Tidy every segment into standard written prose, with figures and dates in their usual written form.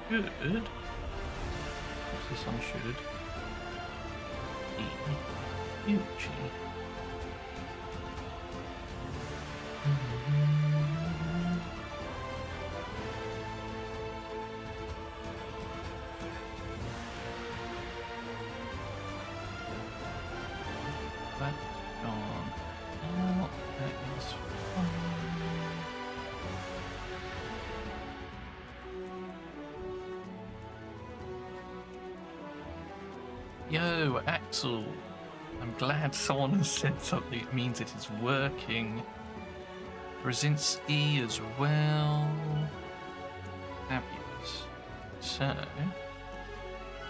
should. What's this one should? Uchi. That's gone. Oh, that is fine. Yo, Axel. I'm glad someone has said something. It means it is working. Brzezinski as well. Fabulous. So,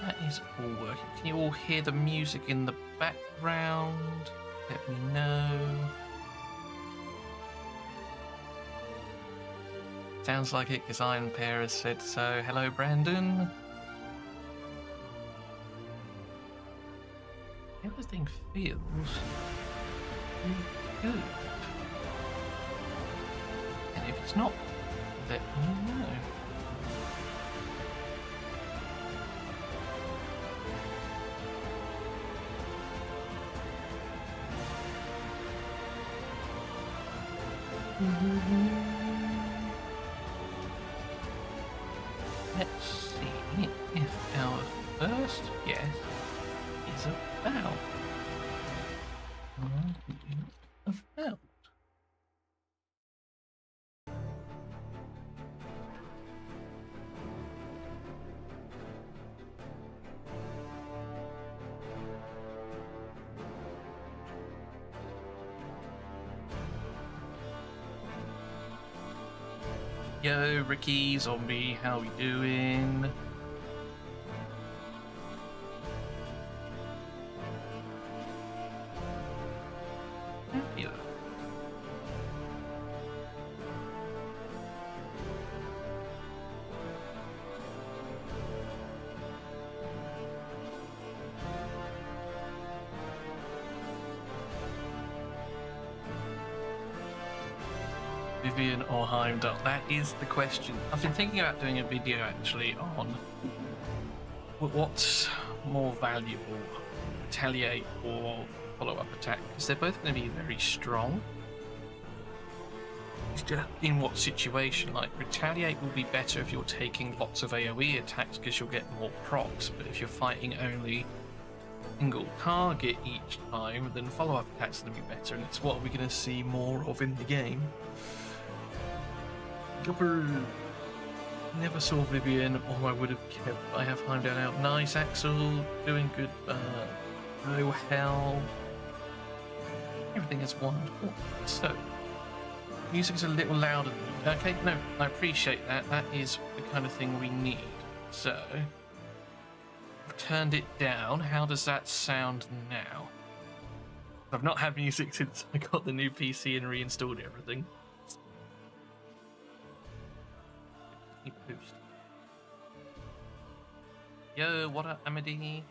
that is all working. Can you all hear the music in the background? Let me know. Sounds like it because Iron Pair has said so. Hello, Brandon. Everything feels good. And if it's not, let me know. Let's see if our first guess is about. About. Yo, Ricky, Zombie, how we doing? Fabulous. Vivian or Heimdall? That is the question. I've been thinking about doing a video actually on what's more valuable, retaliate or follow-up attack, because they're both going to be very strong. It's just in what situation. Like, retaliate will be better if you're taking lots of AoE attacks because you'll get more procs, but if you're fighting only single target each time, then follow-up attacks are going to be better, and it's what we're going to see more of in the game. Never saw Vivian, or I would have kept. I have Heimdall out. Nice, Axel. Doing good. Oh hell. Everything is wonderful. So, music's a little louder than me. Okay, no, I appreciate that. That is the kind of thing we need. So, I've turned it down. How does that sound now? I've not had music since I got the new PC and reinstalled everything. Boost. Yo, what up, Amity?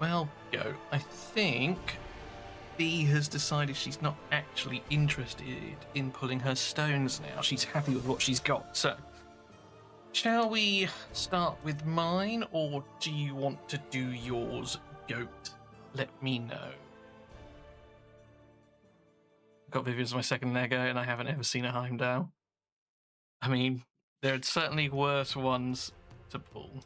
Well, yo, I think B has decided she's not actually interested in pulling her stones now. She's happy with what she's got. So, shall we start with mine, or do you want to do yours, Goat? Let me know. I've got Vivian as my second Lego, and I haven't ever seen a Heimdall. I mean, there are certainly worse ones to pull.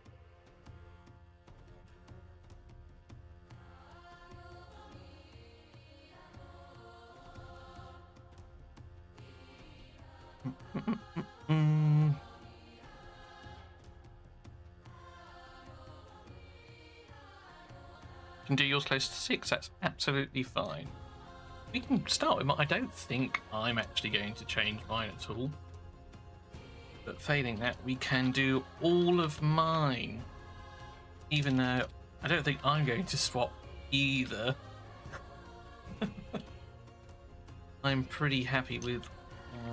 Can do yours close to 6, that's absolutely fine. We can start with mine. I don't think I'm actually going to change mine at all. But failing that, we can do all of mine. Even though I don't think I'm going to swap either. I'm pretty happy with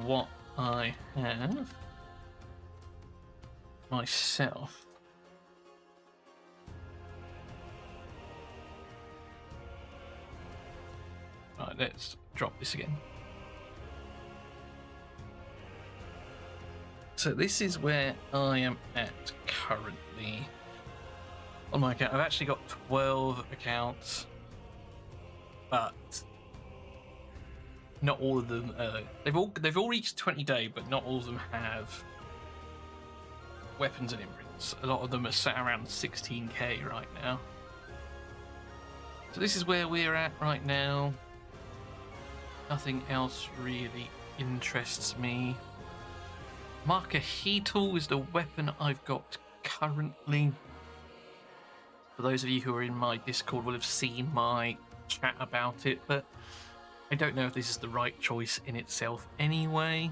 what I have. myself. Right, let's drop this again. So this is where I am at currently on my account. I've actually got 12 accounts, but not all of them. They've all reached 20-day, but not all of them have weapons and imprints. A lot of them are sat around 16k right now. So this is where we're at right now. Nothing else really interests me. Marker Heatle is the weapon I've got currently. For those of you who are in my Discord will have seen my chat about it, but I don't know if this is the right choice in itself anyway.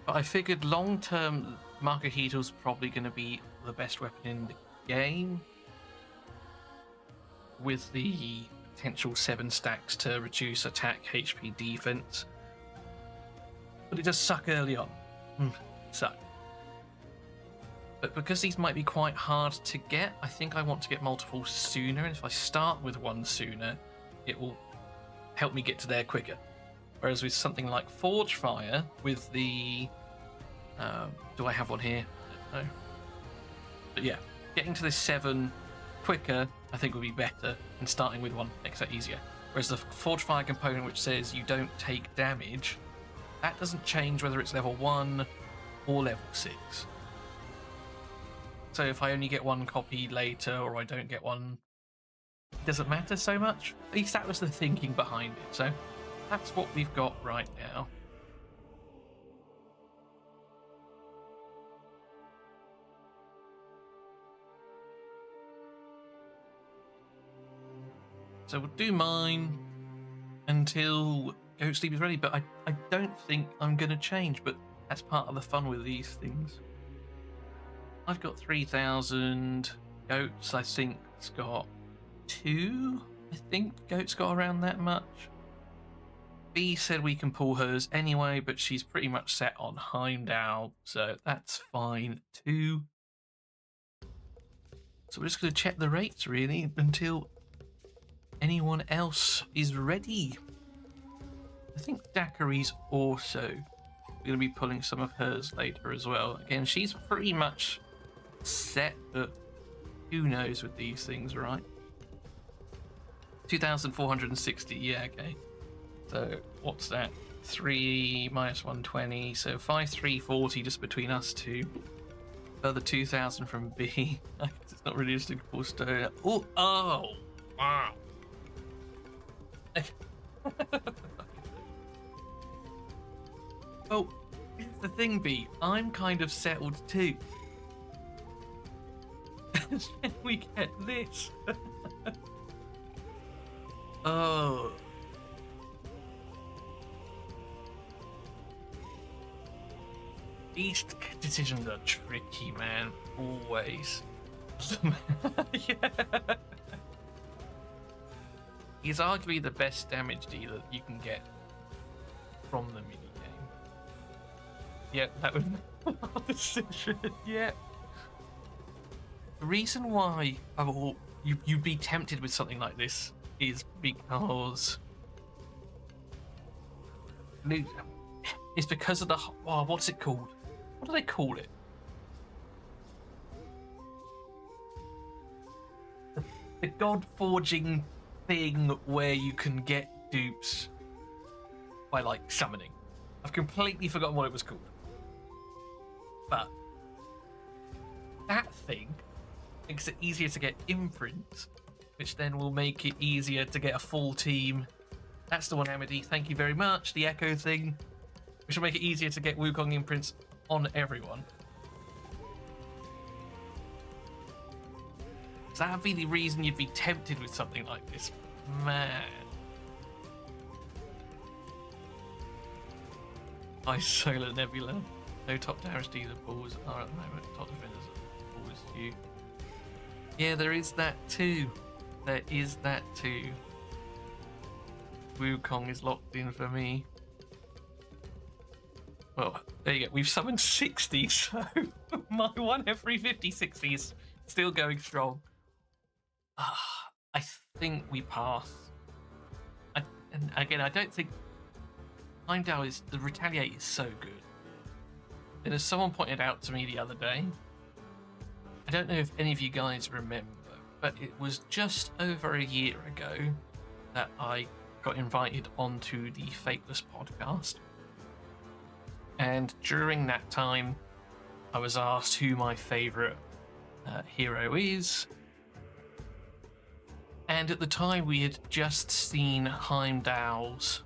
But I figured long-term, Marker Heatle's probably going to be the best weapon in the game, with the potential 7 stacks to reduce attack, HP, defense. But it does suck early on. Suck. But because these might be quite hard to get, I think I want to get multiple sooner, and if I start with one sooner, it will help me get to there quicker. Whereas with something like Forge Fire, with the... do I have one here? No. But yeah, getting to this 7 quicker, I think would be better, and starting with one makes that easier. Whereas the Forge Fire component, which says you don't take damage, that doesn't change whether it's level 1 or level 6. So if I only get one copy later, or I don't get one, it doesn't matter so much. At least that was the thinking behind it. So that's what we've got right now. So we'll do mine until Goat Sleep is ready, but I don't think I'm going to change, but that's part of the fun with these things. I've got 3,000 goats. I think it's got 2. I think goats got around that much. B said we can pull hers anyway, but she's pretty much set on Heimdall, so that's fine too. So we're just going to check the rates really until anyone else is ready. I think Daiquiri's also going to be pulling some of hers later as well. Again, she's pretty much set, but who knows with these things, right? 2,460, yeah, okay. So what's that? 3 minus 120, so 5,340 just between us two. Further 2,000 from B. I guess it's not really a suitable stone. Oh, wow. Well, here's the thing, B. I'm kind of settled too. Can we get this? Oh. These decisions are tricky, man. Always. Yeah. He's arguably the best damage dealer you can get from the minigame. Yep, that was our decision. Yep. The reason why you'd be tempted with something like this is because it's because of the what's it called? What do they call it? The god forging thing where you can get dupes by like summoning. I've completely forgotten what it was called. But that thing makes it easier to get imprints, which then will make it easier to get a full team. That's the one, Amity. Thank you very much. The Echo thing, which will make it easier to get Wukong imprints on everyone. So that'd be the reason you'd be tempted with something like this. Man. Ice Solar Nebula. No top damage dealer pulls are at the moment. Top defenders are always few. Yeah, there is that too. There is that too. Wukong is locked in for me. Well, there you go. We've summoned 60, so my 1 every 50 60 is still going strong. I think we pass. And again, I don't think Heimdall is... The Retaliate is so good. And as someone pointed out to me the other day, I don't know if any of you guys remember, but it was just over a year ago that I got invited onto the Fateless podcast. And during that time, I was asked who my favourite hero is. And at the time, we had just seen Heimdall's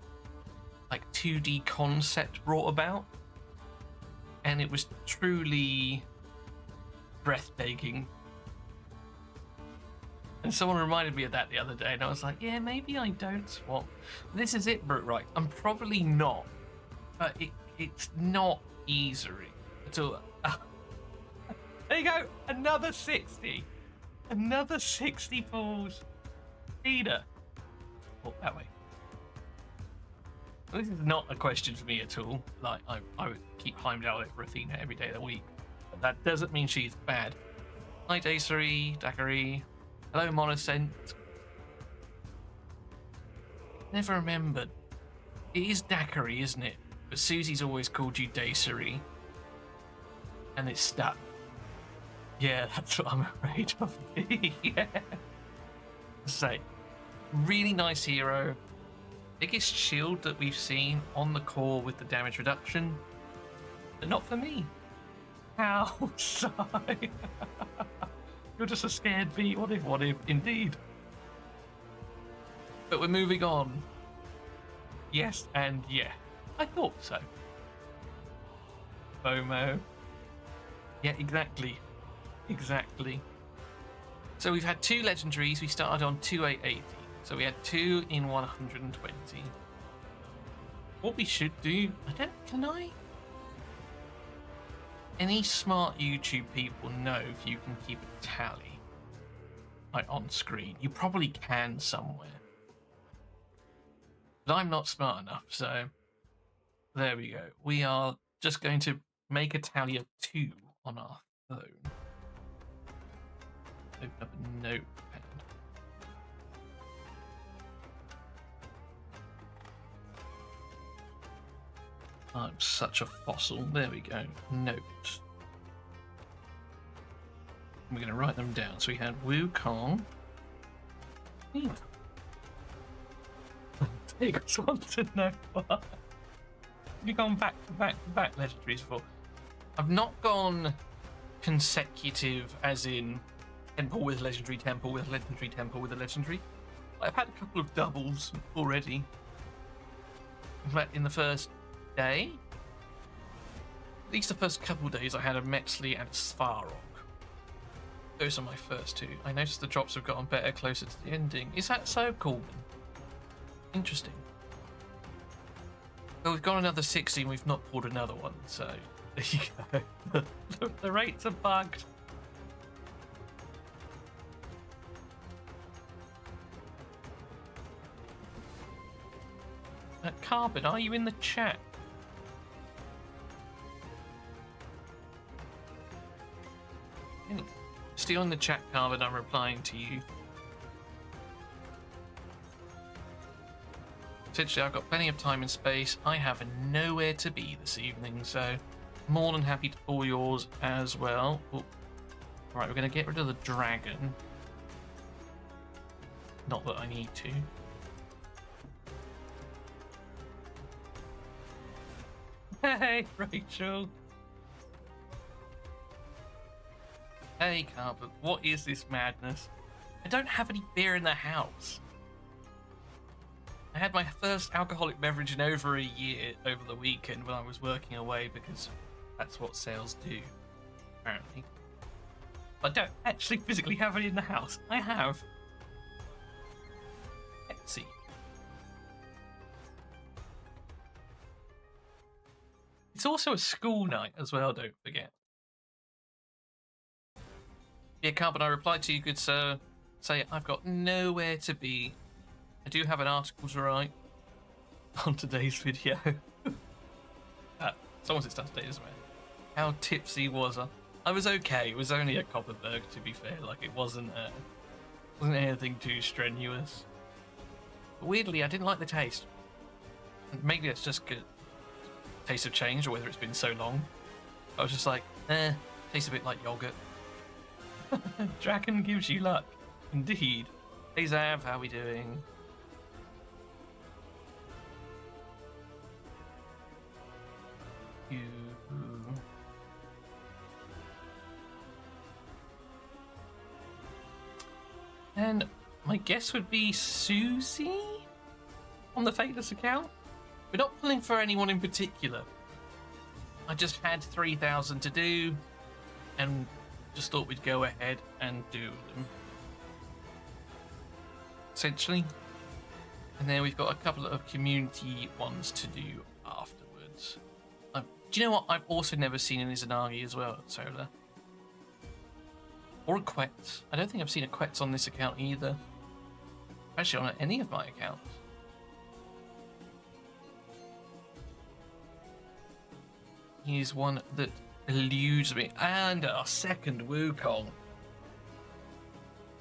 like 2D concept brought about. And it was truly breathtaking. And someone reminded me of that the other day, and I was like, yeah, maybe I don't swap. This is it, Brooke, right? I'm probably not, but it's not easy at all. There you go, another 60. Another 60 pulls. Peter. Oh, that way. This is not a question for me at all. Like, I would keep Heimdall over Athena every day of the week. But that doesn't mean she's bad. Hi, Dacery, Daiquiri. Hello, Monoscent. Never remembered. It is Daiquiri, isn't it? But Susie's always called you Dacery. And it's stuck. Yeah, that's what I'm afraid of. Yeah. Say, really nice hero. Biggest shield that we've seen on the core with the damage reduction. But not for me. How? Sigh. You're just a scared bee. What if, indeed. But we're moving on. Yes, and yeah. I thought so. FOMO. Yeah, exactly. Exactly. So we've had 2 legendaries. We started on 2880. So we had 2 in 120. What we should do... Can I? Any smart YouTube people know if you can keep a tally, like, on screen. You probably can somewhere. But I'm not smart enough, so there we go. We are just going to make a tally of 2 on our phone. Open up a notepad. I'm such a fossil. There we go. Note. We're going to write them down. So we had Wukong. Neat. Take us on to know what. You've gone back to back legendaries before. I've not gone consecutive, as in temple with legendary, temple with legendary, temple with a legendary. I've had a couple of doubles already. In fact, in the first day, at least the first couple of days, I had a Metzli and a Svarog. Those are my first 2. I noticed the drops have gotten better closer to the ending. Is that so, Corbin? Interesting. Well, we've got another 60 and we've not pulled another one, so there you go. The rates are bugged. Carbon, are you in the chat? Still in the chat, Carbon, I'm replying to you. Essentially, I've got plenty of time and space. I have nowhere to be this evening, so more than happy to pull yours as well. Ooh. Right, we're going to get rid of the dragon. Not that I need to. Hey, Rachel. Hey, Carbon, what is this madness? I don't have any beer in the house. I had my first alcoholic beverage in over a year over the weekend when I was working away, because that's what sales do, apparently. I don't actually physically have it in the house. I have Pepsi. It's also a school night as well, don't forget. Yeah, Carbon, I replied to you, good sir. Say, I've got nowhere to be. I do have an article to write on today's video. Someone said start today, doesn't it? How tipsy was I? I was okay. It was only a Copperberg, to be fair. Like, it wasn't anything too strenuous. But weirdly, I didn't like the taste. Maybe it's just good taste of change, or whether it's been so long. I was just like, tastes a bit like yogurt. Dragon gives you luck. Indeed. Hey Zav, how are we doing? And my guess would be Susie on the Fateless account. We're not pulling for anyone in particular. I just had 3,000 to do and just thought we'd go ahead and do them. Essentially. And then we've got a couple of community ones to do afterwards. Do you know what? I've also never seen an Izanagi as well, Solar. Or a Quetz. I don't think I've seen a Quetz on this account either. Actually, on any of my accounts. He's one that eludes me. And our second Wukong.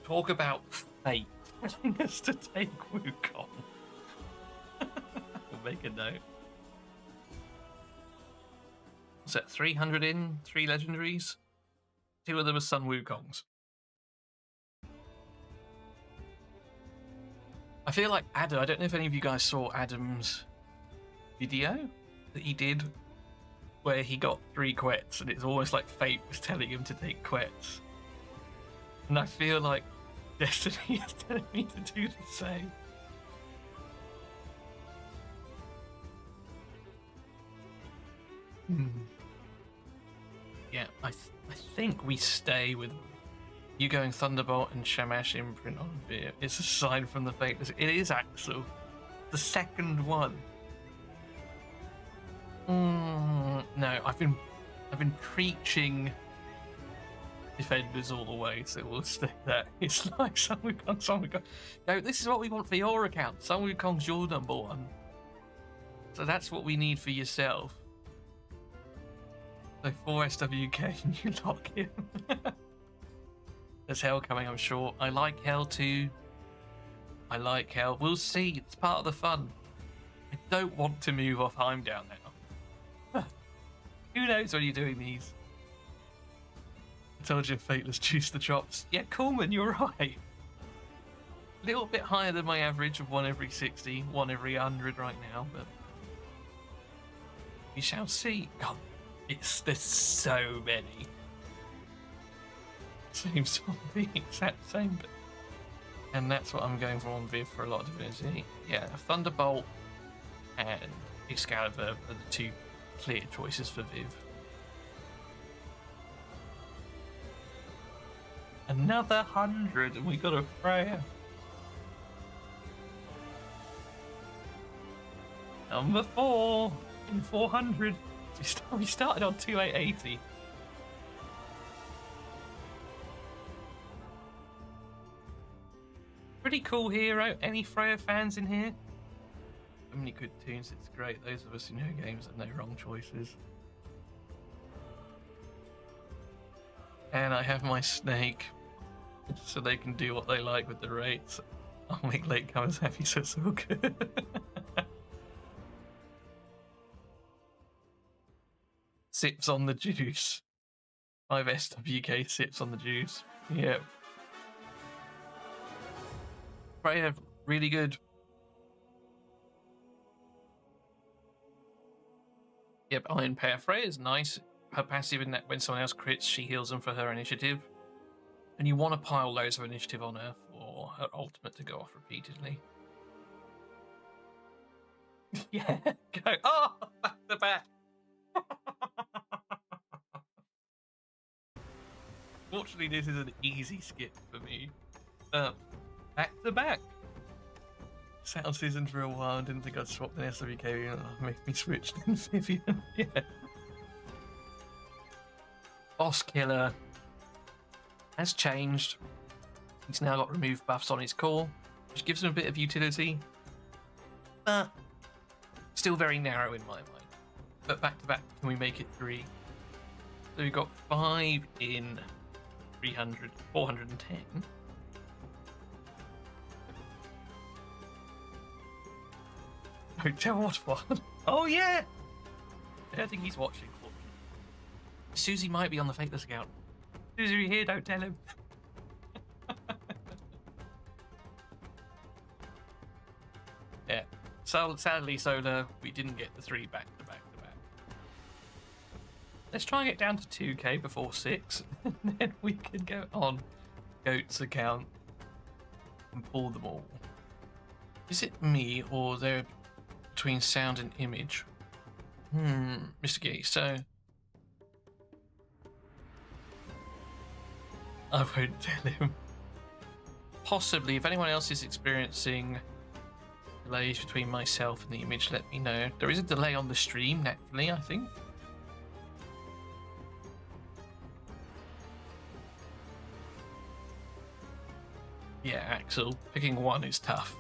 Talk about fate telling us to take Wukong. We'll make a note. What's that, 300 in? 3 legendaries? 2 of them are Sun Wukongs. I feel like Adam, I don't know if any of you guys saw Adam's video that he did where he got 3 Quets, and it's almost like fate was telling him to take Quets. And I feel like Destiny is telling me to do the same. Yeah, I think we stay with you going Thunderbolt and Shamash imprint on Veer. It's a sign from the Fateless. It is Axel. The second one. No, I've been preaching Defenders all the way, so we'll stay there. It's like Sun Wukong. No, this is what we want for your account. Sun Wukong's your number 1. So that's what we need for yourself. So 4 SWK and you lock him. There's hell coming, I'm sure. I like hell too. I like hell. We'll see. It's part of the fun. I don't want to move off Heimdall now. Who knows when you're doing these? I told you Fateless juice the drops. Yeah, Coleman, you're right. A little bit higher than my average of 1 every 60, 1 every 100 right now, but we shall see. God. There's so many. Seems to be the exact same, but and that's what I'm going for on Viv for a lot of divinity. Yeah, Thunderbolt and Excalibur are the 2 clear choices for Viv. Another 100, and we got a Freya. Number 4 in 400. We started on 2880. Pretty cool hero. Any Freya fans in here? So many good tunes, it's great. Those of us who know games have no wrong choices. And I have my snake, so they can do what they like with the rates. I'll make latecomers happy, so it's all good. Sips on the juice. 5 SWK sips on the juice. Yep. Freya, really good. Yep, Iron Pair. Freya is nice. Her passive in that when someone else crits, she heals them for her initiative. And you want to pile loads of initiative on her for her ultimate to go off repeatedly. Yeah, go. Oh, back to back. Fortunately, this is an easy skip for me. Back to back. Sat on season for a while and didn't think I'd swapped an SWK. Made me switch to Vivian. Yeah. Boss Killer has changed. He's now got removed buffs on his core, which gives him a bit of utility, but still very narrow in my mind. but back to back, can we make it 3? So we've got 5 in 300, 410. Don't tell what one. Oh yeah! I don't think he's watching. Susie might be on the Fateless account. Susie, are you here? Don't tell him. Yeah. So sadly, Solar, we didn't get the 3 back to back to back. Let's try and get down to 2k before 6, and then we can go on Goat's account and pull them all. Is it me, or they're between sound and image? Mr. Gee, so I won't tell him. Possibly, if anyone else is experiencing delays between myself and the image, let me know. There is a delay on the stream, naturally, I think. Yeah, Axel, picking one is tough.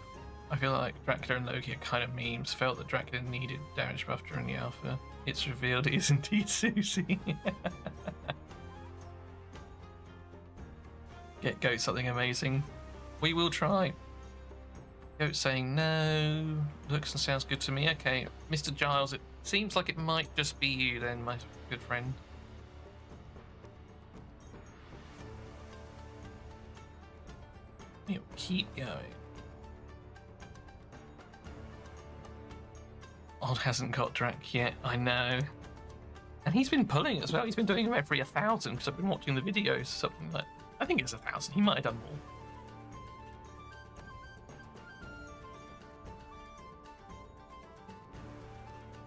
I feel like Dracula and Loki are kind of memes. Felt that Dracula needed damage buff during the alpha. It's revealed it is indeed Susie. Get Goat something amazing. We will try. Goat saying no. Looks and sounds good to me. Okay, Mr. Giles, it seems like it might just be you then, my good friend. We'll keep going. Odd hasn't got Drac yet, I know. And he's been pulling as well. He's been doing them every 1,000 because I've been watching the videos. Something like, I think it's 1,000. He might have done more.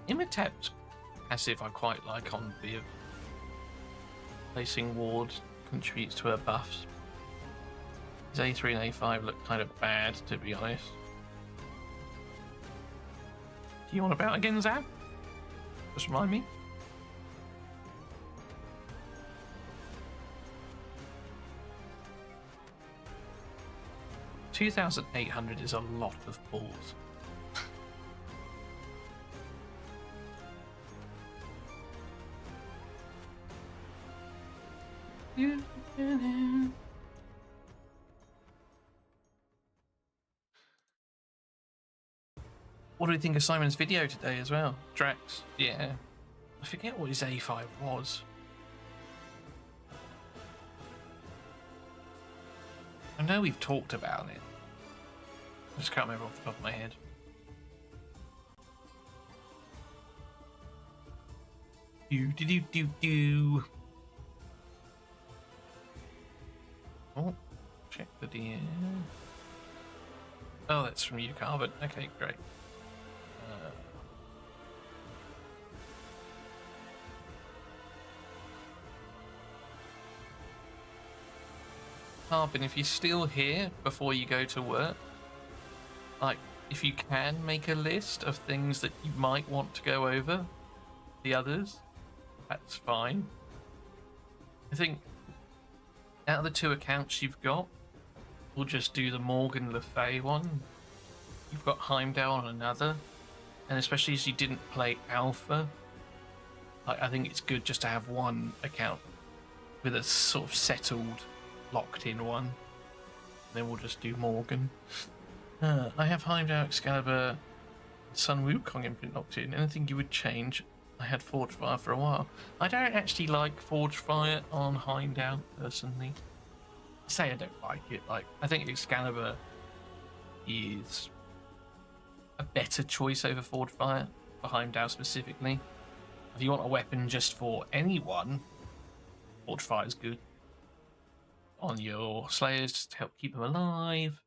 Imitate passive I quite like on Viv. Placing ward contributes to her buffs. His A3 and A5 look kind of bad, to be honest. Do you want about again, Zab? Just remind me. $2,800 is a lot of balls. What do you think of Simon's video today as well? Drax, yeah. I forget what his A5 was. I know we've talked about it. I just can't remember off the top of my head. Do. Oh, check the DM. Oh, that's from you, Carbon. Okay, great. Carbon, if you're still here before you go to work, like, if you can make a list of things that you might want to go over the others, that's fine. I think out of the 2 accounts you've got, we'll just do the Morgan Le Fay one. You've got Heimdall on another, and especially as you didn't play Alpha, I think it's good just to have one account with a sort of settled, locked-in one. Then we'll just do Morgan. I have Heimdall, Excalibur, Sun Wukong imprint locked in. Anything you would change? I had Forge Fire for a while. I don't actually like Forge Fire on Heimdall, personally. I say I don't like it. Like, I think Excalibur is a better choice over Forge Fire, for Heimdall specifically. If you want a weapon just for anyone, Forge Fire is good. On your Slayers, just to help keep them alive.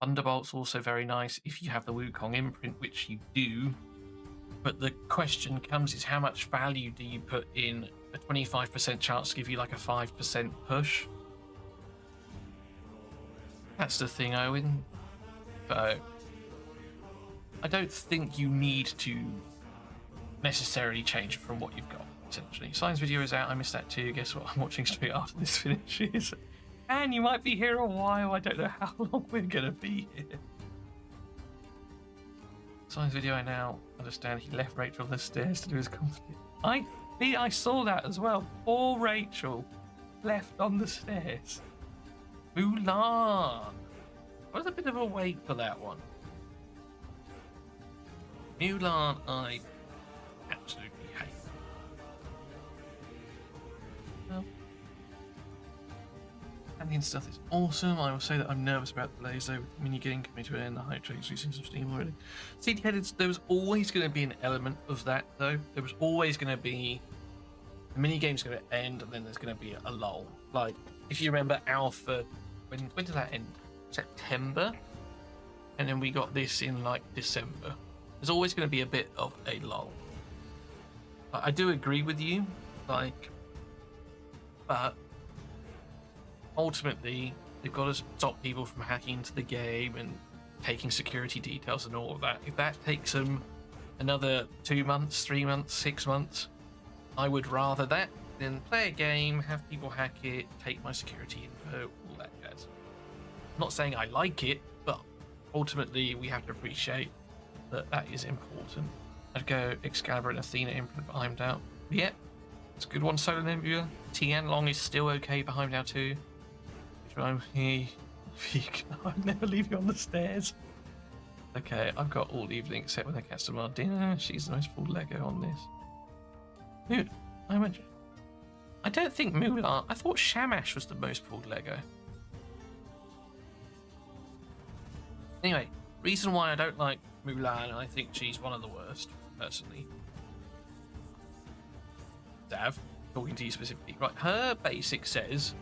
Thunderbolt's also very nice if you have the Wukong imprint, which you do. But the question comes is, how much value do you put in a 25% chance to give you like a 5% push? That's the thing, Owen. So I don't think you need to necessarily change from what you've got, essentially. Science video is out. I missed that too. Guess what? I'm watching straight after this finishes. And you might be here a while. I don't know how long we're going to be here. Sign's video, I now understand he left Rachel on the stairs to do his company. I saw that as well. Poor Rachel left on the stairs. Mulan. I was a bit of a wait for that one. Mulan, I absolutely hate. Well, Canyon stuff is awesome. I will say that I'm nervous about delays though. With the mini-game coming to an end, the hype train's losing some steam already. See, there was always going to be an element of that though. There was always going to be the mini-game's going to end and then there's going to be a lull. Like, if you remember Alpha, when did that end? September? And then we got this in like December. There's always going to be a bit of a lull. I do agree with you, like, but ultimately they've got to stop people from hacking into the game and taking security details and all of that. If that takes them another 2 months, 3 months, 6 months, I would rather that than play a game, have people hack it, take my security info, all that jazz. I'm not saying I like it, but ultimately we have to appreciate that is important. I'd go Excalibur and Athena imprint for Heimdall. Yep, it's a good one. Solar Nebula. Tian Long is still okay for Heimdall too. I'll never leave you on the stairs. Okay, I've got all evening except when I catch them on dinner. She's the most full Lego on this. Dude, I don't think Mulan. I thought Shamash was the most pulled Lego. Anyway, reason why I don't like Mulan, I think she's one of the worst, personally. Dav, talking to you specifically. Right, her basic says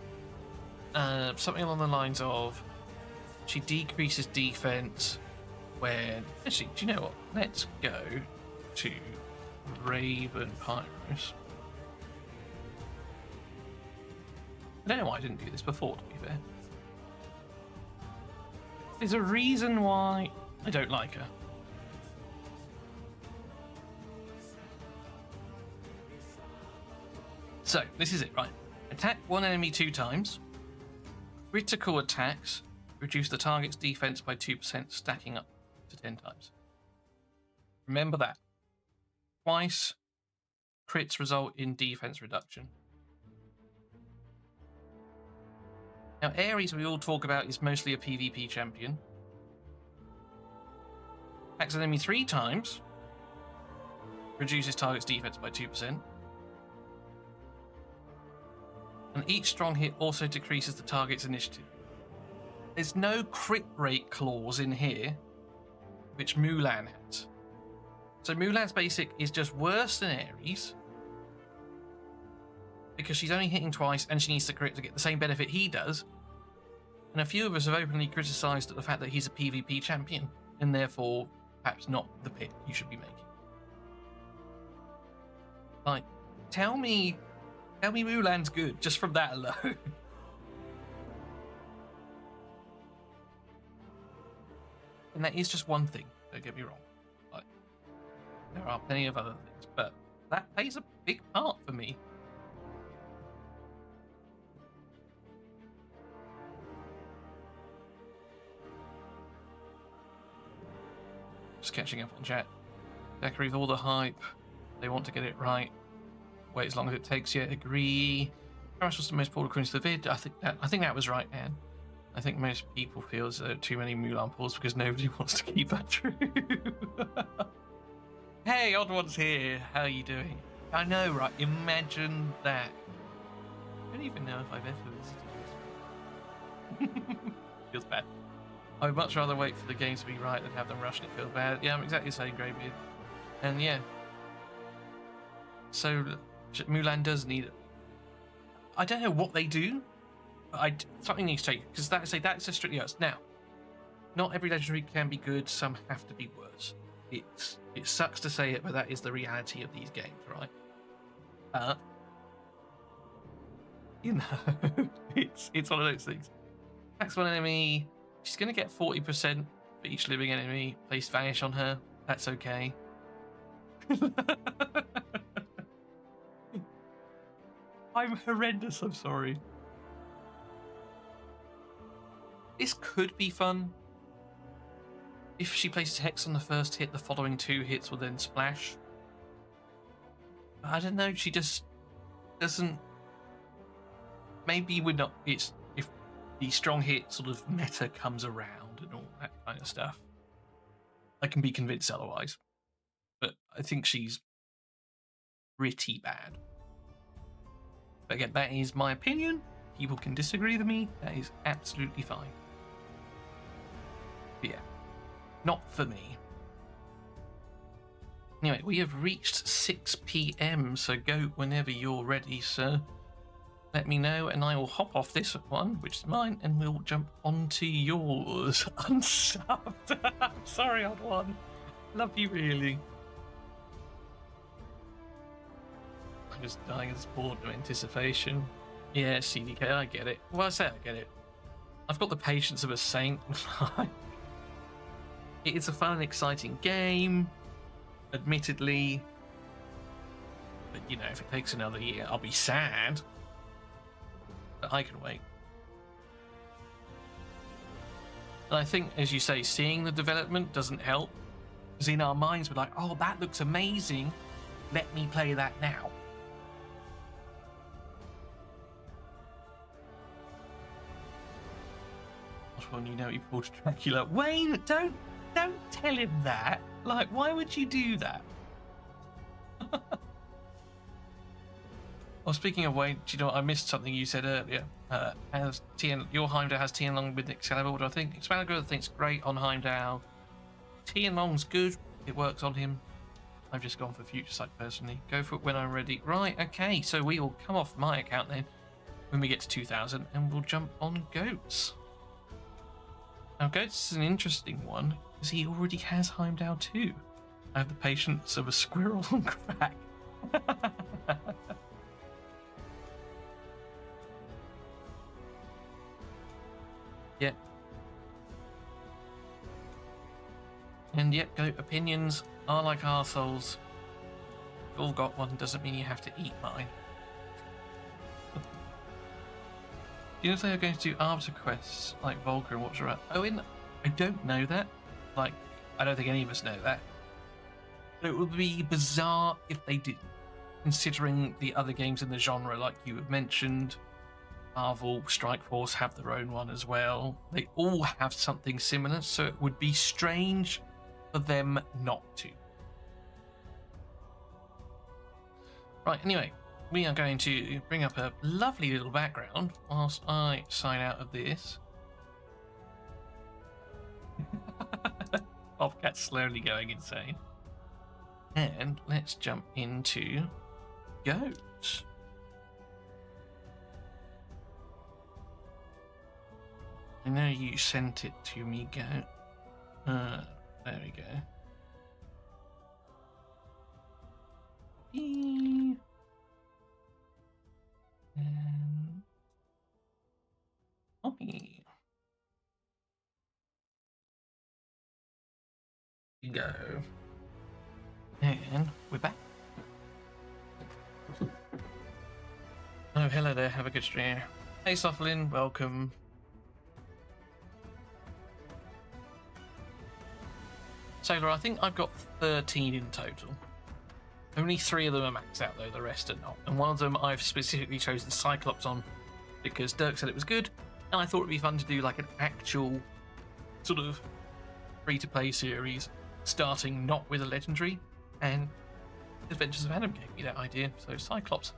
something along the lines of she decreases defense when... Actually, do you know what? Let's go to Raven Pyrus. I don't know why I didn't do this before, to be fair. There's a reason why I don't like her. So, this is it, right? Attack one enemy 2 times. Critical attacks reduce the target's defense by 2%, stacking up to 10 times. Remember that. Twice, crits result in defense reduction. Now, Ares, we all talk about, is mostly a PvP champion. Attacks an enemy 3 times. Reduces target's defense by 2%. And each strong hit also decreases the target's initiative. There's no crit rate clause in here, which Mulan has. So Mulan's basic is just worse than Ares, because she's only hitting twice and she needs to crit to get the same benefit he does. And a few of us have openly criticised the fact that he's a PvP champion, and therefore perhaps not the pick you should be making. Like, tell me Mulan's good just from that alone. And that is just one thing, don't get me wrong. Like, there are plenty of other things, but that plays a big part for me. Just catching up on chat. Zachary, with all the hype, they want to get it right. Wait as long as it takes. Yeah, agree. Paris was the most pulled according to the vid. I think that was right, Anne. I think most people feel as though too many Mulan pulls because nobody wants to keep that true. Hey, Odd One's here. How are you doing? I know, right? Imagine that. I don't even know if I've ever visited this. Feels bad. I would much rather wait for the game to be right than have them rush and it feel bad. Yeah, I'm exactly the same, Greybeard. And yeah. So, Mulan does need it. I don't know what they do. Something needs to change, because that's a strictly us. Now, not every legendary can be good. Some have to be worse. It sucks to say it, but that is the reality of these games, right? You know, it's one of those things. Attacks one enemy. She's going to get 40% for each living enemy. Place Vanish on her. That's okay. I'm horrendous, I'm sorry. This could be fun. if she places Hex on the first hit, the following 2 hits will then splash. I don't know, she just doesn't... Maybe we're not... It's if the strong hit sort of meta comes around and all that kind of stuff. I can be convinced otherwise. But I think she's pretty bad. But again, that is my opinion. People can disagree with me. That is absolutely fine. But yeah, not for me. Anyway, we have reached 6 p.m, so go whenever you're ready, sir. Let me know, and I will hop off this one, which is mine, and we'll jump onto yours. Unsubbed. I'm sorry, odd one. Love you, really. I'm just dying of bored of anticipation. Yeah, CDK, I get it. Well, I say I get it. I've got the patience of a saint. It's a fun and exciting game, admittedly. But, you know, if it takes another year, I'll be sad. But I can wait. And I think, as you say, seeing the development doesn't help. Because in our minds, we're like, oh, that looks amazing. Let me play that now. When you know you pulled Dracula. Wayne, don't tell him that. Like, why would you do that? Well, speaking of Wayne, do you know what? I missed something you said earlier. As TN, your Heimdall has TN Long with Excalibur. What do I think? Excalibur thinks great on Heimdall. TN Long's good. It works on him. I've just gone for Future Sight personally. Go for it when I'm ready. Right, okay. So we will come off my account then when we get to 2,000 and we'll jump on Goats. Now, Goats is an interesting one because he already has Heimdall too. I have the patience of a squirrel on crack. Yeah. And yet, Goat opinions are like arseholes. You've all got one, doesn't mean you have to eat mine. Do you know if they are going to do arbiter quests like Volker and Watch Around? Owen, I don't know that. Like, I don't think any of us know that. But it would be bizarre if they did, considering the other games in the genre, like you have mentioned. Marvel, Strikeforce have their own one as well. They all have something similar, so it would be strange for them not to. Right, anyway. We are going to bring up a lovely little background whilst I sign out of this. Bobcat's slowly going insane. And let's jump into Goats. I know you sent it to me, Goat. There we go. Eee. And copy. Go. And we're back. Oh, hello there. Have a good stream. Hey, Soflin. Welcome. Sailor, I think I've got 13 in total. Only 3 of them are maxed out though, the rest are not. And one of them I've specifically chosen Cyclops on because Dirk said it was good, and I thought it'd be fun to do like an actual sort of free-to-play series, starting not with a legendary, and Adventures of Adam gave me that idea, so Cyclops.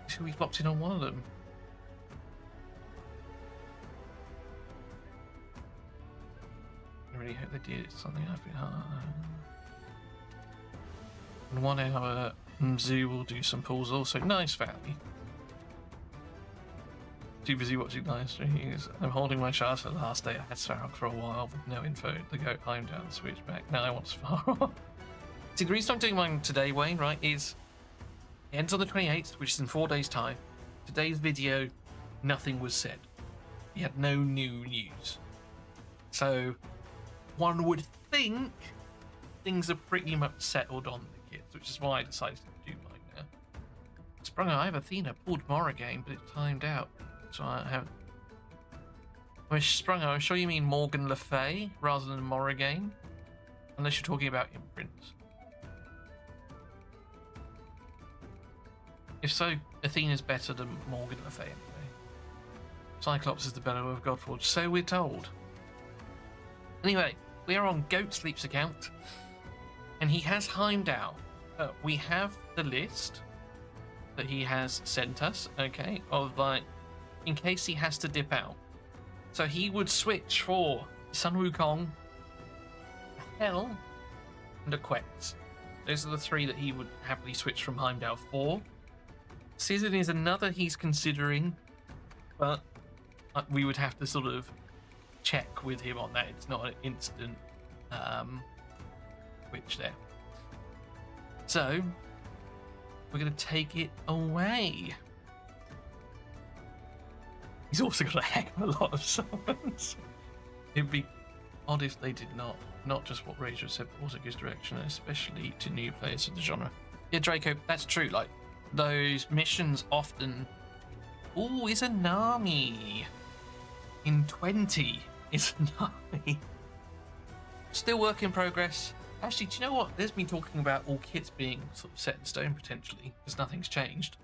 So we've locked in on one of them. I really hope they did something I've been in 1 hour, Zoo will do some pulls also. Nice, Valley. Too busy watching live streams. I'm holding my charge for the last day. I had Svarog for a while with no info. The Goat I'm down, switch back. Now I want Svarog. See, the reason I'm doing mine today, Wayne, right, is it ends on the 28th, which is in 4 days' time. Today's video, nothing was said. We had no new news. So, one would think things are pretty much settled on the kids, which is why I decided to do mine now. Sprung, I have Athena pulled Mora game, but it timed out. So I have. I'm sure you mean Morgan Le Fay rather than Morrigaine. Unless you're talking about imprints. If so, Athena's better than Morgan Le Fay anyway. Cyclops is the better of Godforge, so we're told. Anyway, we are on Goat Sleep's account, and he has Heimdall. We have the list that he has sent us, okay, of like, in case he has to dip out. So he would switch for Sun Wukong, Hell, and a Quetz. Those are the three that he would happily switch from Heimdall for. Scizor is another he's considering, but we would have to sort of check with him on that. It's not an instant switch there. So we're going to take it away. He's also got a heck of a lot of summons. It'd be odd if they did not just what Razor said, but also gives direction, especially to new players of the genre. Yeah, Draco, that's true. Like, those missions often... Ooh, is a Nami. In 20 is a Nami. Still work in progress. Actually, do you know what? There's been talking about all kits being sort of set in stone, potentially, because nothing's changed.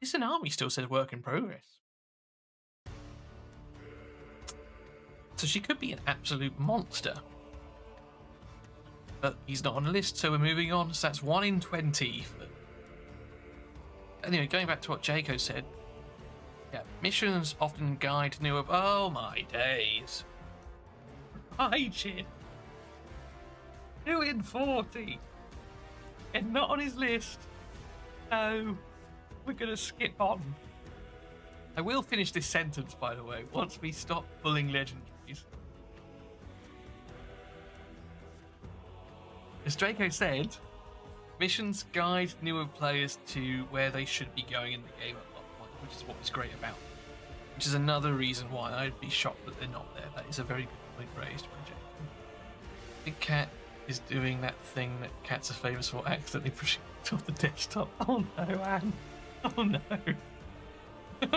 This Nami still says work in progress. So she could be an absolute monster. But he's not on the list, so we're moving on. So that's 1 in 20. Anyway, going back to what Jaco said. Yeah, missions often guide new... Oh my days. Hygiene. 2 in 40. And not on his list. No. We're going to skip on. I will finish this sentence, by the way, once we stop pulling legendaries. As Draco said, missions guide newer players to where they should be going in the game at one point, which is what was great about it. Which is another reason why I'd be shocked that they're not there. That is a very good point raised by Jaco. Big Cat is doing that thing that cats are famous for, accidentally pushing it off the desktop. Oh no, Anne. Oh no. Oh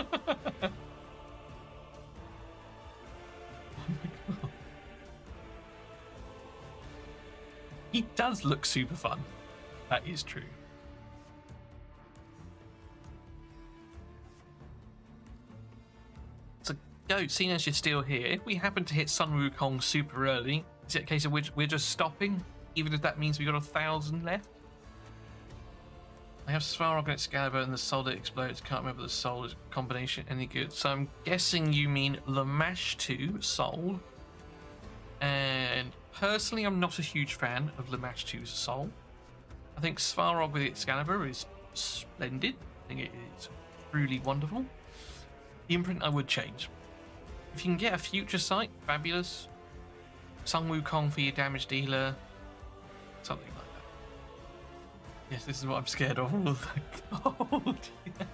my God. He does look super fun. That is true. So, Goat, seeing as you're still here, if we happen to hit Sun Wukong super early, is it a case of we're just stopping, even if that means we got 1,000 left? I have Svarog and Excalibur and the soul that explodes. Can't remember the soul combination any good. So I'm guessing you mean Lamash 2 soul. And personally, I'm not a huge fan of Lamash 2's soul. I think Svarog with Excalibur is splendid. I think it is truly wonderful. The imprint I would change. If you can get a future sight, fabulous. Sun Wukong for your damage dealer. Something like that. Yes, this is what I'm scared of. All of the gold. Yeah.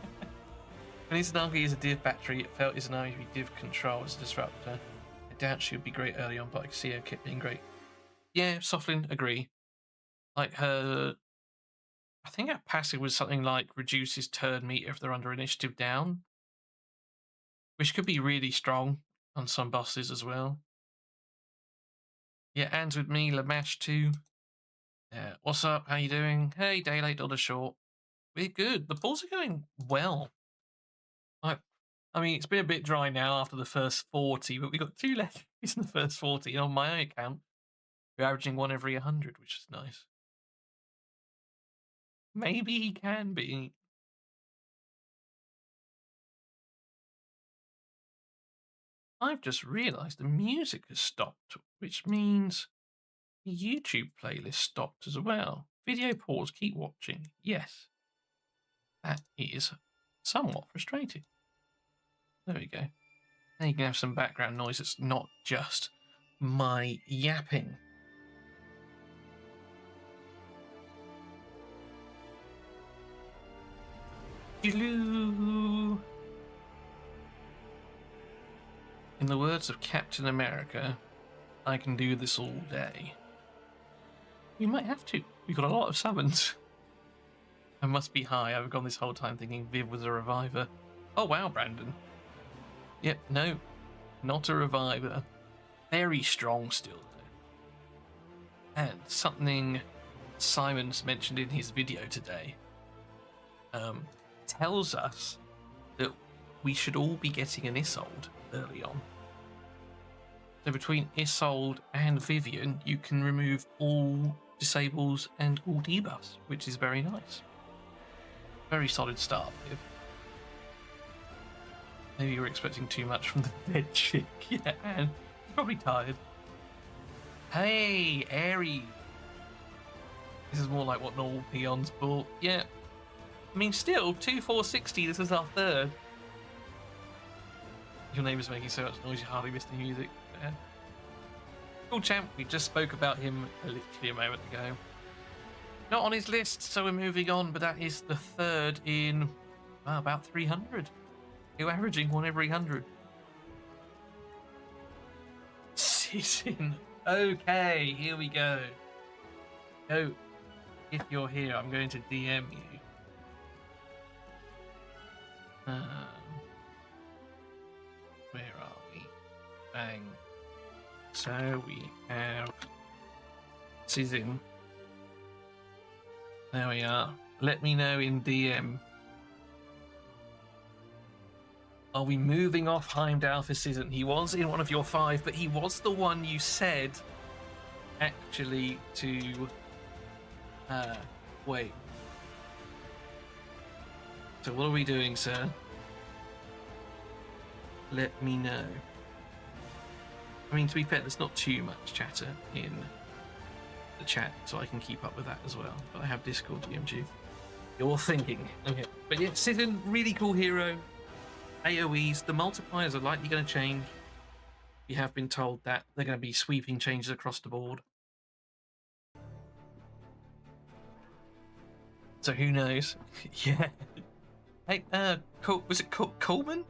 When Izanagi is a div battery, it felt Izanagi to be div control as a disruptor. I doubt she would be great early on, but I can see her kit being great. Yeah, Soflin, agree. Like her... I think her passive was something like reduces turn meter if they're under initiative down. Which could be really strong on some bosses as well. Yeah, Anne's with me, Lamash too. Yeah, what's up? How you doing? Hey, day late, dollar short. We're good. The pulls are going well. I mean, it's been a bit dry now after the first 40, but we got 2 left in the first 40. And on my own account, we're averaging 1 every 100, which is nice. Maybe he can be. I've just realised the music has stopped, which means the YouTube playlist stopped as well. Video pause, keep watching. Yes. That is somewhat frustrating. There we go. Now you can have some background noise that's not just my yapping. Hello. In the words of Captain America, I can do this all day. We might have to. We've got a lot of summons. I must be high. I've gone this whole time thinking Viv was a reviver. Oh wow, Brandon. Yep, no. Not a reviver. Very strong still, though. And something Simon's mentioned in his video today tells us that we should all be getting an Isolde early on. So between Isolde and Vivian, you can remove all disables and all debuffs, which is very nice. Very solid start here. Maybe you're expecting too much from the dead chick. Yeah, and he's probably tired. Hey, Aries. This is more like what normal peons bought. Yeah. I mean, still, 2460, this is our third. Your name is making so much noise you hardly missed the music. Yeah. Cool champ, we just spoke about him literally a moment ago. Not on his list, so we're moving on, but that is the third in about 300. You're averaging one every 100. Season. Okay, here we go. Go. If you're here, I'm going to DM you. Where are we? Bang. So we have Season. There we are. Let me know in DM. Are we moving off Heimdall for Season? He was in one of your 5, but he was the one you said actually to wait. So what are we doing, sir? Let me know. I mean, to be fair, there's not too much chatter in the chat, so I can keep up with that as well. But I have Discord GMG. You're thinking. Okay. But yeah, Season, really cool hero. AoEs, the multipliers are likely going to change. We have been told that they're going to be sweeping changes across the board. So who knows? Yeah. Hey, was it Coleman?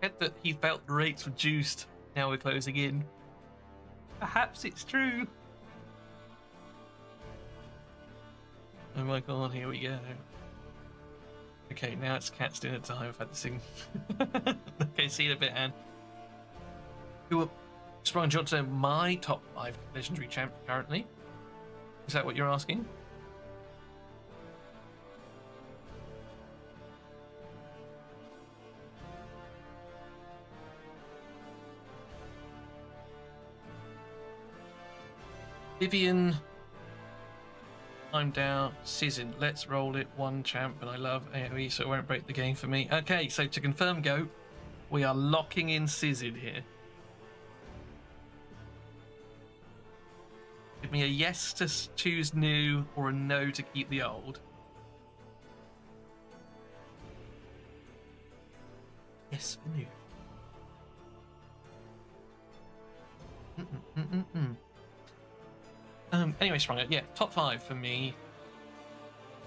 Said that he felt the rates reduced. Now we're closing in. Perhaps it's true. Oh my god, here we go. Okay, now it's cat's dinner time. I've had to sing. Okay, see you in a bit, Anne. Who are Sprung Johnson, my top 5 legendary champ currently? Is that what you're asking? Vivian, I'm down. Season, let's roll it. One champ, and I love AoE, so it won't break the game for me. Okay, so to confirm, Goat, we are locking in Season here. Give me a yes to choose new or a no to keep the old. Yes for new. Anyway, Sprunger, yeah, top 5 for me.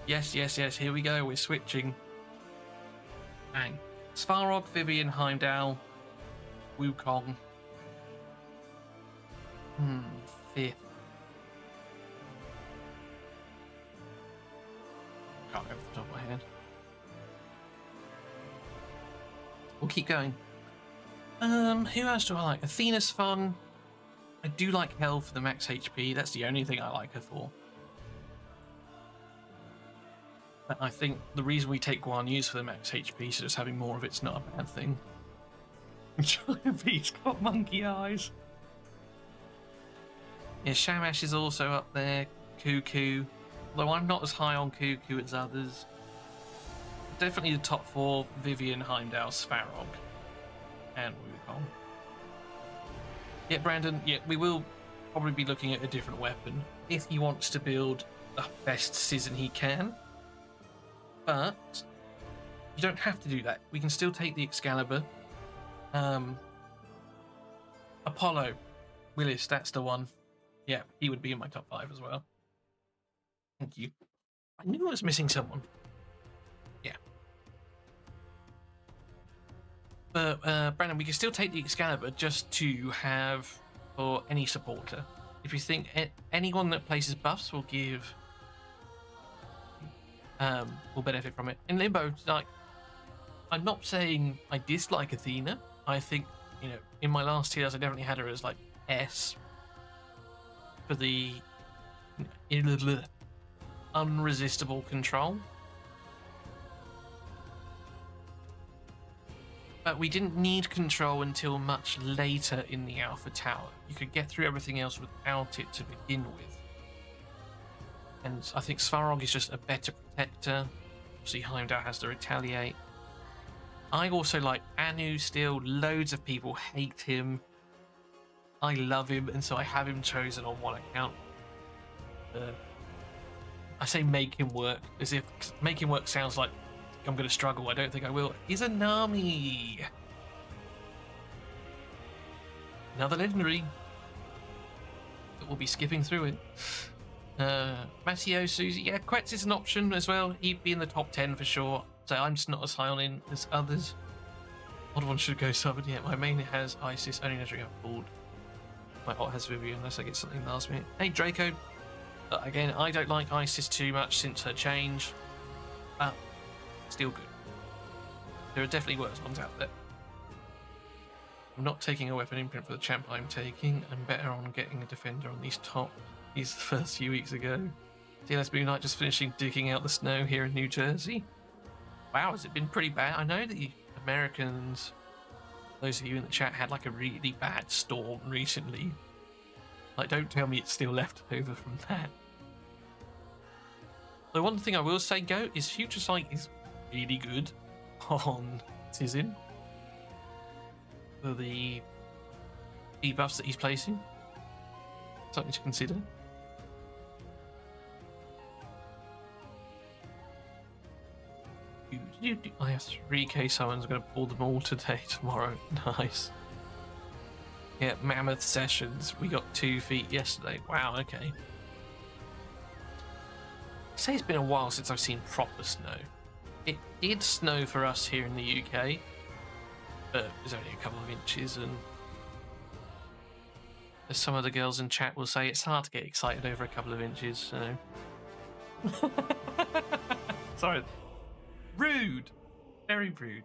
Yes, yes, yes, here we go, we're switching. Bang. Svarog, Vivian, Heimdall, Wukong. 5th. Can't go off the top of my head. We'll keep going. Who else do I like? Athena's fun. I do like Hel for the max HP. That's the only thing I like her for. But I think the reason we take Guan Yu's for the max HP, so just having more of it's not a bad thing. He's got monkey eyes. Yeah, Shamash is also up there. Cuckoo. Though I'm not as high on Cuckoo as others. Definitely the top 4, Vivian, Heimdall, Svarog, and Wukong. Yeah, Brandon, yeah, we will probably be looking at a different weapon if he wants to build the best Season he can. But you don't have to do that. We can still take the Excalibur. Apollo. Willis, that's the one. Yeah, he would be in my top 5 as well. Thank you. I knew I was missing someone. Yeah. But, Brandon, we can still take the Excalibur just to have for any supporter. If you think anyone that places buffs will give... will benefit from it. In Limbo, like, I'm not saying I dislike Athena. I think you know, in my last tiers, I definitely had her as like S for the unresistible control. But we didn't need control until much later in the Alpha Tower. You could get through everything else without it to begin with. And I think Svarog is just a better protector. Obviously, Heimdall has to retaliate. I also like Anu still. Loads of people hate him. I love him, and so I have him chosen on one account. I say make him work, as if make him work sounds like I'm going to struggle. I don't think I will. He's a Nami. Another legendary. But we'll be skipping through it. Matteo, Susie. Yeah, Quetz is an option as well. He'd be in the top 10 for sure. So I'm just not as high on him as others. Odd one should go sub. Yeah, my main has Isis. Only legendary I've pulled. My bot has Vivian unless I get something last minute. Hey, Draco. Again, I don't like Isis too much since her change. But still good. There are definitely worse ones out there. I'm not taking a weapon imprint for the champ I'm taking. I'm better on getting a defender on these the first few weeks ago. DLS Blue Knight just finishing digging out the snow here in New Jersey. Wow, has it been pretty bad? I know the Americans, those of you in the chat, had like a really bad storm recently. Like, don't tell me it's still left over from that. The one thing I will say, Goat, is Future Sight is really good on Tizin for the debuffs that he's placing. Something to consider. I have 3k summons. I'm going to pull them all today, tomorrow. Nice. Yeah, mammoth sessions. We got 2 feet yesterday. Wow, okay. I say it's been a while since I've seen proper snow. It did snow for us here in the UK, but it was only a couple of inches, and as some of the girls in chat will say, it's hard to get excited over a couple of inches, so... Sorry. Rude! Very rude.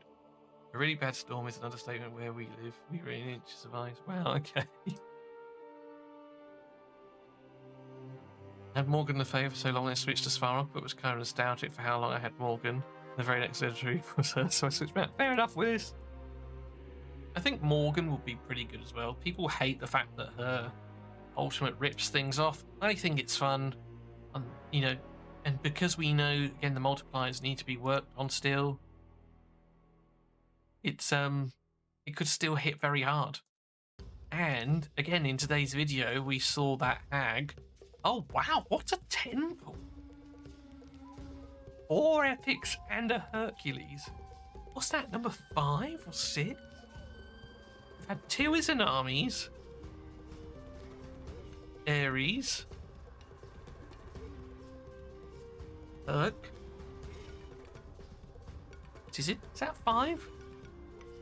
A really bad storm is an understatement where we live. We rain inches of ice. Wow, okay. I had Morgan the favour so long I switched to Svarog, but was kind of nostalgic for how long I had Morgan. The very next legendary was her, so I switched back. Fair enough with this. I think Morgan will be pretty good as well. People hate the fact that her ultimate rips things off. I think it's fun. You know, and because we know, again, the multipliers need to be worked on still, it's it could still hit very hard. And again, in today's video, we saw that hag. Oh wow, what a temple! 4 epics and a Hercules. What's that, number 5 or 6? We've had 2 Izanamis, Ares, Herc. What is it? Is that 5?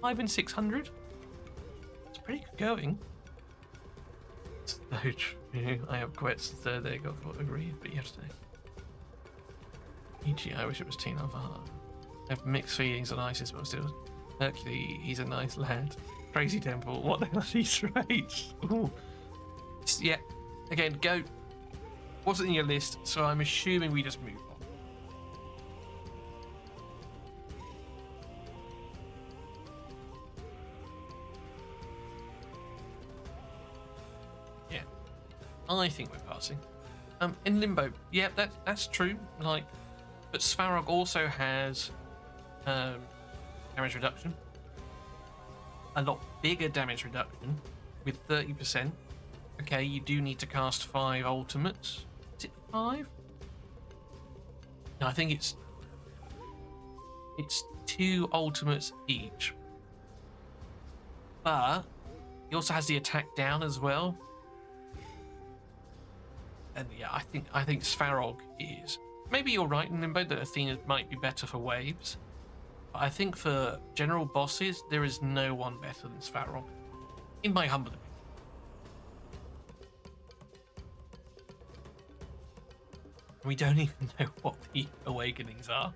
5 and 600? It's pretty good going. So true. I have Quet's the third egg of what agreed, but yesterday. E.g., I wish it was Teen Alpha Heart. I have mixed feelings on Isis, but still. Hercules, he's a nice lad. Crazy Temple, what the hell are these rates? Ooh. Yeah, again, Goat wasn't in your list, so I'm assuming we just move on. Yeah, I think we're passing. In Limbo, yeah, that's true. Like, but Svarog also has damage reduction. A lot bigger damage reduction with 30%. Okay, you do need to cast 5 ultimates. Is it 5? No, I think it's 2 ultimates each. But he also has the attack down as well. And yeah, I think Svarog is. Maybe you're right in Limbo that Athena might be better for waves. But I think for general bosses, there is no one better than Svarog, in my humble opinion. We don't even know what the awakenings are.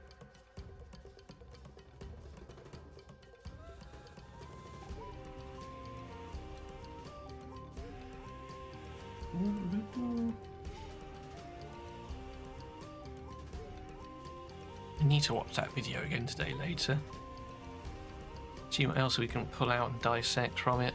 I need to watch that video again today later. See what else we can pull out and dissect from it.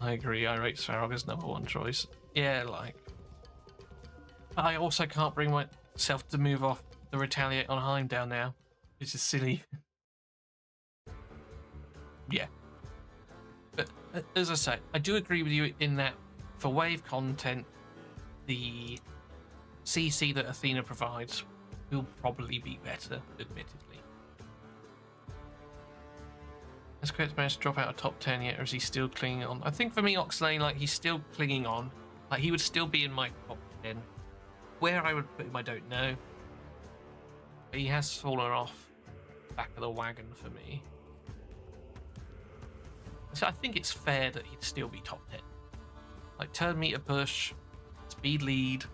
I agree, I rate Svarog as number one choice. Yeah, like... I also can't bring myself to move off the Retaliate on Heimdall now. It's just silly. Yeah. But, as I say, I do agree with you in that for wave content, the CC that Athena provides will probably be better, admittedly. Has Quetz managed to drop out of top 10 yet, or is he still clinging on? I think for me, Oxlane, like, he's still clinging on. Like, he would still be in my top 10. Where I would put him, I don't know. But he has fallen off the back of the wagon for me. So I think it's fair that he'd still be top 10. Like, turn meter push, speed lead.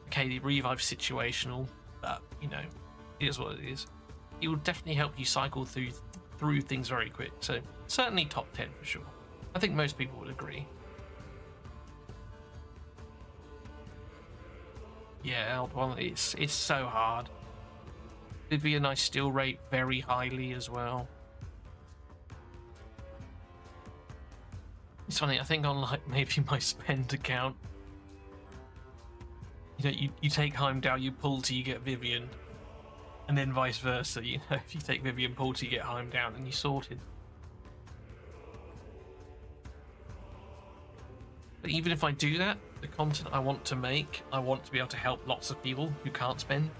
Okay, the revive situational, but, you know, it is what it is. He will definitely help you cycle through things very quick. So certainly top 10 for sure. I think most people would agree. Yeah, well, it's so hard. Vivian I still rate very highly as well. It's funny, I think on like maybe my spend account, you know, you take Heimdall, you pull till you get Vivian, and then vice versa. You know, if you take Vivian, pull till you get Heimdall, and you're sorted. But even if I do that, the content I want to make, I want to be able to help lots of people who can't spend.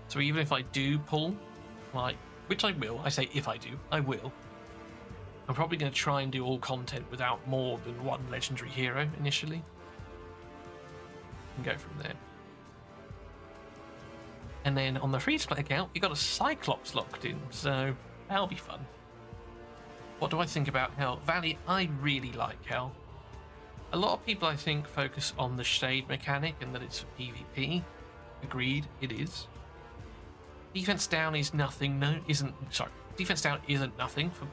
So even if I do pull, like, which I will, I say if I do, I will. I'm probably going to try and do all content without more than one legendary hero initially. And go from there. And then on the free-to-play account, we got a Cyclops locked in, so that'll be fun. What do I think about Hell? Valley, I really like Hell. A lot of people, I think, focus on the shade mechanic and that it's for PvP. Agreed, it is. Defense down is nothing, defense down isn't nothing for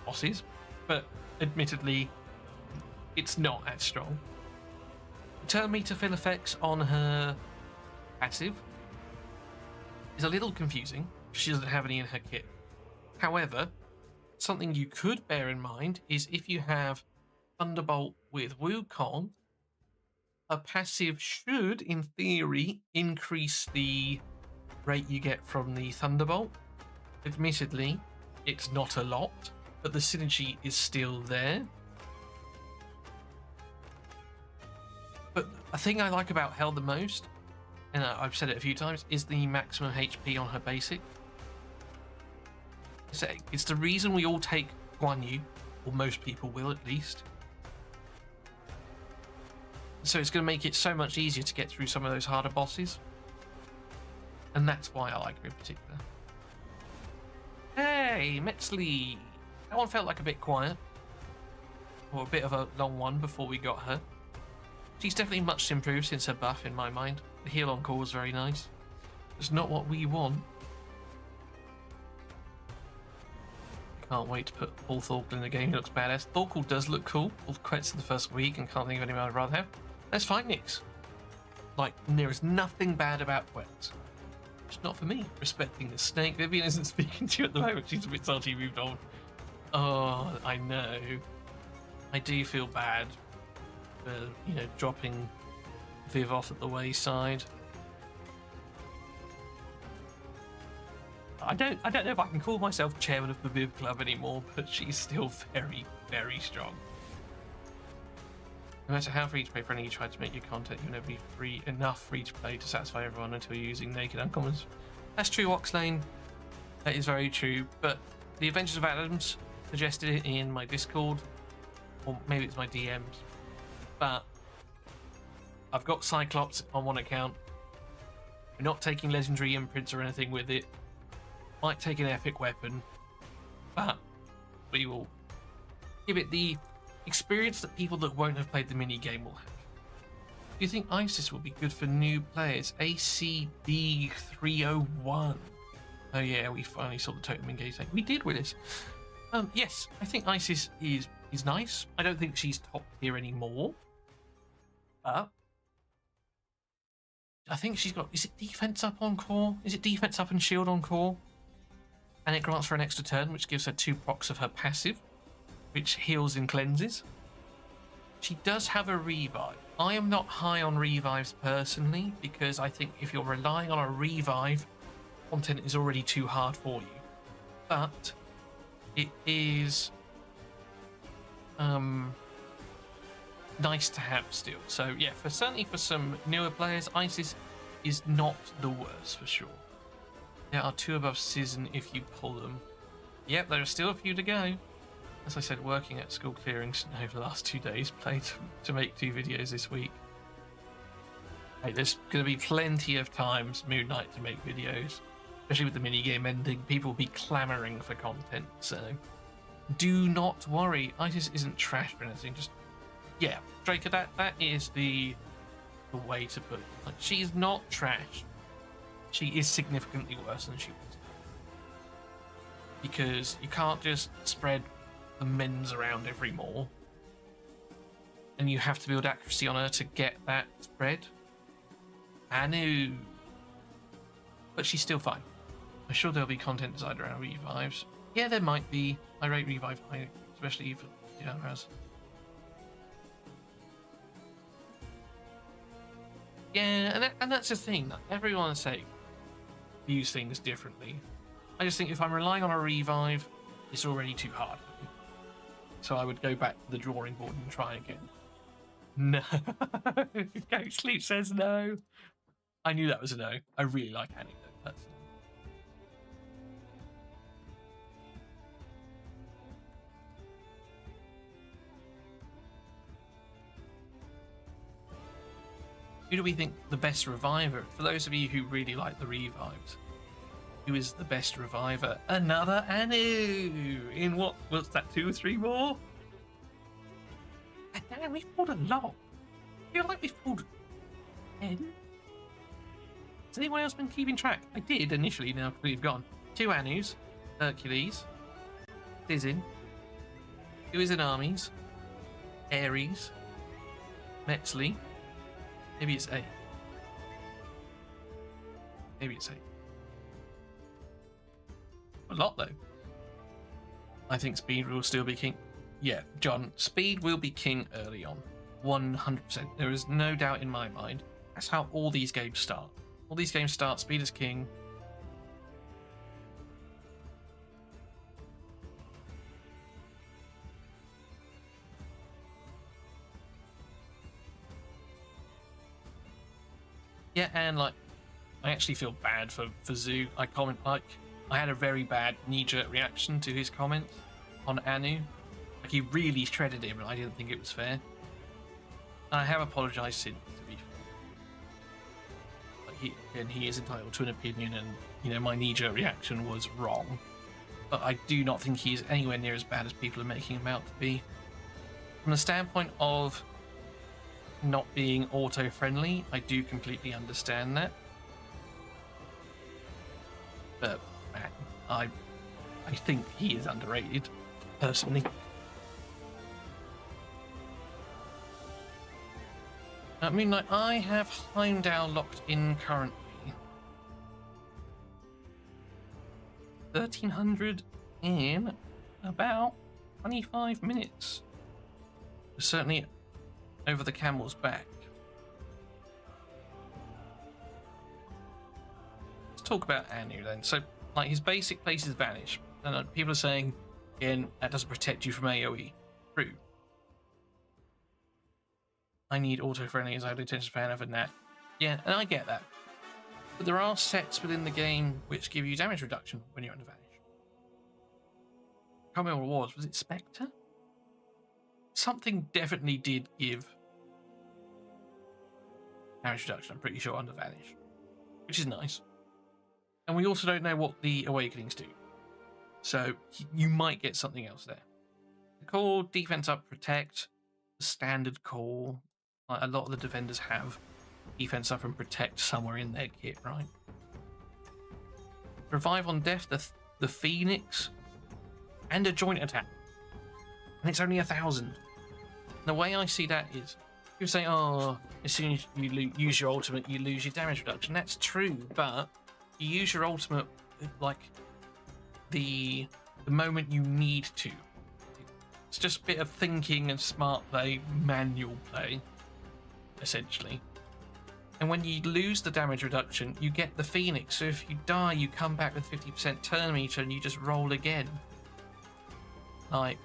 bosses, but admittedly, it's not as strong. Turn meter fill effects on her passive is a little confusing. She doesn't have any in her kit. However, something you could bear in mind is if you have Thunderbolt with Wukong, a passive should, in theory, increase the rate you get from the Thunderbolt. Admittedly, it's not a lot, but the synergy is still there. But a thing I like about Hell the most, and I've said it a few times, is the maximum HP on her basic. It's the reason we all take Guan Yu, or most people will at least. So it's going to make it so much easier to get through some of those harder bosses. And that's why I like her in particular. Hey, Metzley! That one felt like a bit quiet. Or a bit of a long one before we got her. She's definitely much improved since her buff in my mind. The heal on call was very nice. It's not what we want. Can't wait to put Paul Thorkel in the game. He looks badass. Thorkel does look cool. All quits in the first week and can't think of anyone I'd rather have. That's fine, Nix. Like, there is nothing bad about Quetz. It's not for me. Respecting the snake. Vivian isn't speaking to you at the moment. She's a bit salty, moved on. Oh, I know. I do feel bad for, you know, dropping Viv off at the wayside. I don't know if I can call myself chairman of the Viv Club anymore, but she's still very, very strong. No matter how free to play friendly you try to make your content, you'll never be enough free to play to satisfy everyone until you're using naked uncommons. That's true, Oxlane. That is very true. But the Adventures of Adams suggested it in my Discord, or maybe it's my DMs. But I've got Cyclops on one account. We're not taking legendary imprints or anything with it. Might take an epic weapon, but we will give it the experience that people that won't have played the mini game will have. Do you think ISIS will be good for new players? ACD 301. Oh yeah, we finally saw the totem engage thing. We did, Willis. Yes, I think Isis is nice. I don't think she's top tier anymore. But I think she's got, is it defense up on core? Is it defense up and shield on core? And it grants her an extra turn, which gives her 2 procs of her passive, which heals and cleanses. She does have a revive. I am not high on revives personally, because I think if you're relying on a revive, content is already too hard for you. But it is nice to have still. So yeah, certainly for some newer players, Isis is not the worst for sure. There are 2 above Season if you pull them. Yep, there are still a few to go. As I said, working at school clearings over the last 2 days, played to make 2 videos this week. Hey, there's going to be plenty of times Moon Knight to make videos, especially with the minigame ending. People will be clamoring for content, so do not worry. Isis isn't trash or anything. Just, yeah, Draker, that is the way to put it. Like, she's not trash. She is significantly worse than she was. Because you can't just spread the mens around every more, and you have to build accuracy on her to get that spread. I know, but she's still fine. I'm sure there'll be content designed around revives. Yeah, there might be. I rate revive high, especially for genres. Yeah, and that's the thing. That everyone say views things differently. I just think if I'm relying on a revive, it's already too hard for me. So I would go back to the drawing board and try again. No. Ghost Sleep says no. I knew that was a no. I really like Annie though. That's no. Who do we think the best reviver? For those of you who really like the revives, who is the best reviver? Another Anu! In what's that, 2 or 3 more? And damn, we've pulled a lot. I feel like we've pulled 10. Has anyone else been keeping track? I did initially, now we've gone. 2 Anus, Hercules, Dizin, who is in armies, Ares, Metzley. Maybe it's 8. Maybe it's 8. A lot though. I think Speed will still be king. Yeah, John, Speed will be king early on. 100%. There is no doubt in my mind. That's how all these games start. All these games start, Speed is king. Yeah, and like, I actually feel bad for Zoo. I had a very bad knee-jerk reaction to his comments on Anu. Like, he really shredded him, and I didn't think it was fair. And I have apologised since, to be fair. Like, he is entitled to an opinion, and you know, my knee-jerk reaction was wrong. But I do not think he's anywhere near as bad as people are making him out to be. From the standpoint of not being auto-friendly, I do completely understand that. But man, I think he is underrated, personally. I mean, like, I have Heimdall locked in currently. 1300 in about 25 minutes. Certainly over the camel's back. Let's talk about Anu then. So, like, his basic places vanish. And people are saying, again, that doesn't protect you from AoE. True. I need auto-friendly as I have the attention span of a gnat. Yeah, and I get that. But there are sets within the game which give you damage reduction when you're under vanish. I can't remember what it was. Was it Spectre? Something definitely did give damage reduction, I'm pretty sure, under vanish. Which is nice. And we also don't know what the Awakenings do. So you might get something else there. The core, defense up, protect, the standard core. Like, a lot of the defenders have defense up and protect somewhere in their kit, right? revive on death, the Phoenix, and a joint attack. And it's only 1,000. The way I see that is, people say, oh, as soon as you use your ultimate, you lose your damage reduction. That's true, but you use your ultimate like the moment you need to. It's just a bit of thinking and smart play, manual play, essentially. And when you lose the damage reduction, you get the Phoenix. So if you die, you come back with 50% turn meter and you just roll again. Like,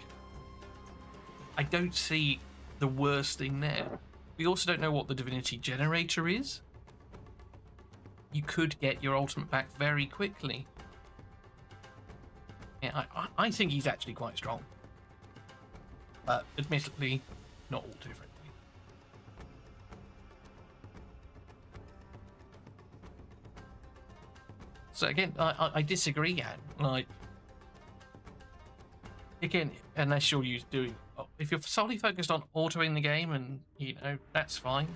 I don't see the worst thing there. We also don't know what the Divinity Generator is. You could get your ultimate back very quickly. Yeah, I think he's actually quite strong. But admittedly, not all too friendly. So again, I disagree, Anne. Like, again, unless you're doing, if you're solely focused on autoing the game, and you know that's fine.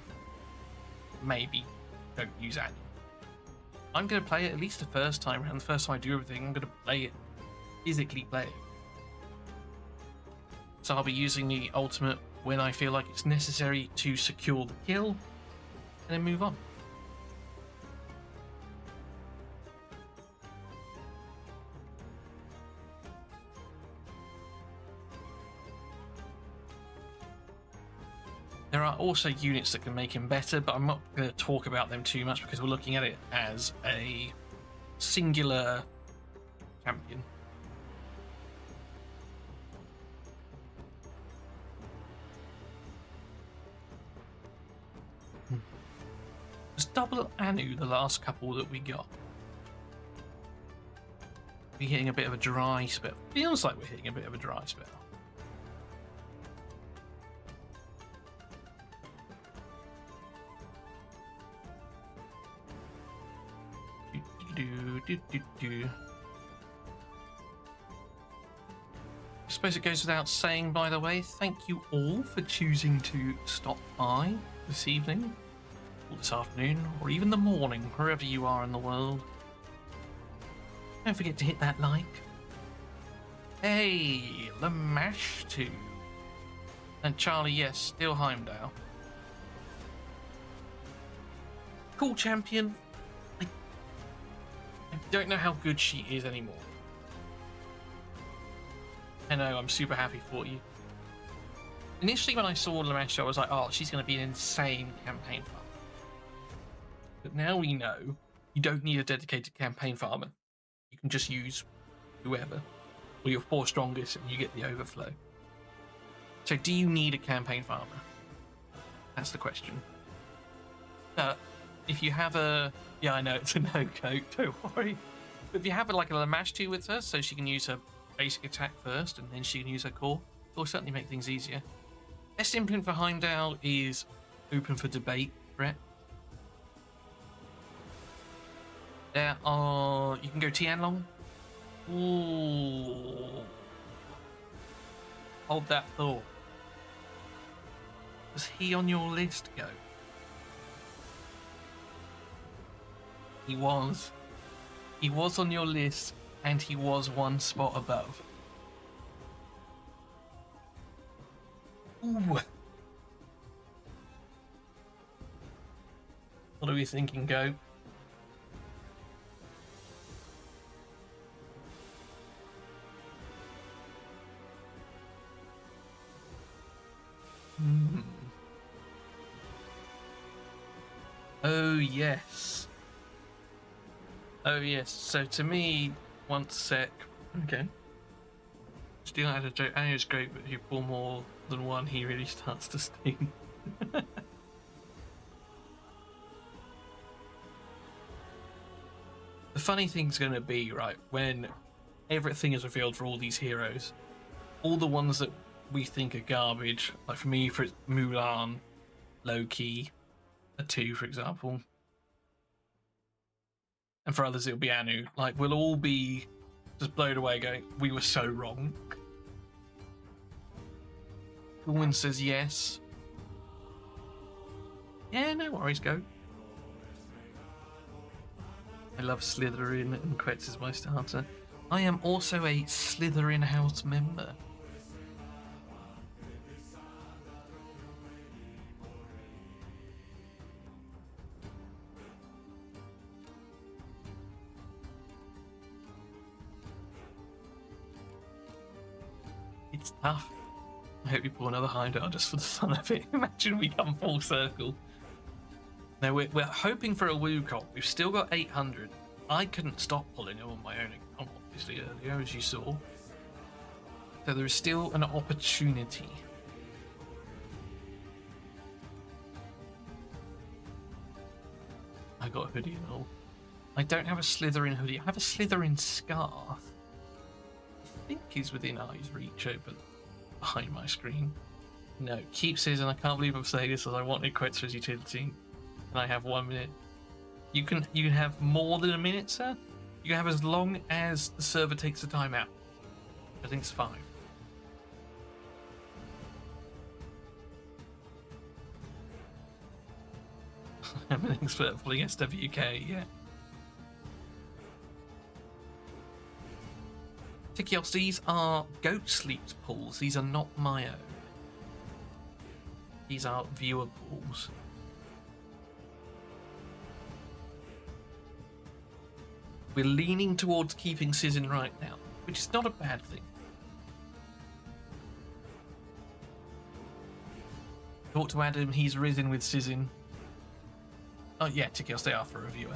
Maybe don't use Anne. I'm going to play it at least the first time around. The first time I do everything, I'm going to play it, physically play it. So I'll be using the ultimate when I feel like it's necessary to secure the kill, and then move on. There are also units that can make him better, but I'm not going to talk about them too much because we're looking at it as a singular champion. Was double Anu the last couple that we got? We're hitting a bit of a dry spell. Feels like we're hitting a bit of a dry spell. I suppose it goes without saying, by the way, thank you all for choosing to stop by this evening, or this afternoon, or even the morning, wherever you are in the world. Don't forget to hit that like. Hey, Lamash 2. And Charlie, yes, still Heimdall. Cool champion. I don't know how good she is anymore. I know, I'm super happy for you. Initially when I saw Lamash, I was like, oh, she's going to be an insane campaign farmer. But now we know you don't need a dedicated campaign farmer. You can just use whoever, or your 4 strongest, and you get the overflow. So do you need a campaign farmer? That's the question. If you have a... Yeah, I know, it's a no-go, don't worry. But if you have like a Lamash 2 with her, so she can use her basic attack first, and then she can use her core, it'll certainly make things easier. Best imprint for Heimdall is open for debate, Brett. There are... You can go Tianlong. Ooh. Hold that thought. Was he on your list, Go? He was. He was on your list, and he was 1 spot above. Ooh. What are we thinking, Go? Oh, yes. Oh, yes. So, to me, 1 sec. Okay. Still had a joke. Annie's great, but if you pull more than 1, he really starts to sting. The funny thing's going to be, right, when everything is revealed for all these heroes, all the ones that we think are garbage, like for me, for Mulan, Loki, a 2, for example, and for others it'll be Anu. Like, we'll all be just blown away going, we were so wrong. Woman says yes. Yeah, no worries, Go. I love Slytherin, and Quetz is my starter. I am also a Slytherin house member. It's tough. I hope you pull another hideout just for the fun of it. Imagine we come full circle. Now we're hoping for a Wukong. We've still got 800. I couldn't stop pulling them on my own account, obviously, earlier, as you saw. So there is still an opportunity. I got a hoodie and all. I don't have a Slytherin hoodie. I have a Slytherin scarf. I think he's within eye's reach over behind my screen. No, keep says, and I can't believe I'm saying this as I wanted Quetz as utility. And I have 1 minute. You can have more than a minute, sir. You can have as long as the server takes the time out. I think it's 5. I'm an expert at pulling SWK, yeah. Tikios, these are goat sleep pulls. These are not my own. These are viewer pulls. We're leaning towards keeping Sizzin right now, which is not a bad thing. Talk to Adam, he's risen with Sizzin. Oh yeah, Tikios, they are for a viewer.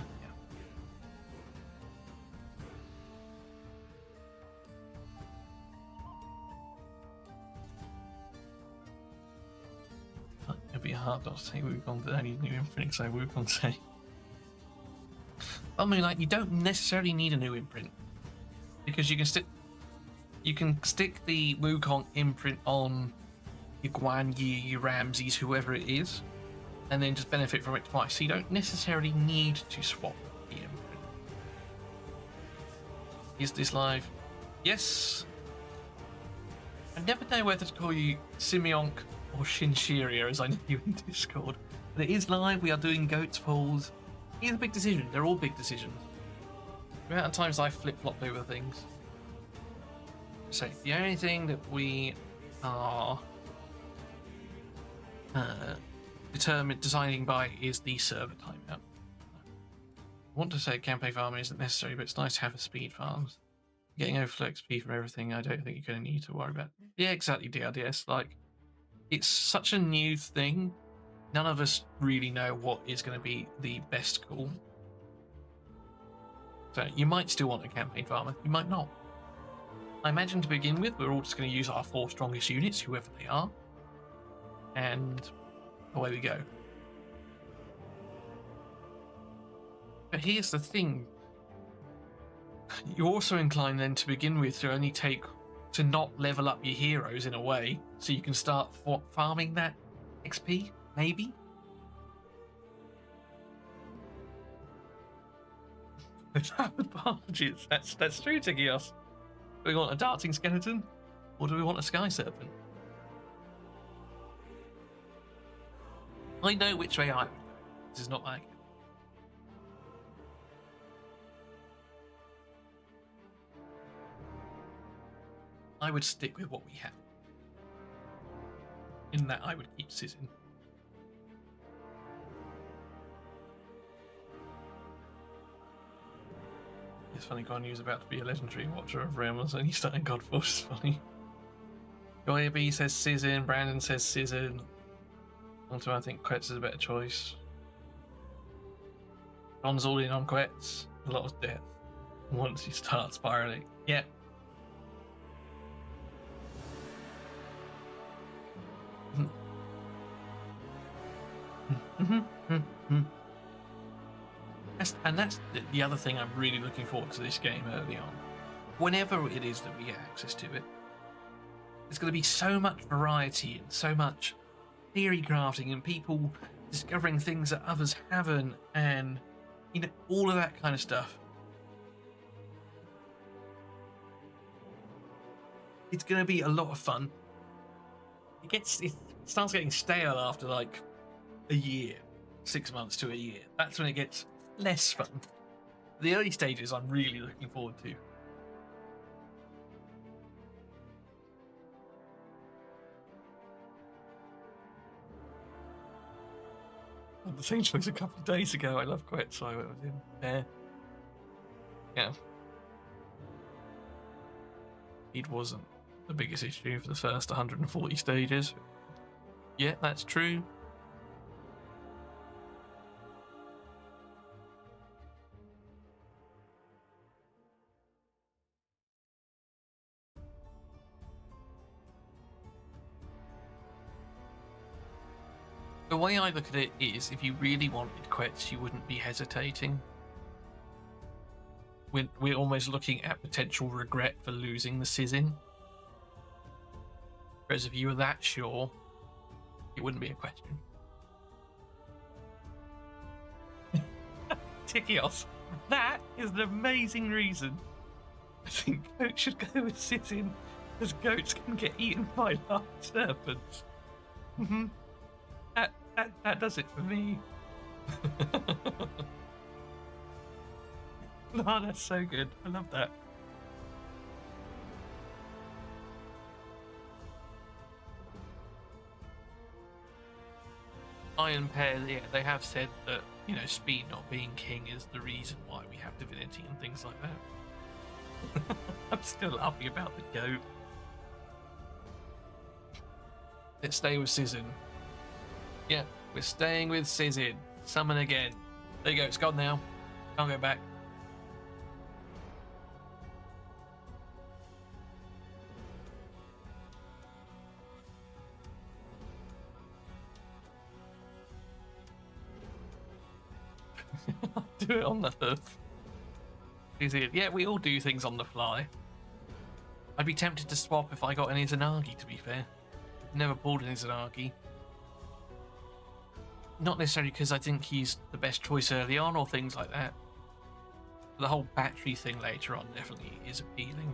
It'd be hard not to say Wukong, but I need new imprint, so Wukong say. I mean, like, you don't necessarily need a new imprint because you can stick the Wukong imprint on your Guan Yi, your Ramses, whoever it is, and then just benefit from it twice. So you don't necessarily need to swap the imprint. Is this live? Yes. I never know whether to call you Simeonk or Shinshiri, as I know you in Discord. But it is live. We are doing goats polls. It's a big decision. They're all big decisions. The amount of times I flip-flopped over things. So the only thing that we are deciding by is the server timeout. I want to say campaign farming isn't necessary, but it's nice to have a speed farms. Getting overflow XP from everything, I don't think you're going to need to worry about. Yeah, exactly, DRDS. Like, it's such a new thing. None of us really know what is going to be the best call. So you might still want a campaign farmer, you might not. I imagine to begin with, we're all just going to use our 4 strongest units, whoever they are. And away we go. But here's the thing. You're also inclined then to begin with to not level up your heroes in a way, so you can start farming that XP, maybe? Without advantages. That's true, Tikios. Do we want a darting skeleton? Or do we want a sky serpent? I know which way I would go. This is not my game. I would stick with what we have. In that, I would keep Sizzin. It's funny, Guan about to be a legendary Watcher of Realms, and he's starting God Force. It's funny. Goya B says Sizzin, Brandon says Sizzin. Also, I think Quetz is a better choice. Don's all in on Quetz. A lot of death once he starts spiraling. Yeah. That's the other thing I'm really looking forward to this game early on. Whenever it is that we get access to it, there's going to be so much variety and so much theory crafting and people discovering things that others haven't, and all of that kind of stuff. It's going to be a lot of fun. It starts getting stale after like a year, 6 months to a year. That's when it gets less fun. The early stages I'm really looking forward to. I had the same choice a couple of days ago. I love Quet, so I went with him there. Yeah. It wasn't the biggest issue for the first 140 stages. Yeah, that's true. The way I look at it is, if you really wanted Quets, you wouldn't be hesitating. We're almost looking at potential regret for losing the Sizzin. Whereas if you were that sure, it wouldn't be a question. Tikios, that is an amazing reason. I think goats should go with Sizzin, because goats can get eaten by large serpents. That does it for me. Oh, that's so good. I love that. Iron Pair, yeah, they have said that, you know, speed not being king is the reason why we have divinity and things like that. I'm still laughing about the goat. Let's stay with Sizzin. Yeah, we're staying with Sizzin. Summon again. There you go, it's gone now. Can't go back. Do it on the hoof. Yeah, we all do things on the fly. I'd be tempted to swap if I got an Izanagi, to be fair. Never pulled an Izanagi. Not necessarily because I think he's the best choice early on or things like that. The whole battery thing later on definitely is appealing.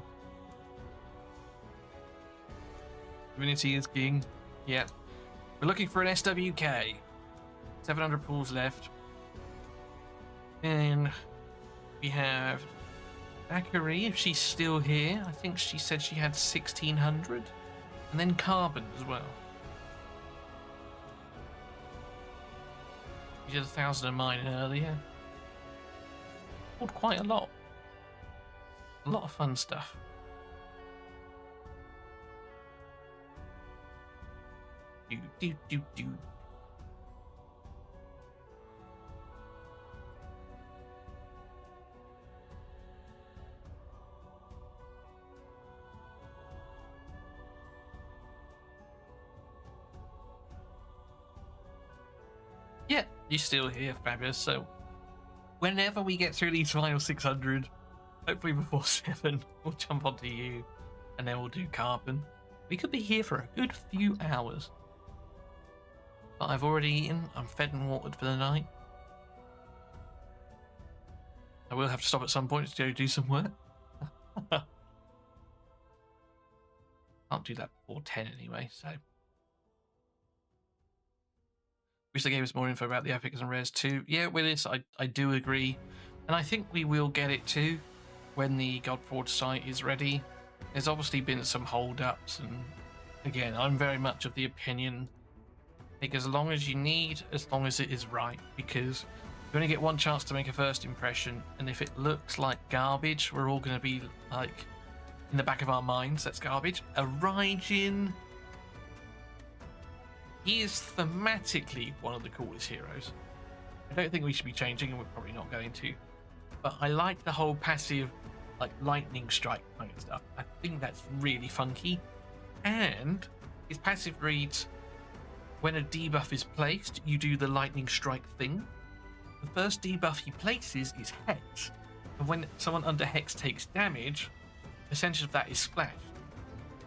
Divinity is king. Yeah. We're looking for an SWK. 700 pools left. And we have Zachary, if she's still here. I think she said she had 1,600. And then Carbon as well. She did 1,000 of mine earlier. Pulled quite a lot. A lot of fun stuff. Do. Yeah, you're still here, fabulous. So, whenever we get through these final 600, hopefully before 7, we'll jump onto you, and then we'll do Carbon. We could be here for a good few hours. But I've already eaten. I'm fed and watered for the night. I will have to stop at some point to go do some work. Can't do that before 10 anyway, so. Wish they gave us more info about the epics and rares too. Yeah, Willis, I do agree. And I think we will get it too when the Godforge site is ready. There's obviously been some hold-ups, and again, I'm very much of the opinion, take as long as you need, as long as it is right, because you only get one chance to make a first impression, and if it looks like garbage, we're all going to be like, in the back of our minds, that's garbage. A Raijin, he is thematically one of the coolest heroes. I don't think we should be changing, and we're probably not going to. But I like the whole passive, like lightning strike kind of stuff. I think that's really funky. And his passive reads, when a debuff is placed, you do the lightning strike thing. The first debuff he places is Hex. And when someone under Hex takes damage, the percentage of that is splashed.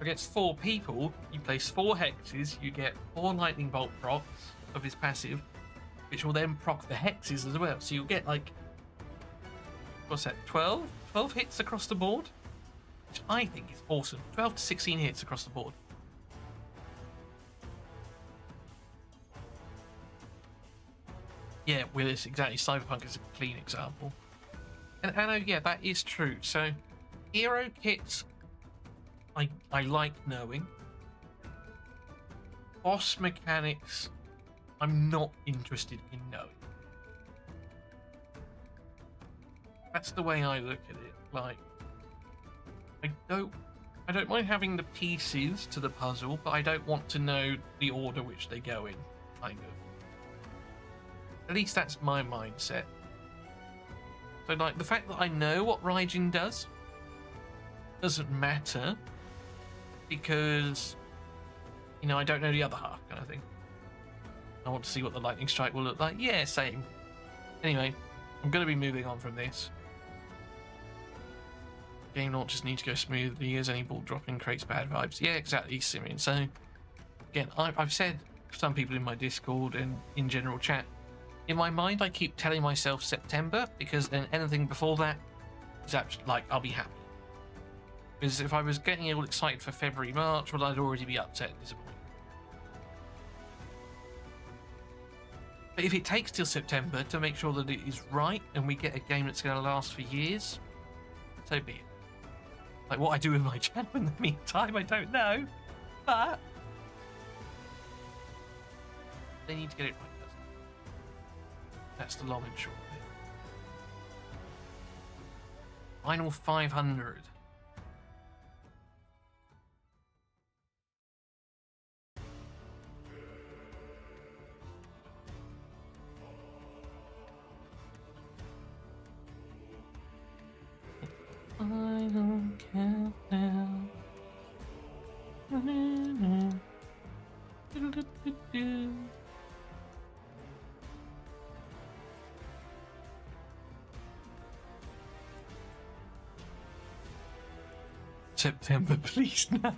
Against 4 people, you place 4 hexes, you get 4 lightning bolt procs of his passive, which will then proc the hexes as well. So you'll get like, what's that, 12 hits across the board? Which I think is awesome. 12 to 16 hits across the board. Yeah, Willis, exactly. Cyberpunk is a clean example. And Anno, yeah, that is true. So, hero kits, I like knowing. Boss mechanics, I'm not interested in knowing. That's the way I look at it. Like, I don't mind having the pieces to the puzzle, but I don't want to know the order which they go in, kind of. At least that's my mindset. So, like, the fact that I know what Raijin does doesn't matter because, you know, I don't know the other half, kind of thing. I want to see what the lightning strike will look like. Yeah, same. Anyway, I'm going to be moving on from this. Game launches need to go smoothly as any ball dropping creates bad vibes. Yeah, exactly, Simeon. So, again, I've said to some people in my Discord and in general chat, in my mind, I keep telling myself September because then anything before that is actually, like, I'll be happy. Because if I was getting all excited for February, March, well, I'd already be upset and disappointed. But if it takes till September to make sure that it is right and we get a game that's going to last for years, so be it. Like what I do with my channel in the meantime, I don't know. But they need to get it right first. That's the long and short of it. Final 500. Final countdown. September, please no.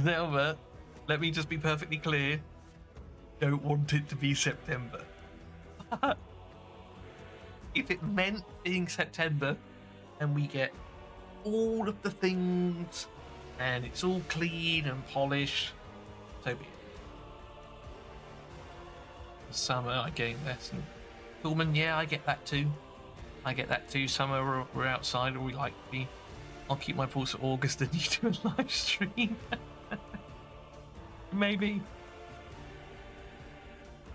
Zelda, let me just be perfectly clear. Don't want it to be September. If it meant being September and we get all of the things and it's all clean and polished, so be it. Summer, I getting less. And Pullman, yeah, I get that too. I get that too. Summer, we're outside, or we like to be. I'll keep my pulse at August and you do a live stream. Maybe.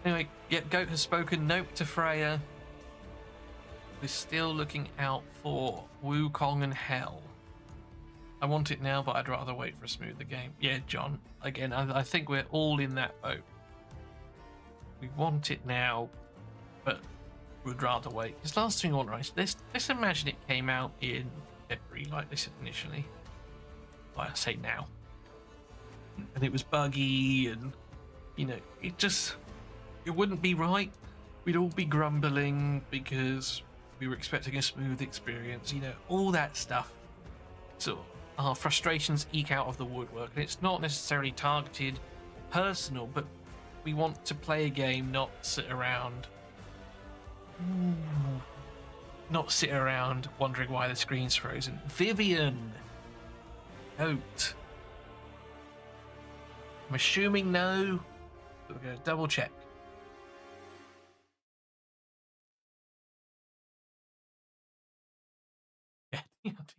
Anyway, yep, Goat has spoken. Nope to Freya. We're still looking out for Wukong and Hell. I want it now, but I'd rather wait for a smoother game. Yeah, John. Again, I think we're all in that boat. We want it now, but we'd rather wait. Because last thing on right, let's imagine it came out in February like this initially. Well, I say now. And it was buggy and, you know, it wouldn't be right. We'd all be grumbling because we were expecting a smooth experience, you know, all that stuff. So our frustrations eke out of the woodwork, and it's not necessarily targeted personal, but we want to play a game, not sit around wondering why the screen's frozen. Vivian, Goat. I'm assuming no, but we're going to double check.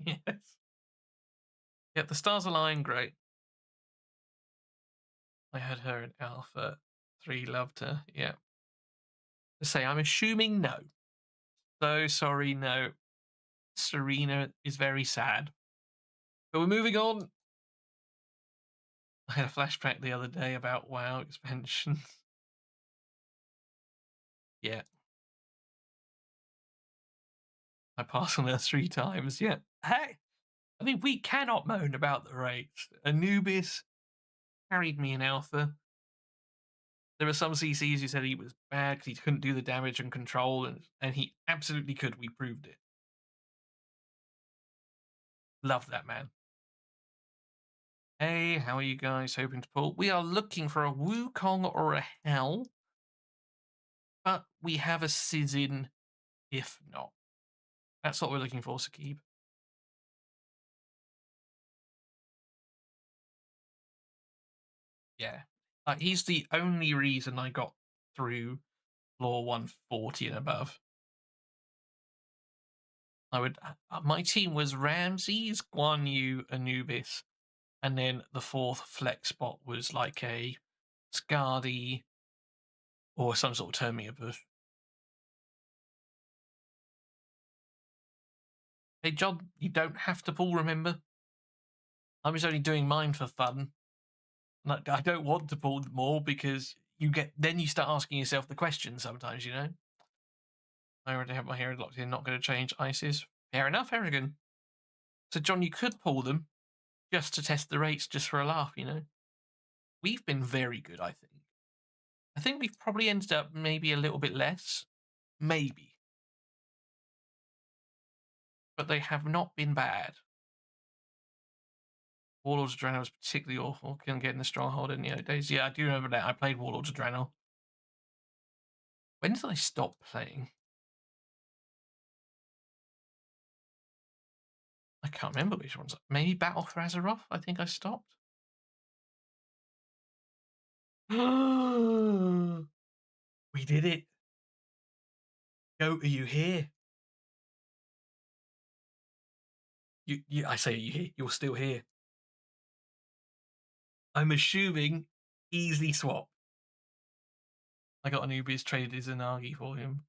Yes. Yep, the stars align, great. I had her in Alpha 3, loved her, yeah. To say, I'm assuming no. So sorry, no. Serena is very sad. But we're moving on. I had a flashback the other day about WoW expansions. Yeah. I passed on her 3 times, yeah. Hey! I mean, we cannot moan about the rates. Anubis carried me in Alpha. There are some CCs who said he was bad because he couldn't do the damage and control, and he absolutely could. We proved it. Love that man. Hey, how are you guys hoping to pull? We are looking for a Wukong or a Hell, but we have a Sizzin if not. That's what we're looking for, Sakib. Yeah. He's the only reason I got through Law 140 and above. I would. My team was Ramses, Guan Yu, Anubis, and then the fourth flex spot was like a Skadi or some sort of Termia bush. Hey John, you don't have to pull. Remember, I was only doing mine for fun. I don't want to pull more because you start asking yourself the question sometimes. I already have my hair locked in. Not going to change ISIS. Fair enough, Aragon. So John, you could pull them just to test the rates, just for a laugh. We've been very good, I think. I think we've probably ended up maybe a little bit less, maybe, but they have not been bad. Warlords of Draenor was particularly awful. Couldn't get in the stronghold in the early days. Yeah, I do remember that. I played Warlords of Draenor. When did I stop playing? I can't remember which ones. Maybe Battle for Azeroth, I think I stopped. We did it. Goat, are you here? I say, are you here? You're still here. I'm assuming easy swap. I got Anubis, traded his Anagi for him.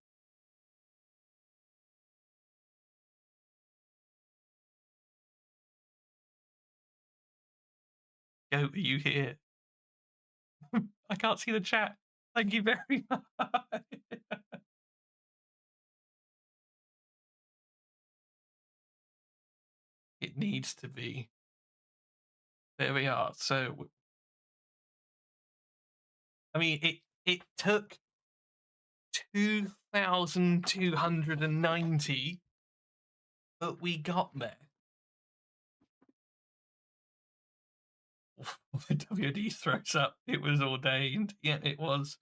Goat, are you here? I can't see the chat. Thank you very much. It needs to be. There we are. So, I mean, it took 2,290, but we got there. The WD throws up. It was ordained. Yeah, it was.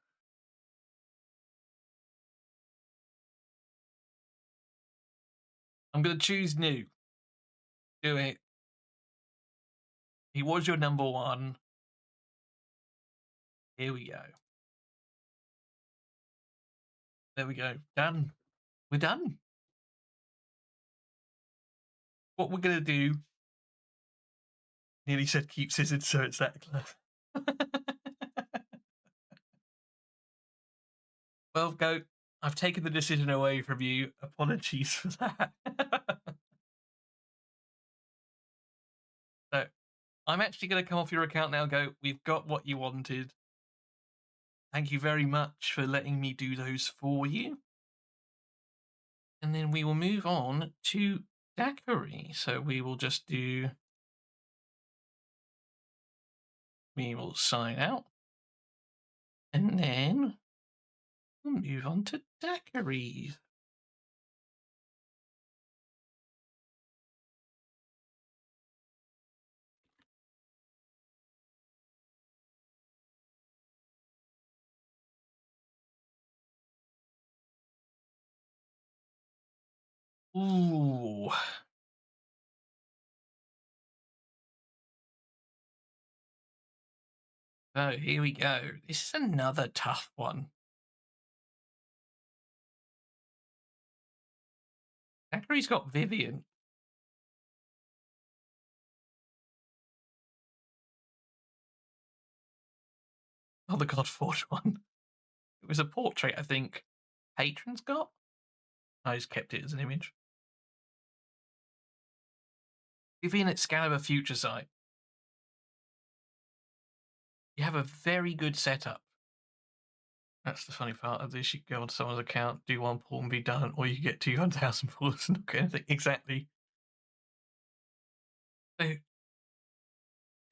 I'm going to choose new. Do it. He was your number one. Here we go. There we go. Done. We're done. What we're going to do, nearly said keep scissors, so it's that close. Well, Goat, I've taken the decision away from you. Apologies for that. So, I'm actually going to come off your account now, Goat. We've got what you wanted. Thank you very much for letting me do those for you. And then we will move on to Daiquiri. So we will just do... We will sign out. And then we'll move on to Daiquiri. Ooh. So here we go. This is another tough one. Daiquiri's got Vivian. Oh, the Godforge one. It was a portrait, I think. Patron's got? I just kept it as an image. Vivian Excalibur Future Sight. You have a very good setup. That's the funny part of this. You go onto someone's account, do one pull and be done, or you get 200,000 pulls and not get anything. Exactly. So,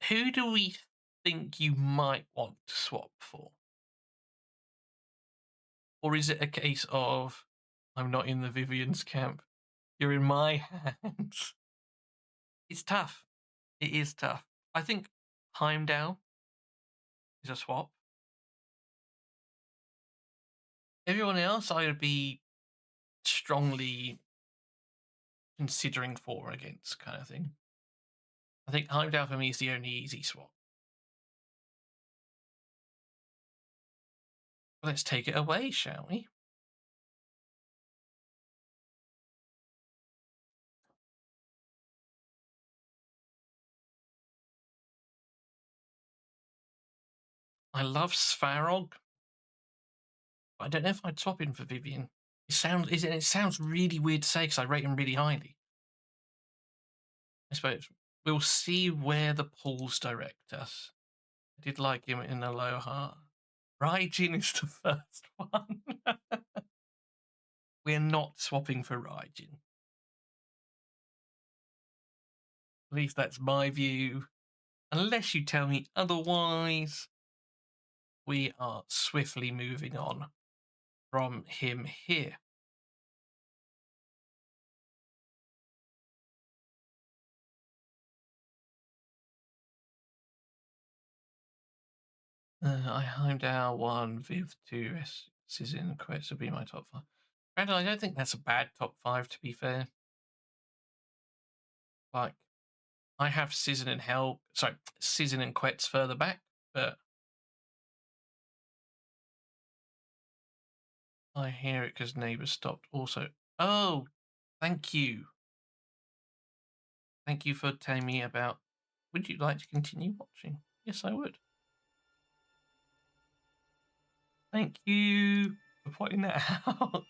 who do we think you might want to swap for? Or is it a case of, I'm not in the Vivian's camp, you're in my hands? It's tough. It is tough. I think Heimdall is a swap. Everyone else I would be strongly considering for or against, kind of thing. I think Heimdall for me is the only easy swap. Let's take it away, shall we? I love Svarog. I don't know if I'd swap him for Vivian. It sounds really weird to say because I rate him really highly. I suppose we'll see where the pools direct us. I did like him in Aloha. Raijin is the first one. We're not swapping for Raijin. At least that's my view. Unless you tell me otherwise, we are swiftly moving on from him here. I Heimdall 1, Viv 2, Sizin and Quetz would be my top 5. Randall, I don't think that's a bad top 5, to be fair. Like, I have Sizin and Quetz further back, but I hear it because neighbours stopped also. Oh, thank you. Thank you for telling me about. Would you like to continue watching? Yes, I would. Thank you for pointing that out.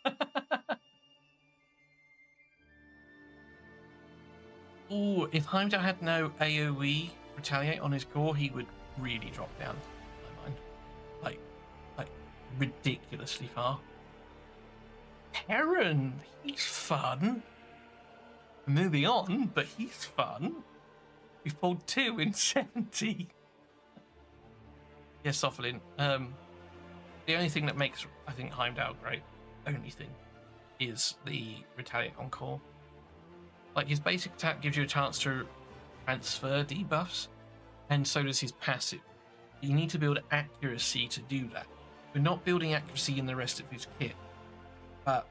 Oh, if Heimdall had no AoE retaliate on his core, he would really drop down, in my mind. Like ridiculously far. Heron, he's fun. Moving on, but he's fun. We've pulled 2 in 70. Yes, Soflin. The only thing that makes, I think, Heimdall great, only thing, is the retaliate on core. Like, his basic attack gives you a chance to transfer debuffs, and so does his passive. You need to build accuracy to do that. We're not building accuracy in the rest of his kit, but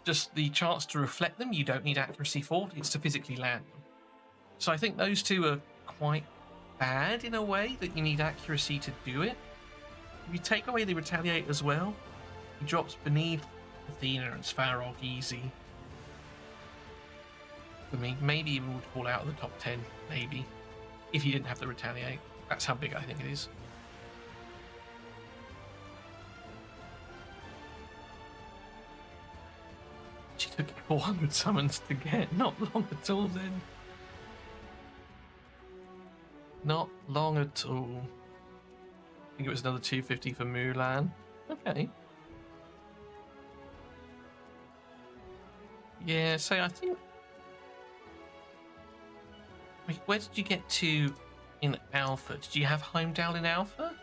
just the chance to reflect them, you don't need accuracy for. It's to physically land them. So I think those two are quite bad in a way, that you need accuracy to do it. If you take away the retaliate as well, he drops beneath Athena and Svarog easy. For me, maybe even would fall out of the top 10, maybe, if he didn't have the retaliate. That's how big I think it is. She took 400 summons to get. Not long at all then. Not long at all. I think it was another 250 for Mulan. Okay. Yeah, so I think... Wait, where did you get to in Alpha? Did you have Heimdall in Alpha?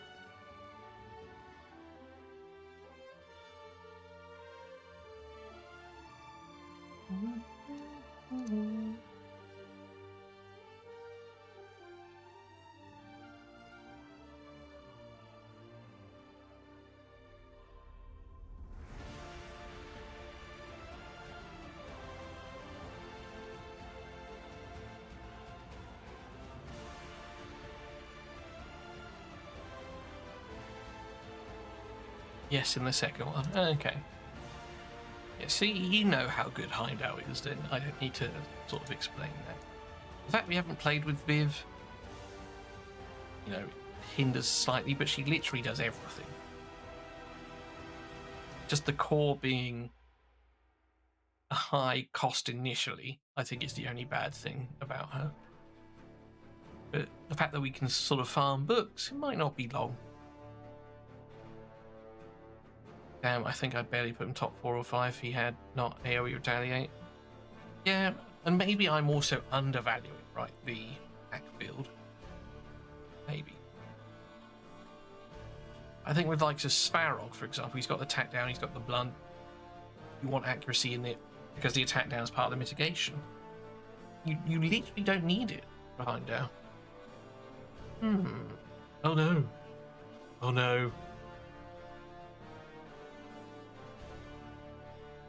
Yes, in the second one. Okay. Yeah, see, you know how good Heimdall is, then. I don't need to sort of explain that. The fact we haven't played with Viv, you know, hinders slightly, but she literally does everything. Just the core being a high cost initially, I think, is the only bad thing about her. But the fact that we can sort of farm books, it might not be long. Damn, I think I barely put him top 4 or 5 if he had not AoE retaliate. Yeah, and maybe I'm also undervaluing, right, the hack build. Maybe. I think with like Svarog, for example, he's got the attack down, he's got the blunt. You want accuracy in it because the attack down is part of the mitigation. You literally don't need it behind down. Oh no. Oh no.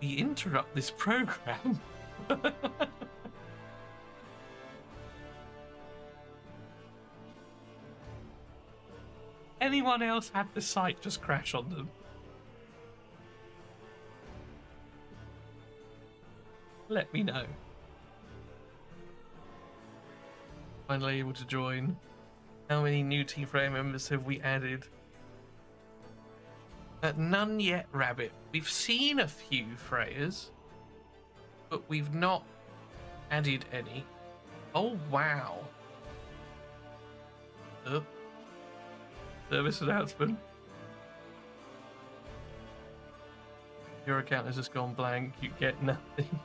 We interrupt this program. Anyone else had the site just crash on them? Let me know. Finally able to join. How many new T-Frame members have we added? None yet, Rabbit. We've seen a few Freyas, but we've not added any. Oh, wow. Service announcement. Your account has just gone blank. You get nothing.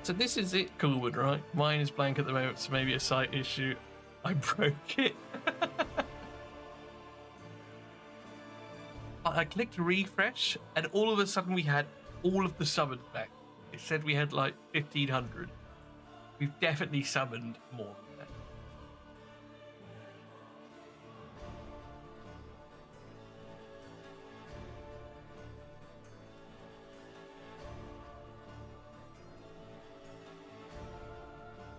So this is it, Coolwood, right? Mine is blank at the moment, so maybe a site issue. I broke it. I clicked refresh, and all of a sudden we had all of the summons back. It said we had like 1,500. We've definitely summoned more than that.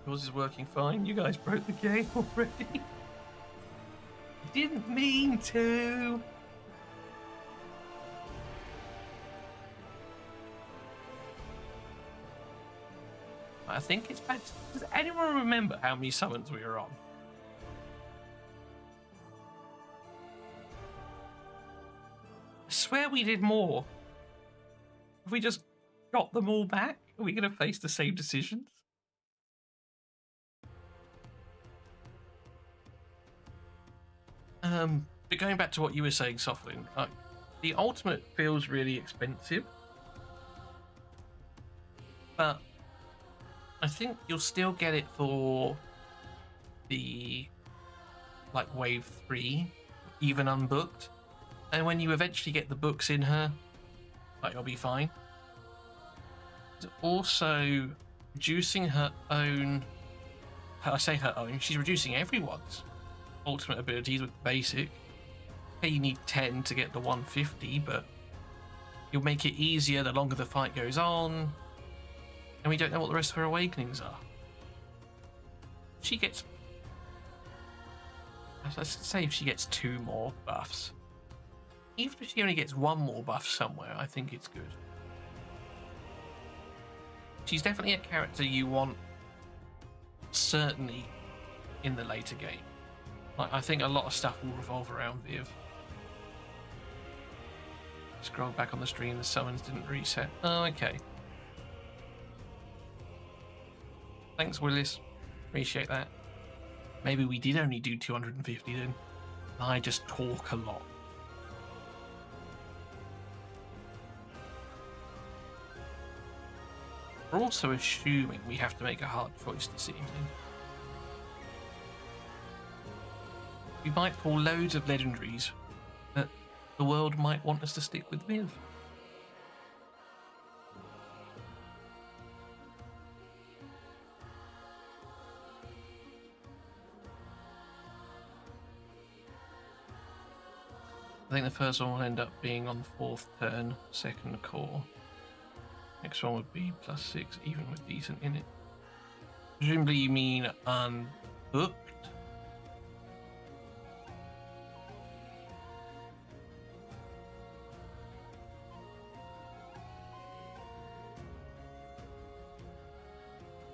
Yours is working fine. You guys broke the game already. Didn't mean to. I think it's bad. Does anyone remember how many summons we were on? I swear we did more. Have we just got them all back? Are we going to face the same decisions? But going back to what you were saying, Soflin, the ultimate feels really expensive, but I think you'll still get it for the like wave 3, even unbooked, and when you eventually get the books in her, like you'll be fine. It's also reducing her own. I say her own. She's reducing everyone's ultimate abilities with the basic. Okay, you need 10 to get the 150, but you'll make it easier the longer the fight goes on. And we don't know what the rest of her awakenings are. She gets... let's say if she gets 2 more buffs. Even if she only gets 1 more buff somewhere, I think it's good. She's definitely a character you want, certainly, in the later game. Like, I think a lot of stuff will revolve around Viv. Scroll back on the stream, the summons didn't reset. Oh, okay. Thanks, Willis. Appreciate that. Maybe we did only do 250 then. I just talk a lot. We're also assuming we have to make a hard choice this evening. We might pull loads of legendaries, but the world might want us to stick with Viv. I think the first one will end up being on the 4th turn, 2nd core. Next one would be +6, even with decent in it. Presumably you mean unbooked?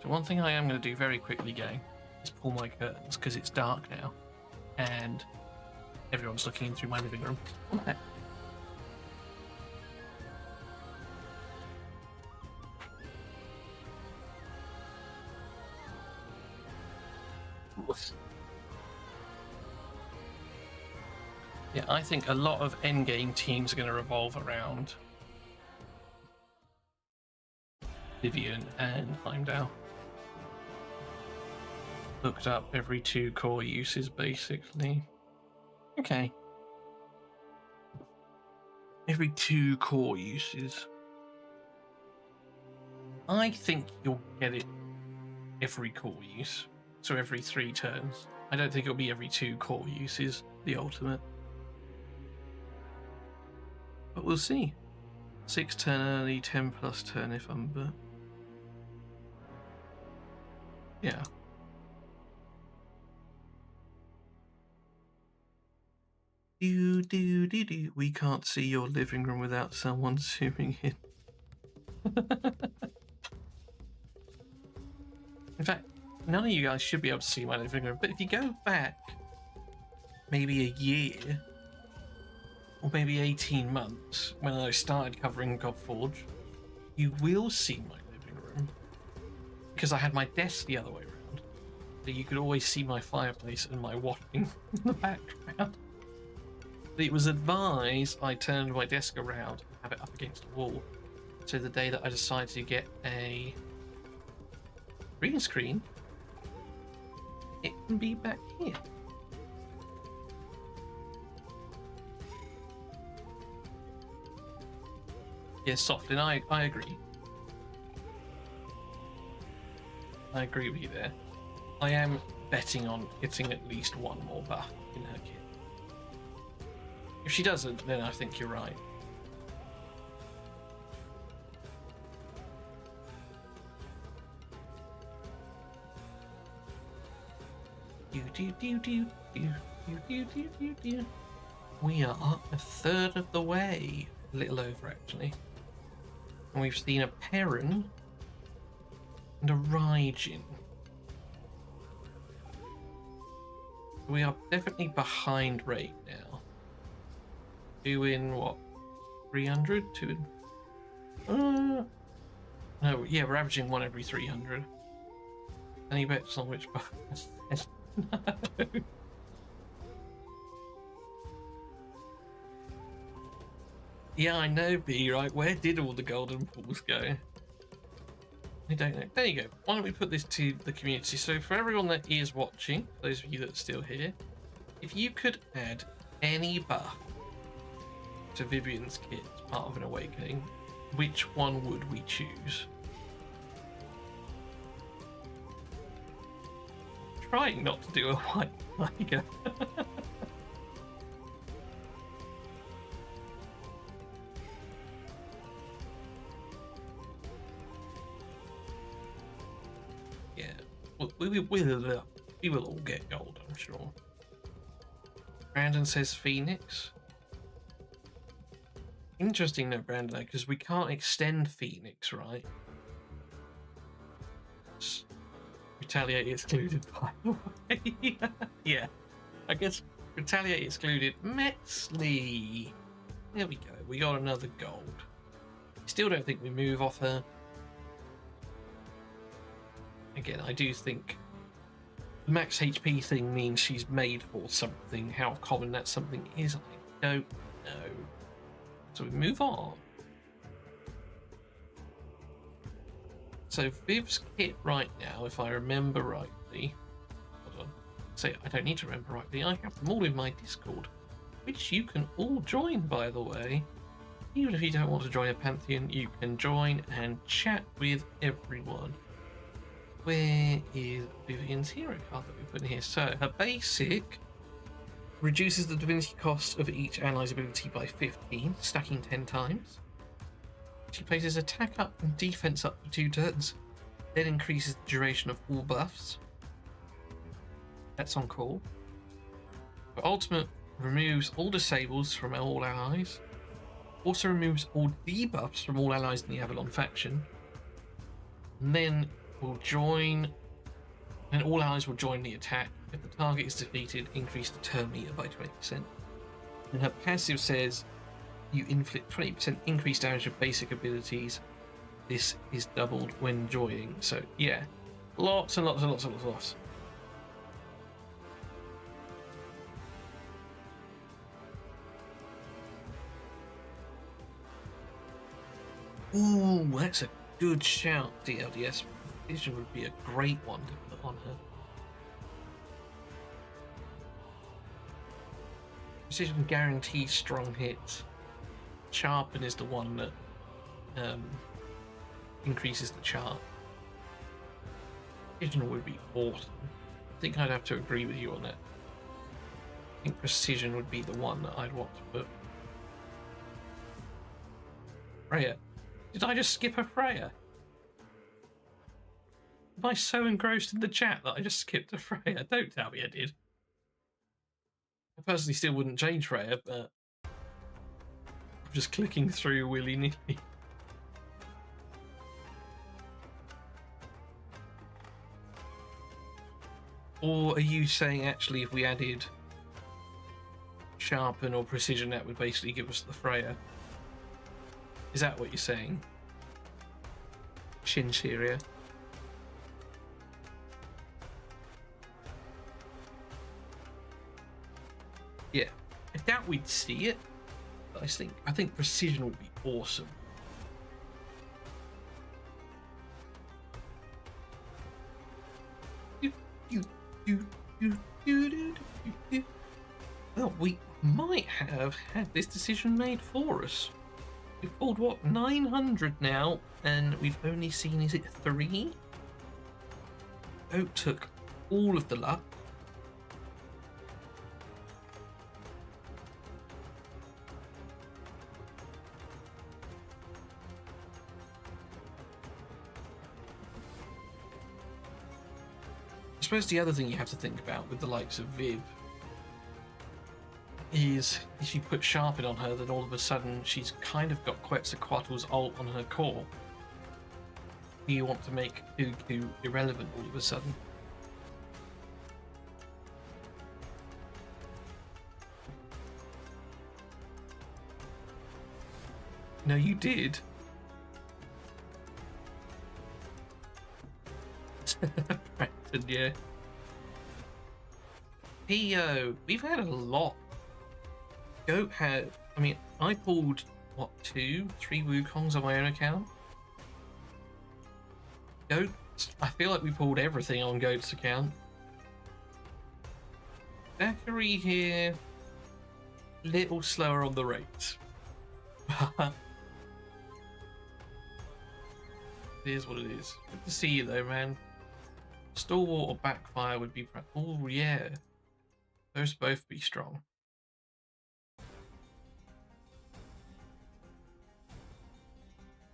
So one thing I am going to do very quickly, gang, is pull my curtains, because it's dark now, and everyone's looking in through my living room. Okay. Yeah, I think a lot of endgame teams are going to revolve around Vivian and Heimdall. Looked up every 2 core uses, basically. Okay. Every 2 core uses. I think you'll get it every core use. So every 3 turns. I don't think it'll be every 2 core uses, the ultimate. But we'll see. 6 turn early, 10 plus turn if unbooked. Yeah. Do. We can't see your living room without someone zooming in. In fact, none of you guys should be able to see my living room, but if you go back maybe a year, or maybe 18 months, when I started covering Godforge, you will see my living room. Because I had my desk the other way around. So you could always see my fireplace and my washing in the background. But it was advised I turned my desk around and have it up against the wall. So the day that I decided to get a green screen, it can be back here. Yes, softly, and I agree. I agree with you there. I am betting on getting at least one more buff in her kit. If she doesn't, then I think you're right. We are a third of the way. A little over, actually. And we've seen a Perrin and a Raijin. We are definitely behind rate now. 2 in what? 300? 2 in. No, yeah, we're averaging 1 every 300. Any bets on which buff? No. Yeah, I know, B, right? Where did all the golden pools go? I don't know. There you go. Why don't we put this to the community? So for everyone that is watching, those of you that are still here, if you could add any buff to Vivian's kit as part of an awakening, which one would we choose? Trying not to do a white tiger. Yeah, we will all get gold, I'm sure. Brandon says Phoenix. Interesting though, Brandon, because we can't extend Phoenix, right? Retaliate excluded, by the way. Yeah, I guess Retaliate excluded. Metzley. There we go. We got another gold. Still don't think we move off her. Again, I do think the max HP thing means she's made for something. How common that something is, I don't know. So we move on. So Viv's kit right now, if I remember rightly, hold on, say I don't need to remember rightly, I have them all in my Discord, which you can all join, by the way. Even if you don't want to join a Pantheon, you can join and chat with everyone. Where is Vivian's hero card that we put in here? So her basic reduces the divinity cost of each ally's ability by 15, stacking 10 times. She places attack up and defense up for 2 turns, then increases the duration of all buffs. That's on call. Her ultimate removes all disables from all allies. Also removes all debuffs from all allies in the Avalon faction. And then will join, and all allies will join the attack. If the target is defeated, increase the turn meter by 20%. And her passive says you inflict 20% increased damage of basic abilities. This is doubled when joining. So yeah, lots and lots and lots and lots. Ooh, that's a good shout, DLDS. Vision would be a great one to put on her. Precision guarantees strong hits. Sharpen is the one that increases the chart. Precision would be awesome. I think I'd have to agree with you on that. I think Precision would be the one that I'd want to put. Freya. Did I just skip a Freya? Am I so engrossed in the chat that I just skipped a Freya? Don't tell me I did. I personally still wouldn't change Freya, but I'm just clicking through willy-nilly. Or are you saying actually if we added Sharpen or Precision, that would basically give us the Freya. Is that what you're saying? Shinseria. Yeah, I doubt we'd see it, but I think Precision would be awesome. Well, we might have had this decision made for us. We've pulled, what, 900 now, and we've only seen, is it 3? Oak took all of the luck. I suppose the other thing you have to think about with the likes of Viv is if you put Sharpen on her, then all of a sudden she's kind of got Quetzalcoatl's ult on her core. Do you want to make Cuckoo irrelevant all of a sudden? No, you did. Brandon, yeah. We've had a lot. Goat had, I mean, I pulled, what, 2, 3 Wukongs on my own account? Goat, I feel like we pulled everything on Goat's account. Zachary here, little slower on the rates. It is what it is. Good to see you though, man. Stalwart or Backfire would be... Oh, yeah. Those both be strong.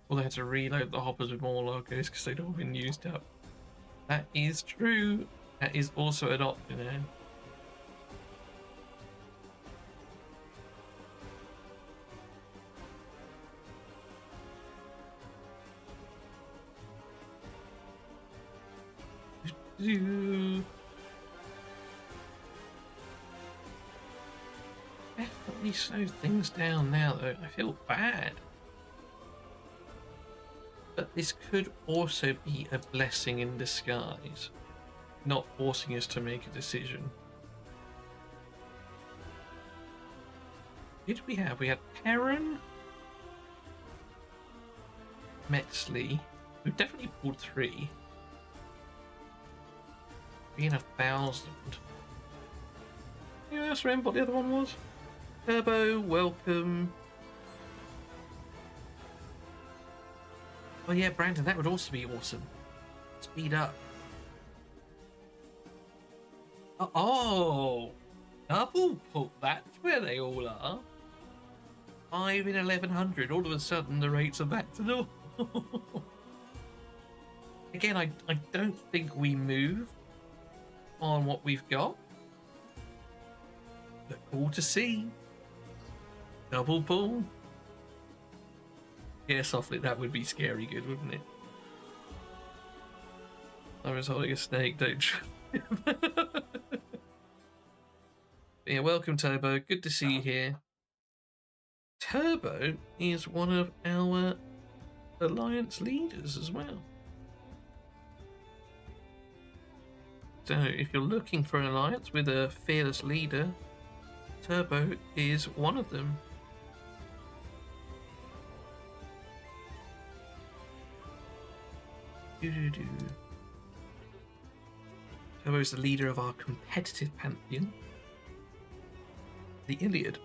Well, they had to reload the hoppers with more logos because they'd all been used up. That is true. That is also an option, eh? Definitely slow things down now, though. I feel bad. But this could also be a blessing in disguise, not forcing us to make a decision. Who did we have? We had Perrin, Metzley. We've definitely pulled 3. Being 1,000. Yeah, that's remember what the other one was. Turbo, welcome. Oh yeah, Brandon, that would also be awesome. Speed up. Oh, double pull. That's where they all are. 5 in 1100. All of a sudden, the rates are back to normal. Again, I don't think we move on what we've got. But cool to see. Double pull. Yeah, softly, that would be scary good, wouldn't it? I was holding a snake, don't you? Yeah, welcome, Turbo. Good to see you here. Turbo is one of our alliance leaders as well. So if you're looking for an alliance with a fearless leader, Turbo is one of them. Turbo is the leader of our competitive pantheon, the Iliad.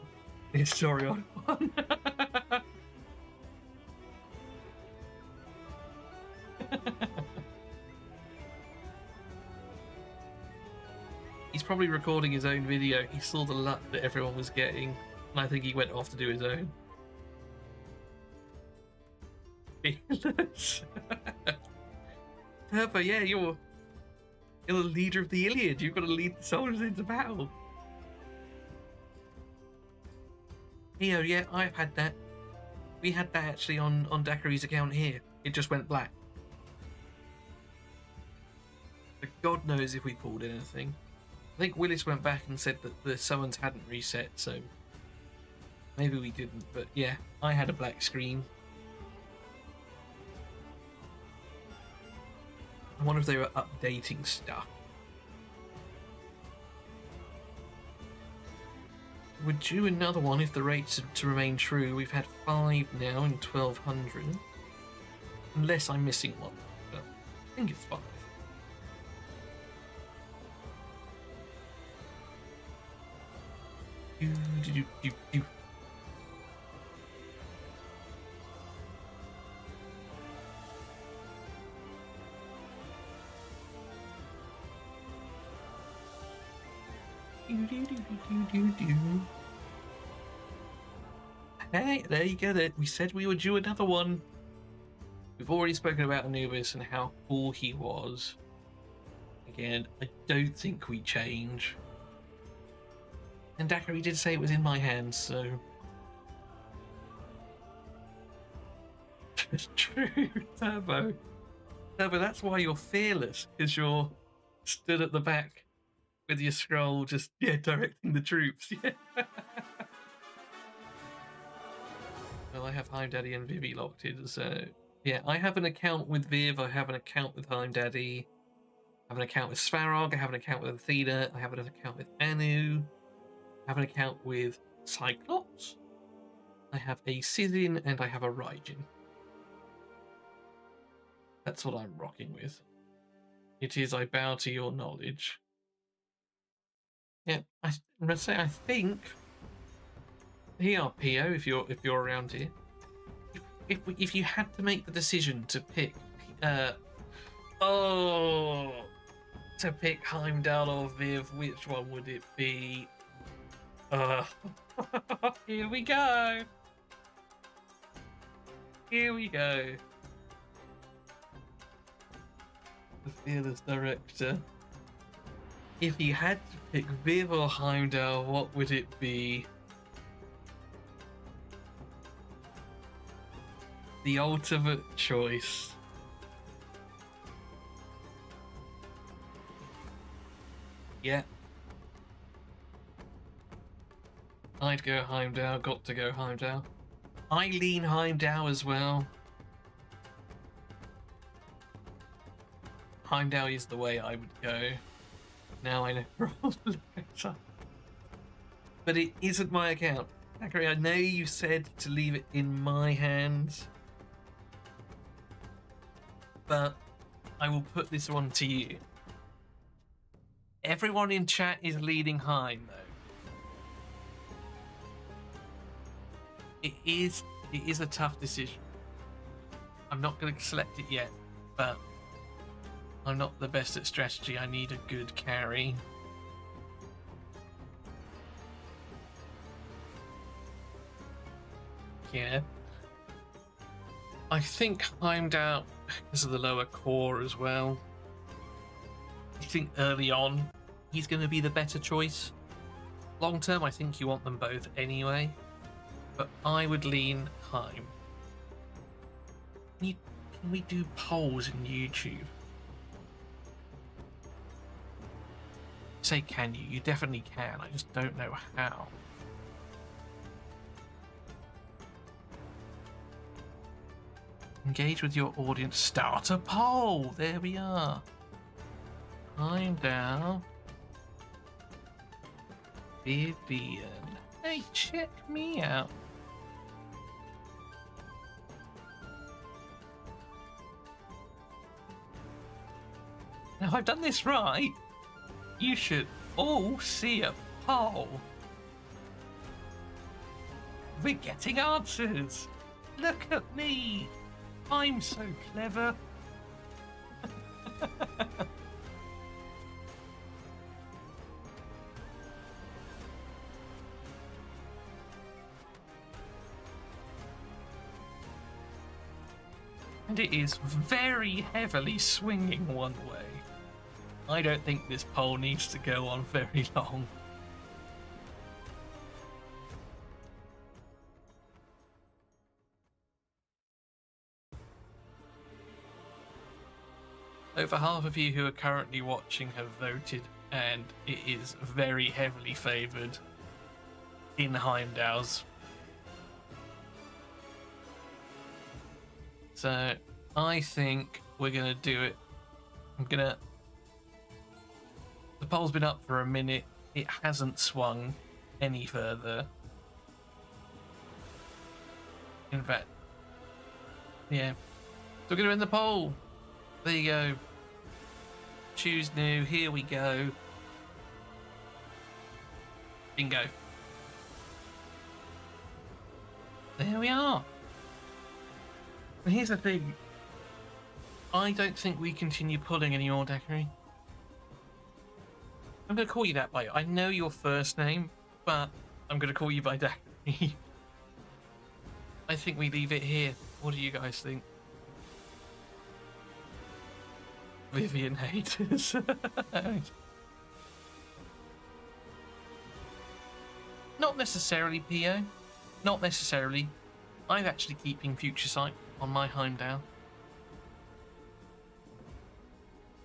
Sorry on one. He's probably recording his own video. He saw the luck that everyone was getting, and I think he went off to do his own. Turbo, yeah, you're the leader of the Iliad. You've got to lead the soldiers into battle. Theo, yeah, I've had that. We had that actually on Daiquiri's account here. It just went black. But God knows if we pulled anything. I think Willis went back and said that the summons hadn't reset, so Maybe we didn't, but yeah, I had a black screen. I wonder if they were updating stuff. We're due another one if the rates are to remain true. We've had 5 now in 1200. Unless I'm missing one, but I think it's 5. Do. Hey, there you go. We said we were due another one. We've already spoken about Anubis and how cool he was. Again, I don't think we change. And Dakari did say it was in my hands, so... True, Turbo. Turbo, that's why you're fearless, because you're stood at the back with your scroll, just, directing the troops. Yeah. Well, I have Heim Daddy and Vivi locked in, so... Yeah, I have an account with Viv, I have an account with Heim Daddy, I have an account with Svarog, I have an account with Athena, I have an account with Anu, I have an account with Cyclops, I have a Scythian, and I have a Raijin. That's what I'm rocking with. It is I bow to your knowledge. Yeah, I'm gonna say I think here, Pio, if you're around here, if you had to make the decision to pick to pick Heimdall or Viv, which one would it be? Here we go. Here we go. The fearless director. If you had to pick Viv or Heimdall, what would it be? The ultimate choice. Yeah. I'd go Heimdall, got to go Heimdall. I lean Heimdall as well. Heimdall is the way I would go. Now I know. But it isn't my account. Zachary, I know you said to leave it in my hands, but I will put this one to you. Everyone in chat is leading Heim, though. It is a tough decision. I'm not going to select it yet, but I'm not the best at strategy. I need a good carry. Yeah. I think Heimdall because of the lower core as well. I think early on he's going to be the better choice. Long term, I think you want them both anyway. But I would lean Heim. Can we do polls in YouTube? Say can you? You definitely can. I just don't know how. Engage with your audience. Start a poll. There we are. Heimdall. Vivian. Hey, check me out. Now I've done this right. You should all see a poll. We're getting answers. Look at me. I'm so clever. And it is very heavily swinging one way. I don't think this poll needs to go on very long. Over half of you who are currently watching have voted, and it is very heavily favoured in Heimdall's So I think we're gonna do it. The poll's been up for a minute. It hasn't swung any further. In fact, yeah. So we're gonna end the poll. There you go. Choose new. Here we go. Bingo. There we are. And here's the thing. I don't think we continue pulling anymore, Daiquiri. I'm going to call you that by... I know your first name, but I'm going to call you by Daiquiri. I think we leave it here. What do you guys think? Vivian haters. Not necessarily, Pio. Not necessarily. I'm actually keeping Future Sight on my Heimdall.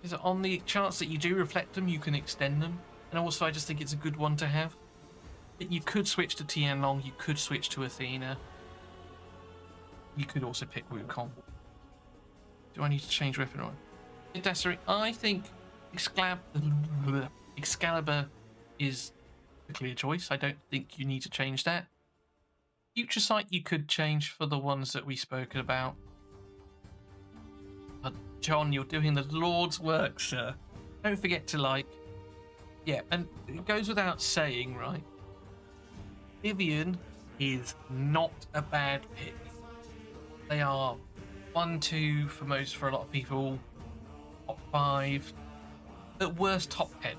Is it on the chance that you do reflect them, you can extend them. And also I just think it's a good one to have. You could switch to Tianlong, you could switch to Athena. You could also pick Wukong. Do I need to change weapon or Desiree? I think Excalibur is a clear choice. I don't think you need to change that. Future Sight you could change for the ones that we've spoken about. But John, you're doing the Lord's work, sir. Don't forget to like. Yeah, and it goes without saying, right? Vivian is not a bad pick. They are 1, 2 for a lot of people. Top 5. At worst, top 10.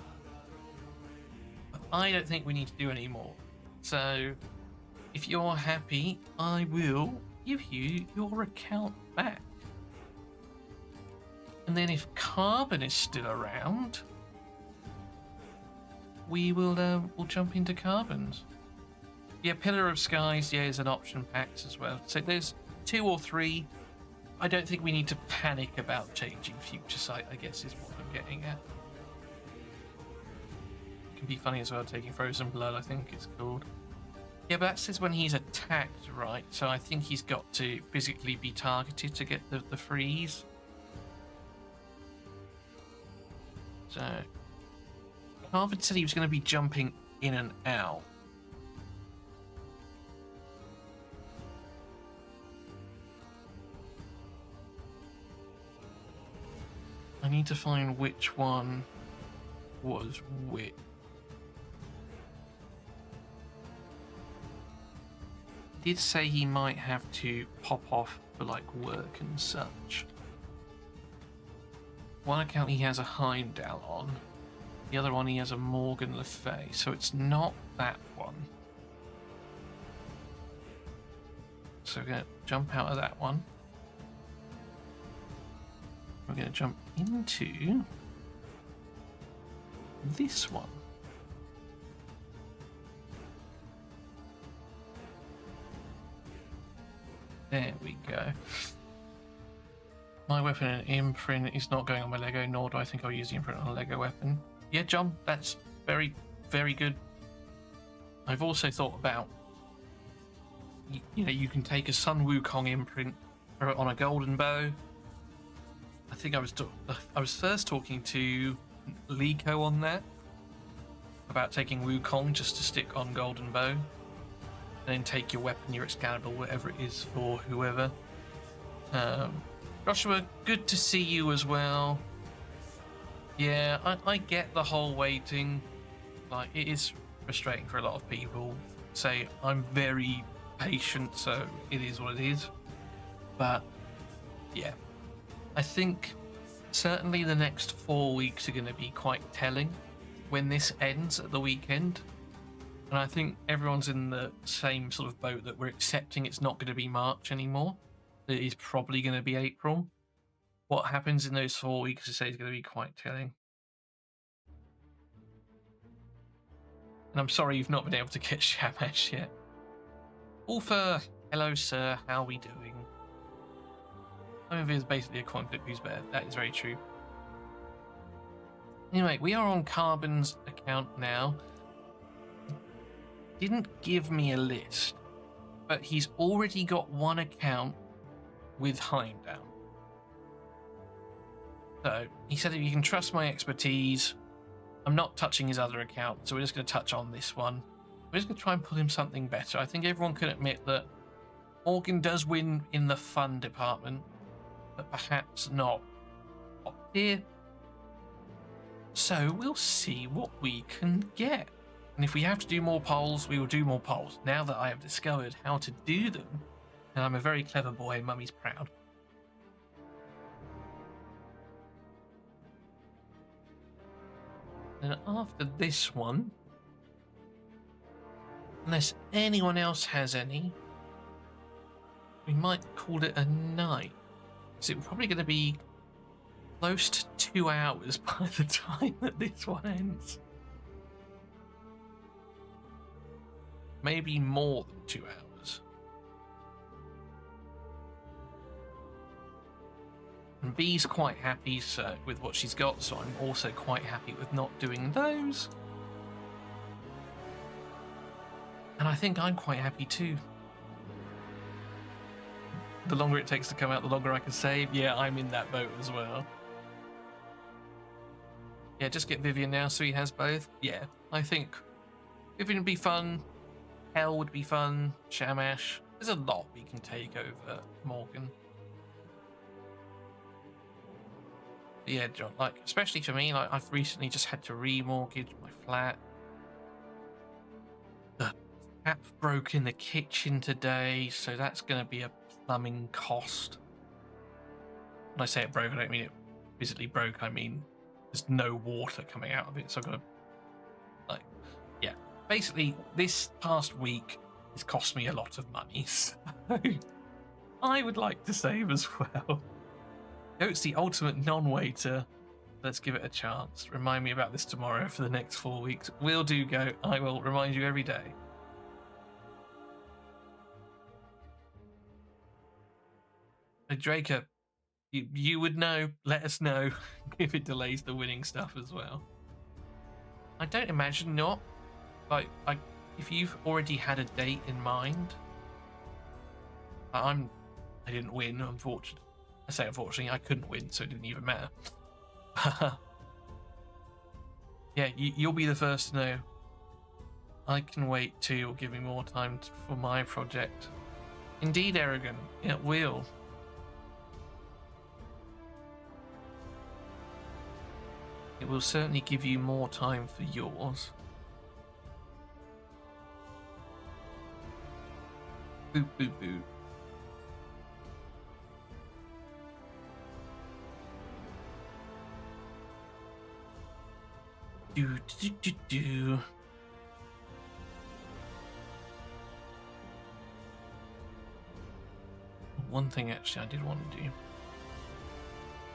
But I don't think we need to do any more. So if you're happy, I will give you your account back. And then if Carbon is still around, we'll jump into Carbons. Yeah, Pillar of Skies, yeah, is an option packs as well. So there's 2 or 3. I don't think we need to panic about changing Future Sight, I guess is what I'm getting at. It can be funny as well, taking Frozen Blood, I think it's called. Yeah, but that says when he's attacked, right? So I think he's got to physically be targeted to get the freeze. So Carbon said he was going to be jumping in and out. I need to find which one was which. He did say he might have to pop off for like work and such. One account he has a Heimdall on, the other one he has a Morgan Le Fay, so it's not that one. So we're going to jump out of that one. We're going to jump into this one. There we go. My weapon and imprint is not going on my Lego, nor do I think I'll use the imprint on a Lego weapon. Yeah, John, that's very, very good. I've also thought about, you know, you can take a Sun Wukong imprint on a golden bow. I think I was first talking to Liko on that about taking Wukong just to stick on golden bow, and then take your weapon, your Excalibur, whatever it is for whoever. Joshua, good to see you as well. Yeah, I get the whole waiting. Like, it is frustrating for a lot of people. Say, I'm very patient, so it is what it is. But, yeah. I think certainly the next 4 weeks are going to be quite telling when this ends at the weekend. And I think everyone's in the same sort of boat that we're accepting it's not going to be March anymore. It is probably going to be April. What happens in those 4 weeks, I say, is going to be quite telling. And I'm sorry you've not been able to get Shamash yet. Ulfa, hello sir, how are we doing? I mean, there's basically a coin flip who's better. That is very true. Anyway, we are on Carbon's account now. Didn't give me a list, but he's already got one account with Heimdall. So he said, if you can trust my expertise, I'm not touching his other account, so we're just going to touch on this one. We're just going to try and pull him something better. I think everyone can admit that Morgan does win in the fun department, but perhaps not up here. So we'll see what we can get. And if we have to do more polls, we will do more polls. Now that I have discovered how to do them, and I'm a very clever boy, and Mummy's proud. And after this one, unless anyone else has any, we might call it a night. So it's probably going to be close to 2 hours by the time that this one ends. Maybe more than 2 hours. And B's quite happy with what she's got, so I'm also quite happy with not doing those. And I think I'm quite happy too. The longer it takes to come out, the longer I can save. Yeah, I'm in that boat as well. Yeah, just get Vivian now so he has both. Yeah, I think Vivian would be fun. Hell would be fun. Shamash. There's a lot we can take over Morgan. But yeah, John, like, especially for me, like, I've recently just had to remortgage my flat. The tap broke in the kitchen today, so that's going to be a plumbing cost. When I say it broke, I don't mean it physically broke. I mean there's no water coming out of it, so I've got to, like, yeah. Basically, this past week has cost me a lot of money, so I would like to save as well. It's the ultimate non-waiter. Let's give it a chance. Remind me about this tomorrow for the next 4 weeks. Will do, Go. I will remind you every day. Hey, Draker, you would know. Let us know if it delays the winning stuff as well. I don't imagine not. Like, if you've already had a date in mind, I didn't win, unfortunately. I say unfortunately, I couldn't win, so it didn't even matter. Yeah, you'll be the first to know. I can wait too. You'll give me more time for my project. Indeed, Aragon, it will. It will certainly give you more time for yours. Boop, boop, boop. Do. One thing actually I did want to do.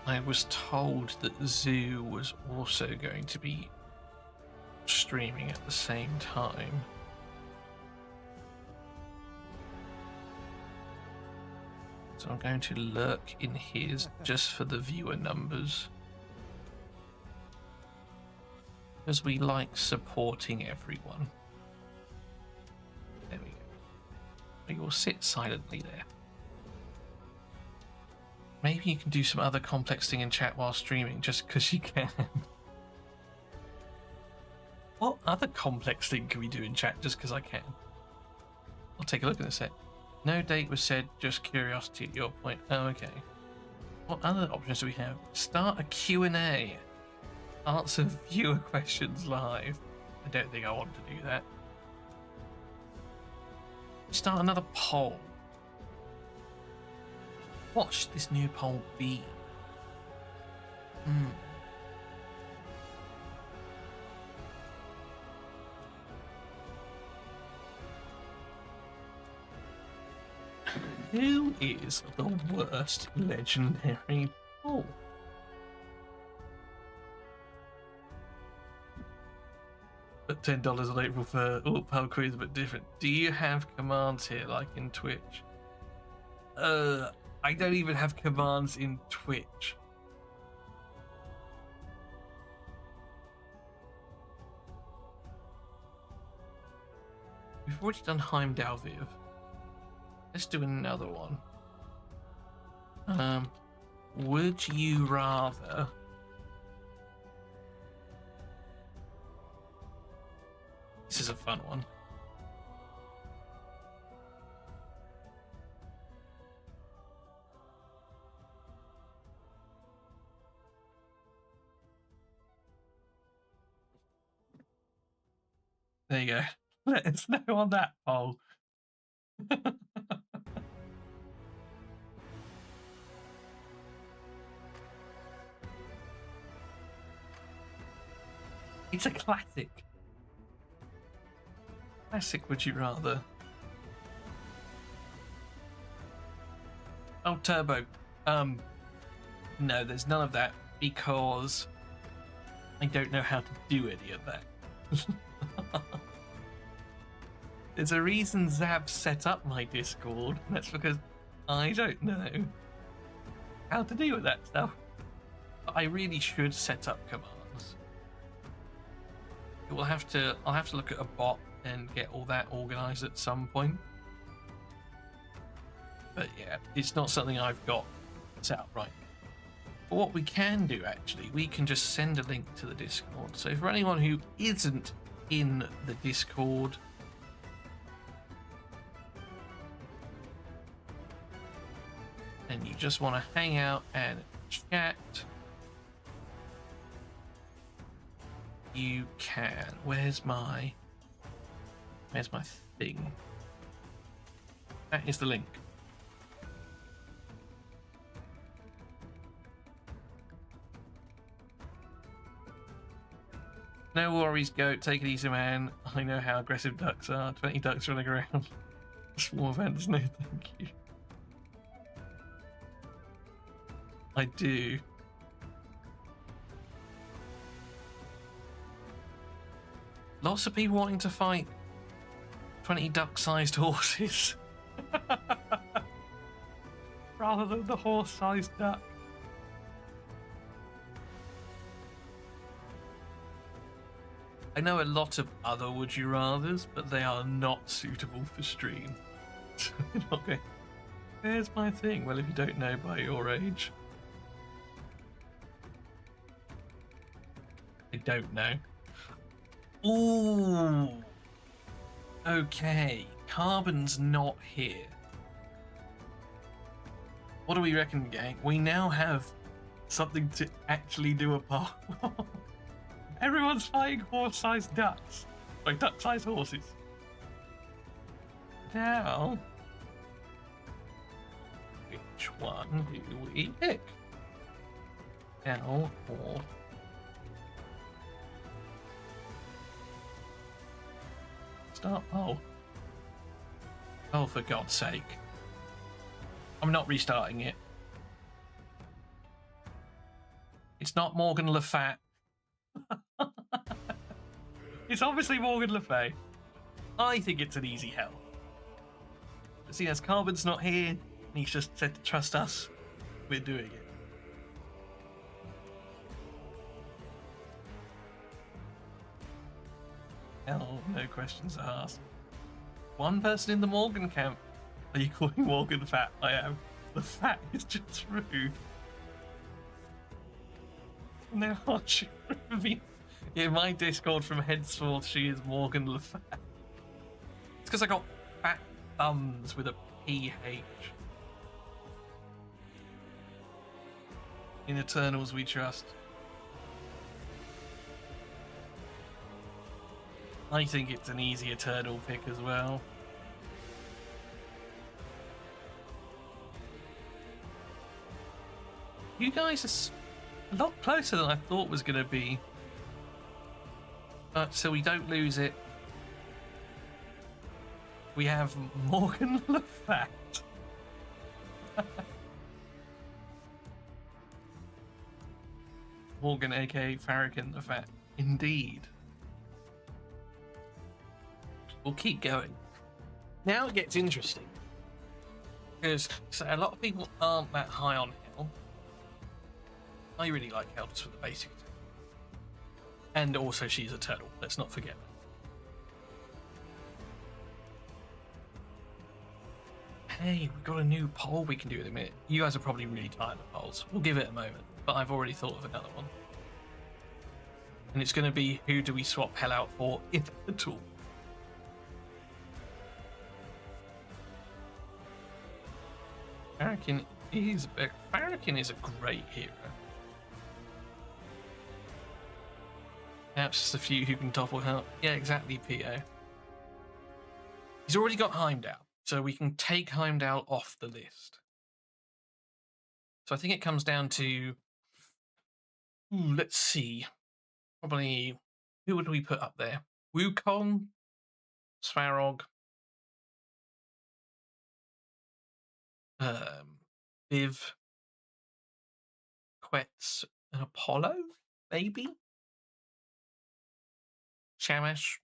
I was told that Zoo was also going to be streaming at the same time. So I'm going to lurk in his just for the viewer numbers. Because we like supporting everyone. There we go. We will sit silently there. Maybe you can do some other complex thing in chat while streaming, just because you can. What other complex thing can we do in chat just because I can? I'll take a look at this set. No date was said, just curiosity at your point. Oh, okay. What other options do we have? Start a Q&A. Answer viewer questions live. I don't think I want to do that. Start another poll. What should this new poll be? Who is the worst legendary poll? But $10 on April for all power queries, but different. Do you have commands here, like in Twitch? I don't even have commands in Twitch. We've already done Heimdall Viv. Let's do another one. Would you rather... This is a fun one. There you go. Let us know on that poll. It's a classic. Classic, would you rather? Oh, Turbo. No, there's none of that because I don't know how to do any of that. There's a reason Zab set up my Discord, and that's because I don't know how to deal with that stuff. But I really should set up commands. I'll have to look at a bot and get all that organized at some point. But yeah, it's not something I've got set up right now. But what we can do, actually, we can just send a link to the Discord. So for anyone who isn't in the Discord, and you just want to hang out and chat, you can. Where's my thing? That is the link. No worries, goat. Take it easy, man. I know how aggressive ducks are. 20 ducks running around. Small events, no thank you. I do. Lots of people wanting to fight 20 duck-sized horses. Rather than the horse-sized duck. I know a lot of other would you rathers, but they are not suitable for stream. So they're not going, there's my thing. Well, if you don't know by your age. I don't know. Ooh. Okay. Carbon's not here. What do we reckon, gang? We now have something to actually do a poll. Everyone's fighting horse-sized ducks. Like duck-sized horses. Now, which one do we pick? Now or... Start poll. Oh, for God's sake. I'm not restarting it. It's not Morgan Le Fat. It's obviously Morgan Le Fay. I think it's an easy hell. But seeing as Carbon's not here, and he's just said to trust us, we're doing it. Hell, no questions asked. One person in the Morgan camp. Are you calling Morgan fat? I am. The fat is just rude. No, she in my Discord from henceforth, she is Morgan Le Fat. It's because I got fat thumbs with a PH. In Eternals we trust. I think it's an easy Eternal pick as well. You guys are a lot closer than I thought was going to be. But so we don't lose it. We have Morgan Le Fat. Morgan, aka Farragon the Fat. Indeed. We'll keep going. Now it gets interesting. Because a lot of people aren't that high on Hell. I really like Hell just for the basic. And also she's a turtle, let's not forget that. Hey, we've got a new poll we can do in a minute. You guys are probably really tired of polls. We'll give it a moment, but I've already thought of another one. And it's going to be, who do we swap hell out for, if at all? Farrakhan is a great hero. Now it's just a few who can topple out. Yeah, exactly, PO. He's already got Heimdall, so we can take Heimdall off the list. So I think it comes down to, let's see, probably, who would we put up there? Wukong, Svarog, Viv, Quetz, and Apollo, maybe? Shamash,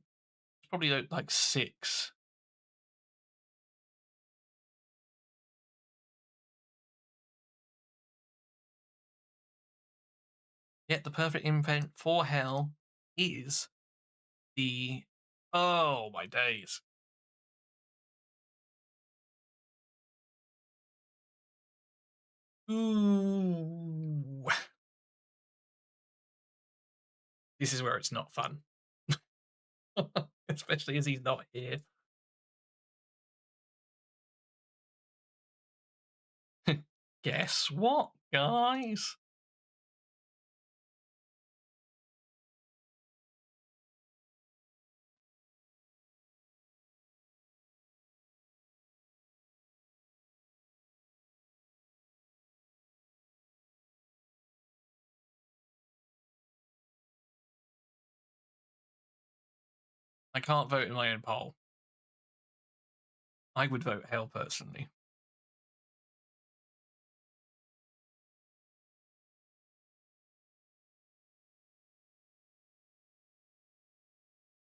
probably like 6. Yet the perfect invent for hell is the... Oh, my days. Ooh. This is where it's not fun. Especially as he's not here. Guess what, guys? I can't vote in my own poll. I would vote hell personally.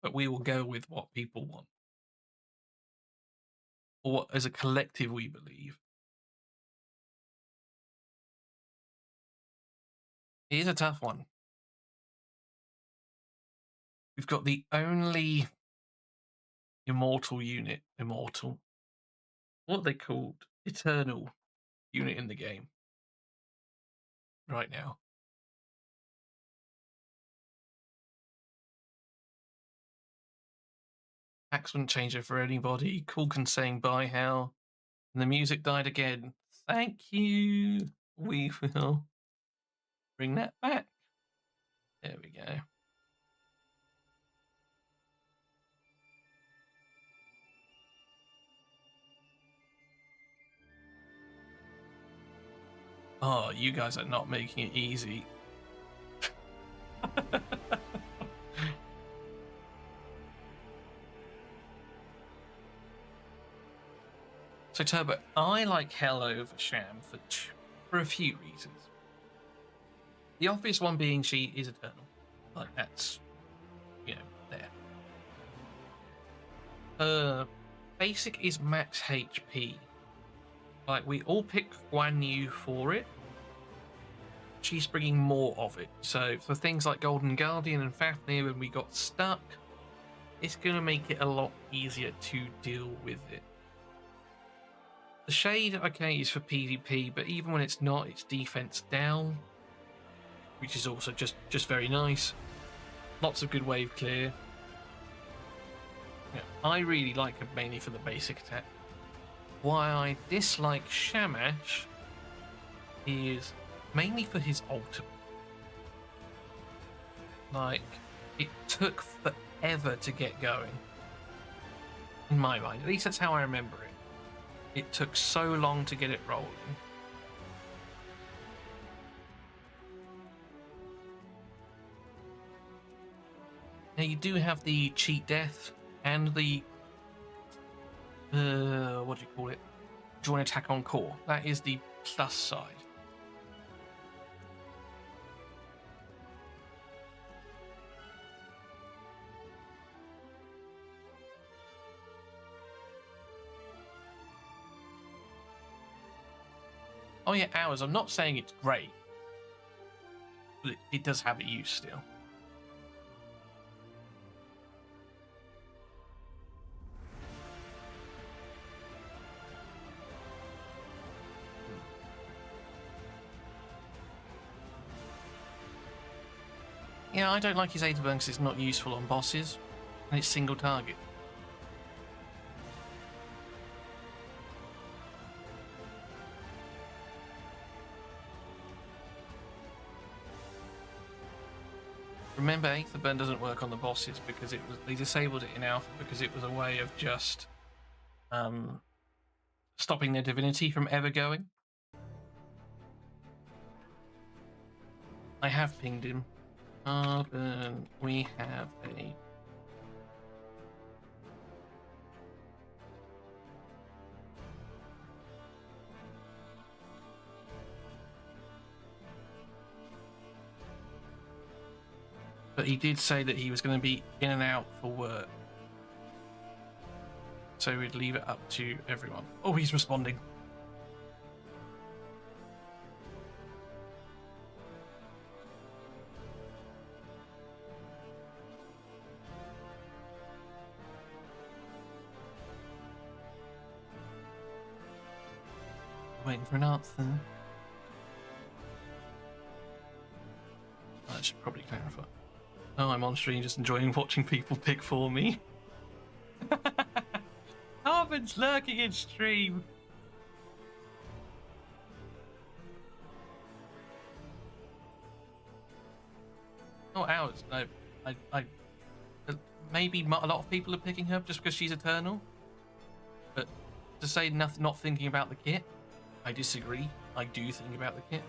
But we will go with what people want. Or what, as a collective, we believe. It is a tough one. We've got the only immortal, what are they called? Eternal unit in the game right now. Axe wouldn't change it for anybody. Kulkan saying bye, Hal. And the music died again. Thank you. We will bring that back. There we go. Oh, you guys are not making it easy. So Turbo, I like Hell over Sham for a few reasons. The obvious one being she is eternal. Like, that's, there. Basic is max HP. Like, we all pick Guan Yu for it. She's bringing more of it. So for things like Golden Guardian and Fafnir, when we got stuck, it's going to make it a lot easier to deal with it. The Shade, okay, is for PvP, but even when it's not, it's defense down, which is also just very nice. Lots of good wave clear. Yeah, I really like her mainly for the basic attack. Why I dislike Shamash is mainly for his ultimate. Like, it took forever to get going. In my mind, at least that's how I remember it. It took so long to get it rolling. Now you do have the cheat death and the what do you call it? Join attack on core. That is the plus side. Oh yeah, hours. I'm not saying it's great, but it does have a use still. Yeah, I don't like his Aetherburn because it's not useful on bosses, and it's single target. Remember, Aetherburn doesn't work on the bosses because they disabled it in Alpha because it was a way of just stopping their divinity from ever going. I have pinged him. Carbon, we have a... But he did say that he was going to be in and out for work. So we'd leave it up to everyone. Oh, he's responding. Waiting for an answer. I should probably clarify. Oh, I'm on stream just enjoying watching people pick for me. Carbon's lurking in stream. Not ours, no. I maybe a lot of people are picking her just because she's eternal. But to say not thinking about the kit, I disagree. I do think about the kit.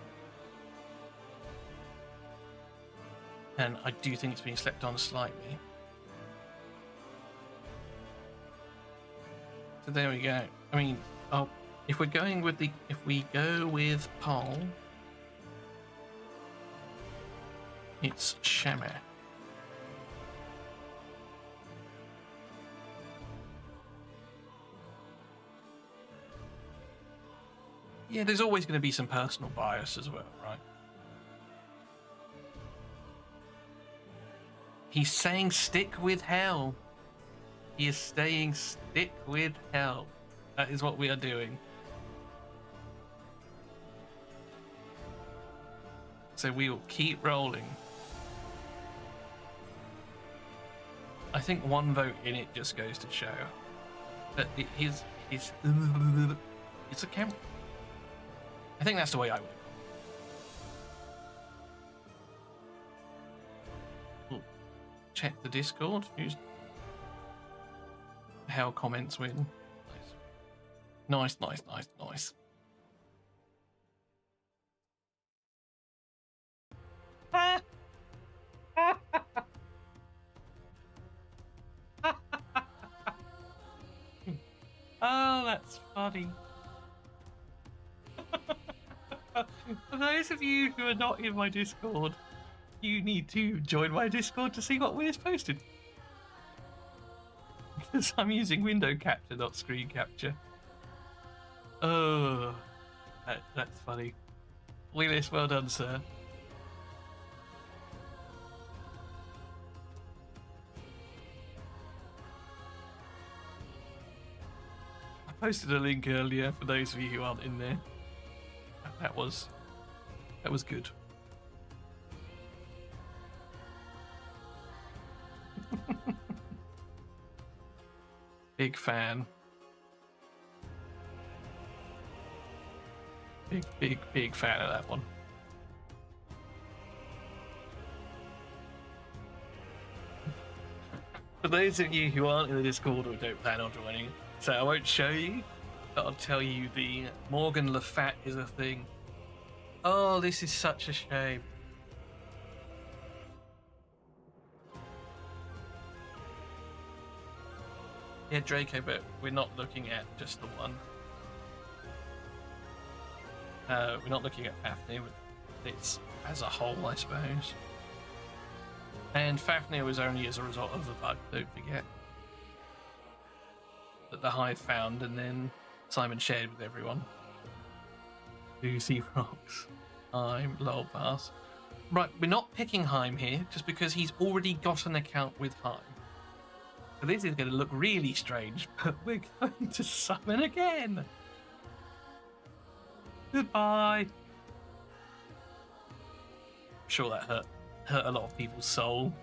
And I do think it's being slept on slightly. So there we go. I mean, if we're going with if we go with Pole, it's Shaman. Yeah, there's always going to be some personal bias as well, right? He's saying stick with hell. He is saying stick with hell. That is what we are doing. So we will keep rolling. I think one vote in it just goes to show that it's a camp. I think that's the way I would. Check the Discord. Who's hell comments win. Nice. Nice. Oh, that's funny. For those of you who are not in my Discord, you need to join my Discord to see what is posted. Because I'm using window capture, not screen capture. Oh, that's funny. Willis, well done, sir. I posted a link earlier for those of you who aren't in there. That was good. Big fan. Big fan of that one. For those of you who aren't in the Discord or don't plan on joining, so I won't show you, but I'll tell you the Morgan Le Fat is a thing. Oh, this is such a shame. Yeah, Draco, but we're not looking at just the one. We're not looking at Fafnir, it's as a whole, I suppose. And Fafnir was only as a result of the bug, don't forget. That the Hive found and then Simon shared with everyone. Lucy rocks. Heim, lol pass. Right, we're not picking Heim here just because he's already got an account with Heim. So this is going to look really strange, but we're going to summon again. Goodbye. I'm sure that hurt. hurt a lot of people's soul.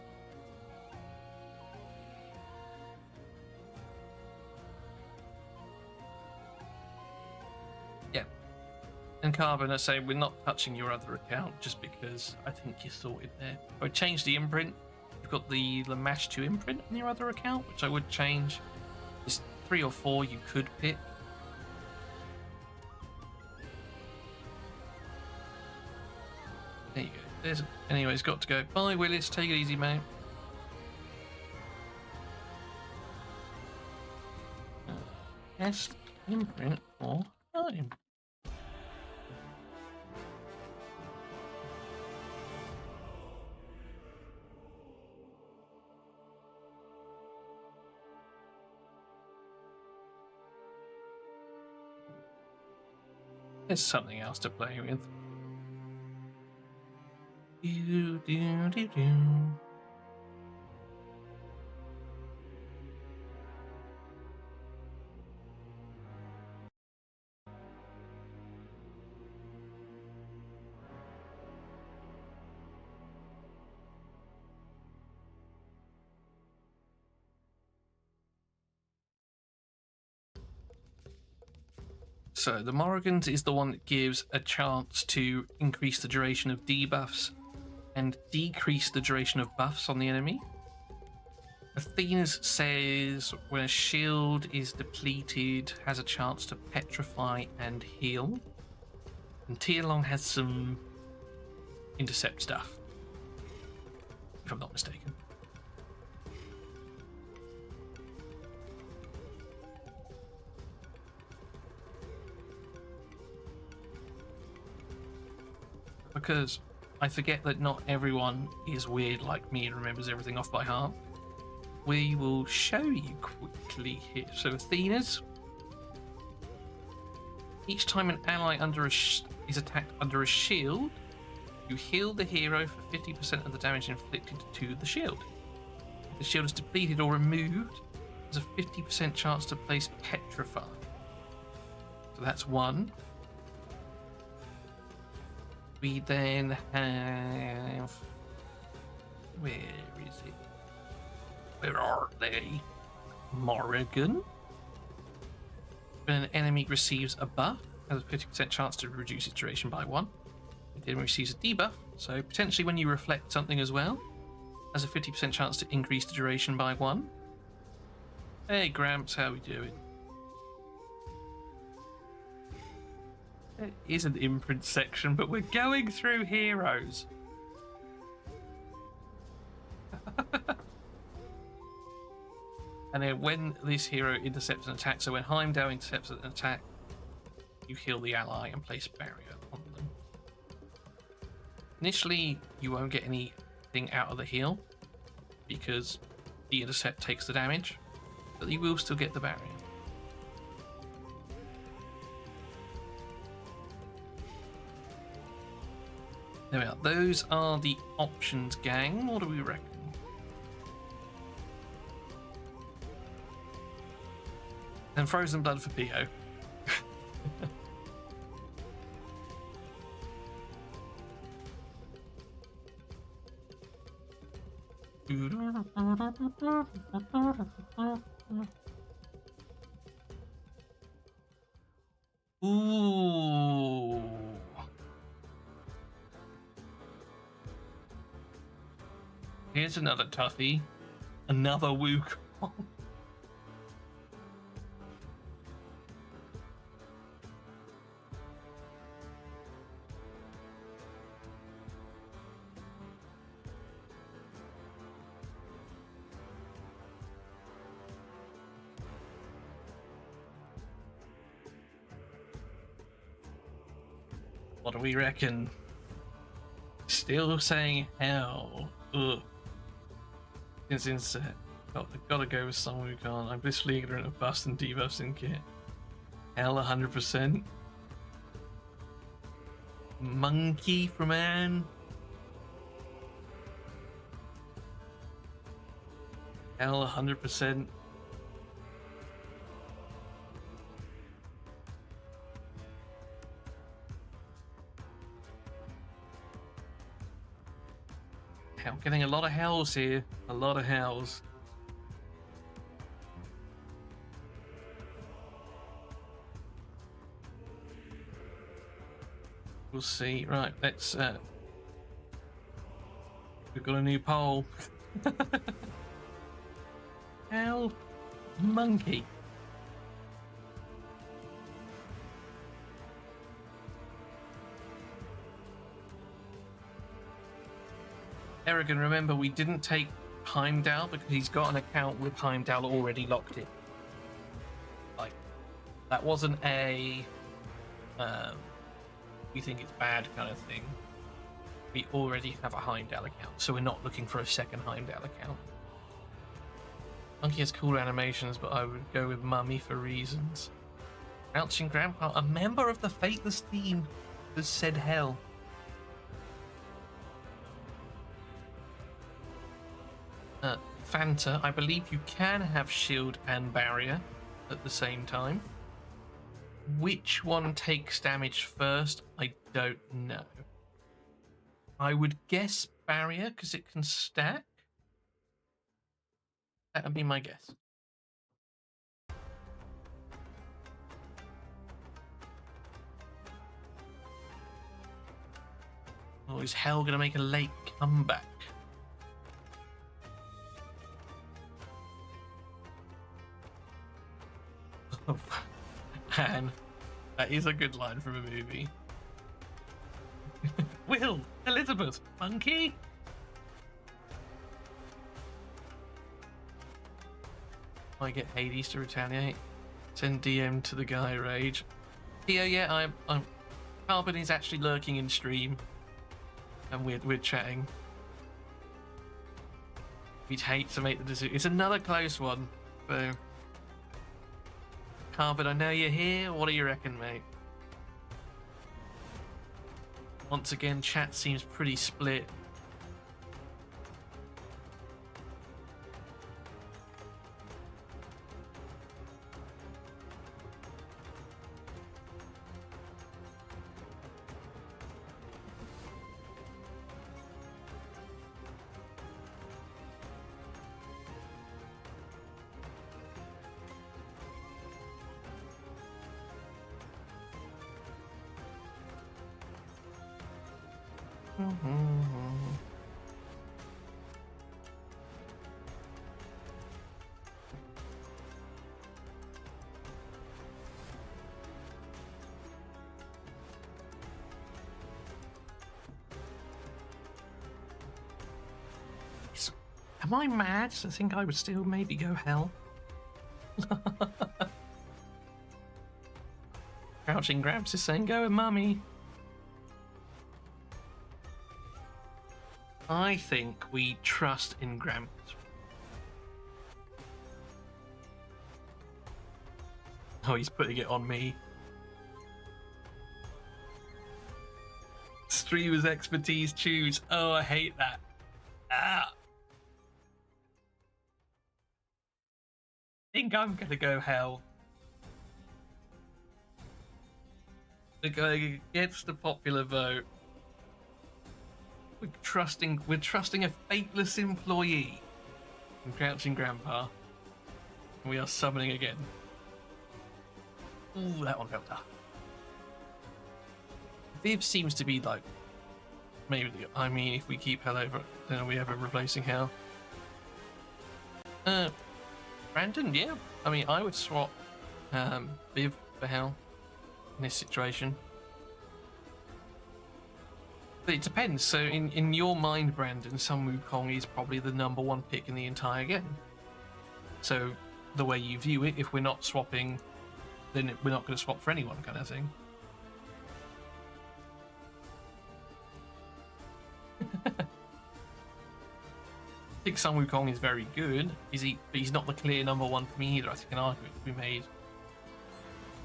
Yeah. And Carbon, I say we're not touching your other account just because I think you're sorted there. I would change the imprint. You've got the Lamash 2 imprint on your other account, which I would change. There's 3 or 4 you could pick. There you go. Anyways, got to go. Bye, Willis. Take it easy, mate. Test imprint for time. There's something else to play with. Do, do, do, do. So the Morrigan's is the one that gives a chance to increase the duration of debuffs and decrease the duration of buffs on the enemy. Athena's says when a shield is depleted, has a chance to petrify and heal. And Tialong has some intercept stuff, if I'm not mistaken. Because I forget that not everyone is weird like me and remembers everything off by heart, we will show you quickly here. So Athena's, each time an ally is attacked under a shield, you heal the hero for 50% of the damage inflicted to the shield. If the shield is depleted or removed, there's a 50% chance to place Petrify. So that's one. We then have... Where is it? Where are they? Morrigan. When an enemy receives a buff, has a 50% chance to reduce its duration by 1. If the enemy receives a debuff, so potentially when you reflect something as well, has a 50% chance to increase the duration by 1. Hey Gramps, how we doing? There is an imprint section, but we're going through heroes. And then when this hero intercepts an attack, so when Heimdall intercepts an attack, you heal the ally and place a barrier on them. Initially, you won't get anything out of the heal because the intercept takes the damage, but you will still get the barrier. There we are. Those are the options, gang. What do we reckon? And Frozen Blood for Pio. Ooh. Here's another toughie. Another Wukong. What do we reckon? Still saying hell. Ugh. It's insert. Gotta go with someone who can't. I'm blissfully ignorant of buffs and debuffs in kit. Hell 100%. Monkey from Anne. Hell 100%. I'm getting a lot of hells here. A lot of hells. We'll see. Right, let's... we've got a new poll. Hell, monkey. Errigan, remember, we didn't take Heimdall because he's got an account with Heimdall already locked in. Like, that wasn't a... we think it's bad kind of thing. We already have a Heimdall account, so we're not looking for a second Heimdall account. Monkey has cool animations, but I would go with Mummy for reasons. Crouching Grandpa, a member of the Fateless team, has said hell. Fanta, I believe you can have shield and barrier at the same time. Which one takes damage first? I don't know. I would guess barrier because it can stack. That would be my guess. Oh, is Hell going to make a late comeback? Oh, man, that is a good line from a movie. Will, Elizabeth, monkey? I get Hades to retaliate. Send DM to the guy rage. Yeah, I'm Carbon is actually lurking in stream. And we're chatting. We'd hate to make the decision. It's another close one. So Carbon, I know you're here. What do you reckon, mate? Once again, chat seems pretty split. Am I mad to think I would still maybe go Hell? Crouching Grabs is saying go with Mummy. I think we trust in Gramps. Oh, he's putting it on me. Streamer's expertise choose. Oh, I hate that. Ah. I think I'm gonna go Hell. We're going against the popular vote. We're trusting a fateless employee in Crouching Grandpa. And we are summoning again. Ooh, that one felt tough. Viv seems to be like maybe I mean if we keep Hell over, then are we ever replacing Hell? Brandon, yeah. I mean I would swap Viv for Hell in this situation. But it depends. So in your mind, Brandon, Sun Wukong is probably the #1 pick in the entire game. So the way you view it, if we're not swapping, then we're not going to swap for anyone, kind of thing. I think Sun Wukong is very good. But he's not the clear #1 for me either. I think an argument can be made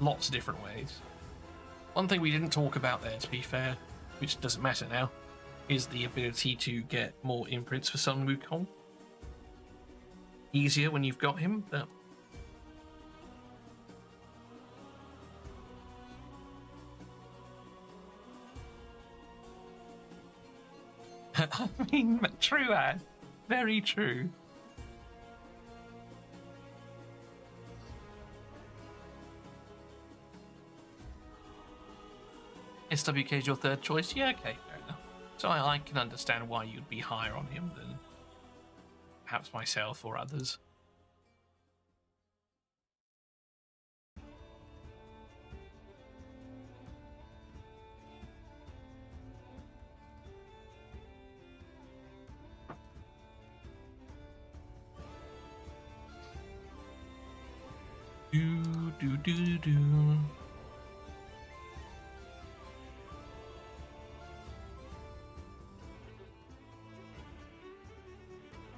lots of different ways. One thing we didn't talk about there, to be fair, which doesn't matter now, is the ability to get more imprints for Sun Wukong. Easier when you've got him, but I mean, true, Ad. Very true. SWK is your third choice? Yeah, okay, fair enough. So I can understand why you'd be higher on him than perhaps myself or others. Do.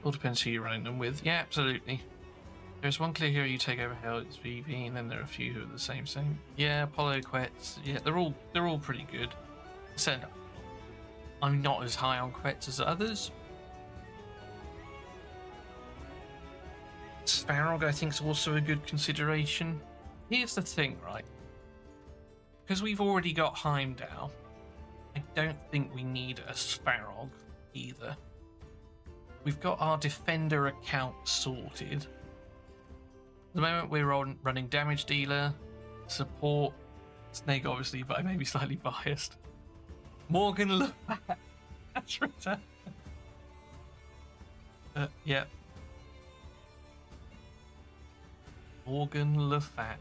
All depends who you're running them with. Yeah, absolutely. There's one clear hero you take over hell, it's VV, and then there are a few who are the same. Yeah, Apollo, Quetz, yeah, they're all pretty good. So I'm not as high on Quetz as others. Sparrog, I think, is also a good consideration. Here's the thing, right? Because we've already got Heimdall, I don't think we need a Sparrog either. We've got our defender account sorted. At the moment, we're running damage dealer, support, Snake, obviously, but I may be slightly biased. Morgan Le Fat. That's right. Yeah. Morgan Le Fat.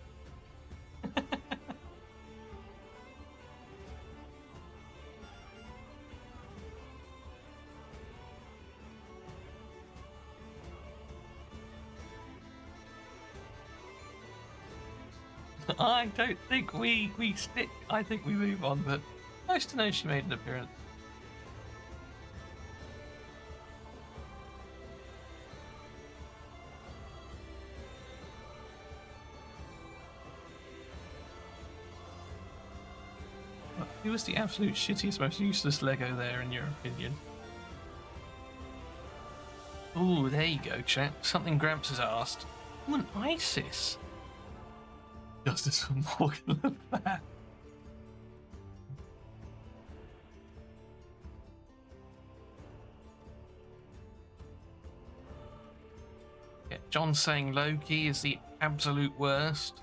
I don't think we stick. I think we move on, but nice to know she made an appearance. Who was the absolute shittiest, most useless Lego there, in your opinion? Ooh, there you go, chat. Something Gramps has asked. Oh, an ISIS. Justice for Morgan Le Fat. Yeah, John's saying Loki is the absolute worst.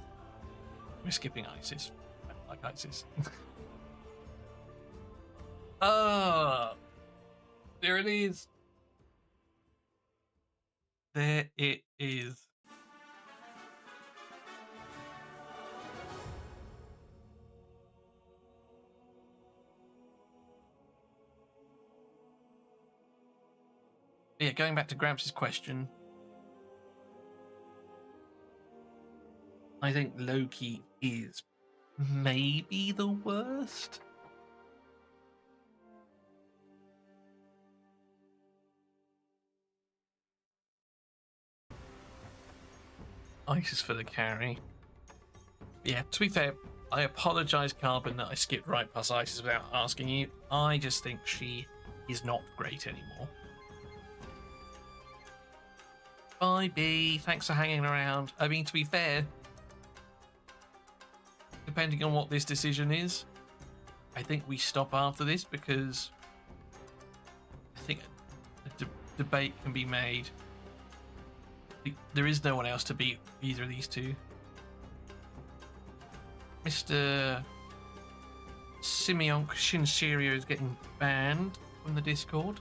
We're skipping ISIS. I don't like ISIS. There it is. There it is. Yeah, going back to Gramps' question, I think Loki is maybe the worst. ISIS for the carry. Yeah, to be fair, I apologise, Carbon, that I skipped right past ISIS without asking you. I just think she is not great anymore. Bye, B. Thanks for hanging around. I mean, to be fair, depending on what this decision is, I think we stop after this, because I think a debate can be made. There is no one else to beat either of these two. Mr. Simeon Shinserio is getting banned from the Discord.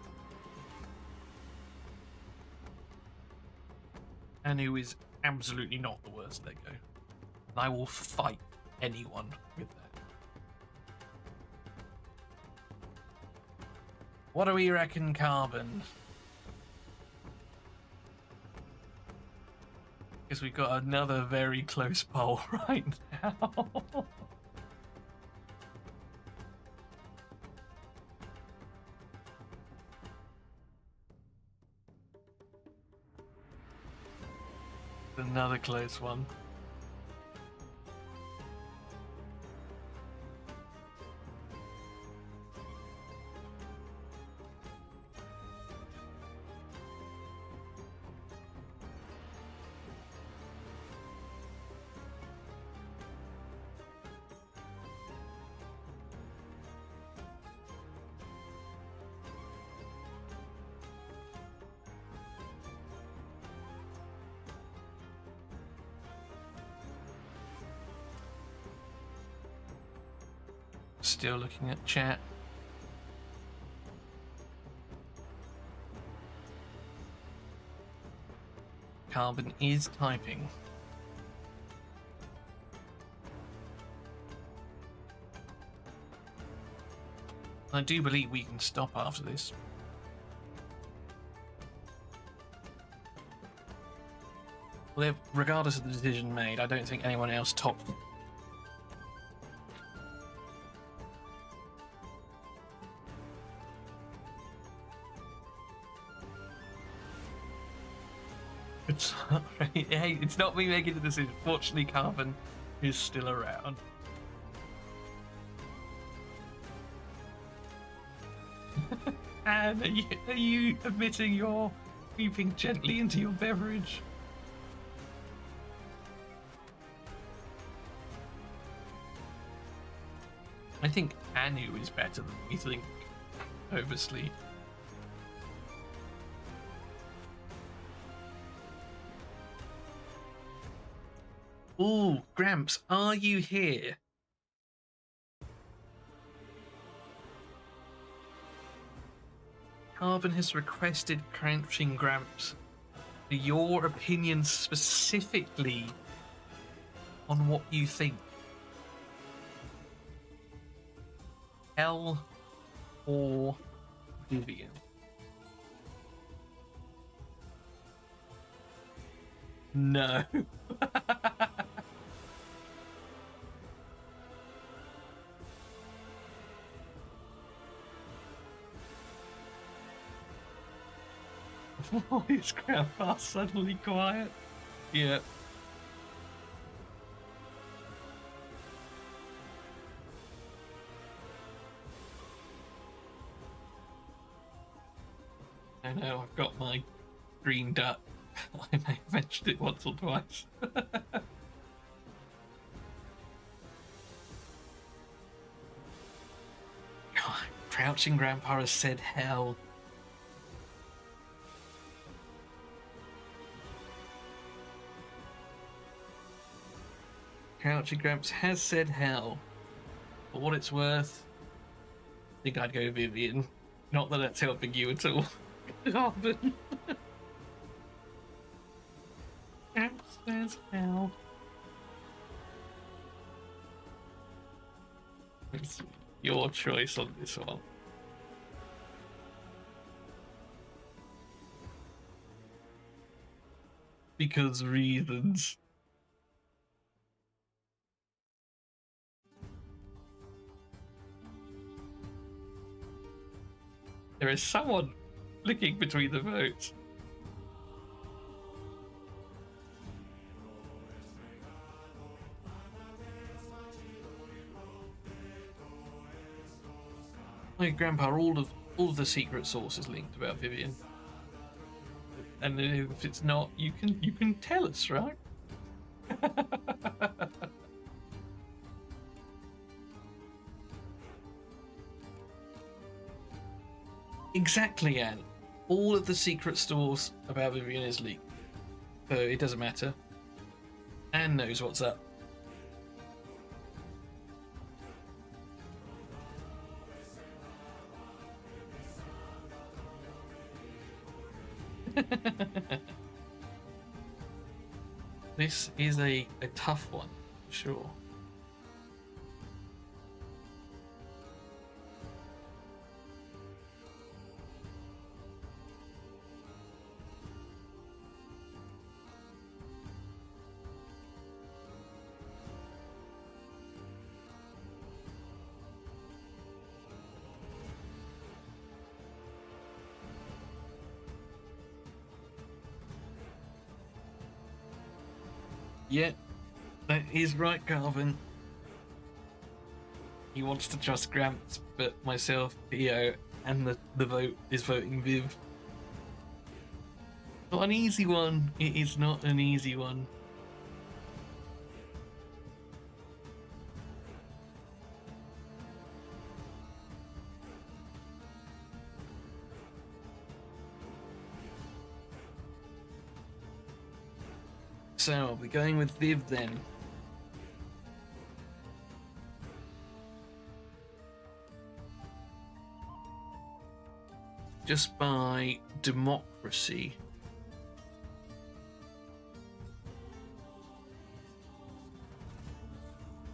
And who is absolutely not the worst Lego. And I will fight anyone with that. What do we reckon, Carbon? Because we've got another very close poll right now. Another close one. Still looking at chat. Carbon is typing. I do believe we can stop after this. Well, regardless of the decision made, I don't think anyone else topped. It's not, hey, it's not me making the decision. Fortunately, Carbon is still around. And are you admitting you're weeping gently into your beverage? I think Anu is better than we think. Oversleep. Ooh, Gramps, are you here? Carbon has requested Crouching Gramps for your opinion specifically on what you think. Hell or Vivian? No. Why is Grandpa suddenly quiet? Yeah. I know, I've got my green duck. I may have mentioned it once or twice. God, Crouching Grandpa has said hell. Crouching Gramps has said hell. For what it's worth, I think I'd go Vivian. Not that that's helping you at all. Carbon. Gramps says hell. It's your choice on this one. Because reasons. There is someone flicking between the votes. My Grandpa, all of the secret sources linked about Vivian. And if it's not, you can tell us, right? Exactly, Anne. All of the secret stores about Vivian is leaked. So it doesn't matter. Anne knows what's up. This is a tough one, sure. Yeah, that is right, Calvin. He wants to trust Gramps, but myself, Theo, and the vote is voting Viv. Not an easy one. It is not an easy one. So I'll be going with Viv then. just by democracy.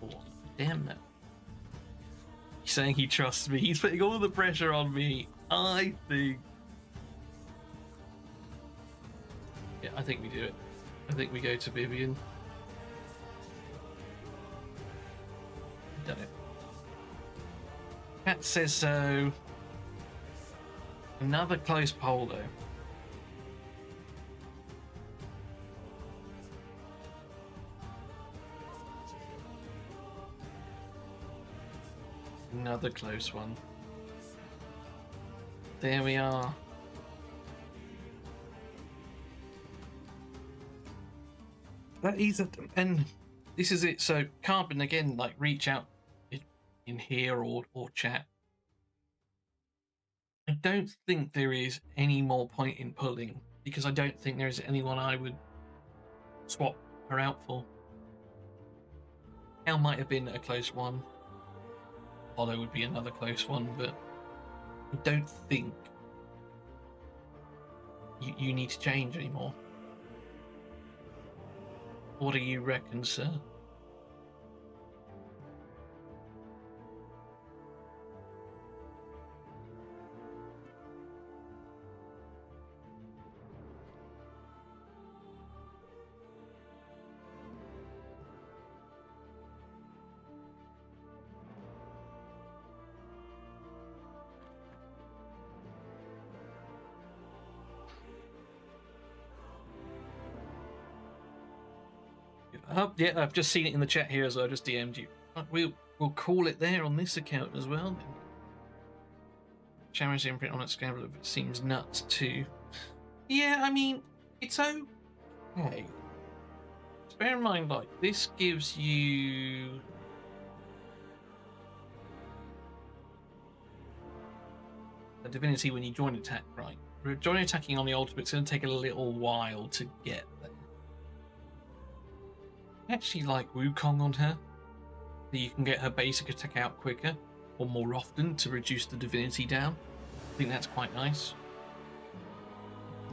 Oh, damn that. He's saying he trusts me. He's putting all the pressure on me. I think... Yeah, I think we do it. I think we go to Vivian. Done it. Cat says so. Another close poll, though. Another close one. There we are. That is it, and this is it. So Carbon again, like reach out in here or chat. I don't think there is any more point in pulling because I don't think there is anyone I would swap her out for. Hell might have been a close one. Hollow would be another close one, but I don't think you need to change anymore. What do you reckon, sir? Oh, yeah, I've just seen it in the chat here as well. I just DM'd you. We'll call it there on this account as well. Shaman's imprint on its scramble seems nuts too. Yeah, I mean, it's okay. Just bear in mind, like, this gives you... a divinity when you join attack, right? Joining attacking on the ultimate, it's going to take a little while to get there. Actually like Wukong on her, so you can get her basic attack out quicker or more often to reduce the divinity down. I think that's quite nice.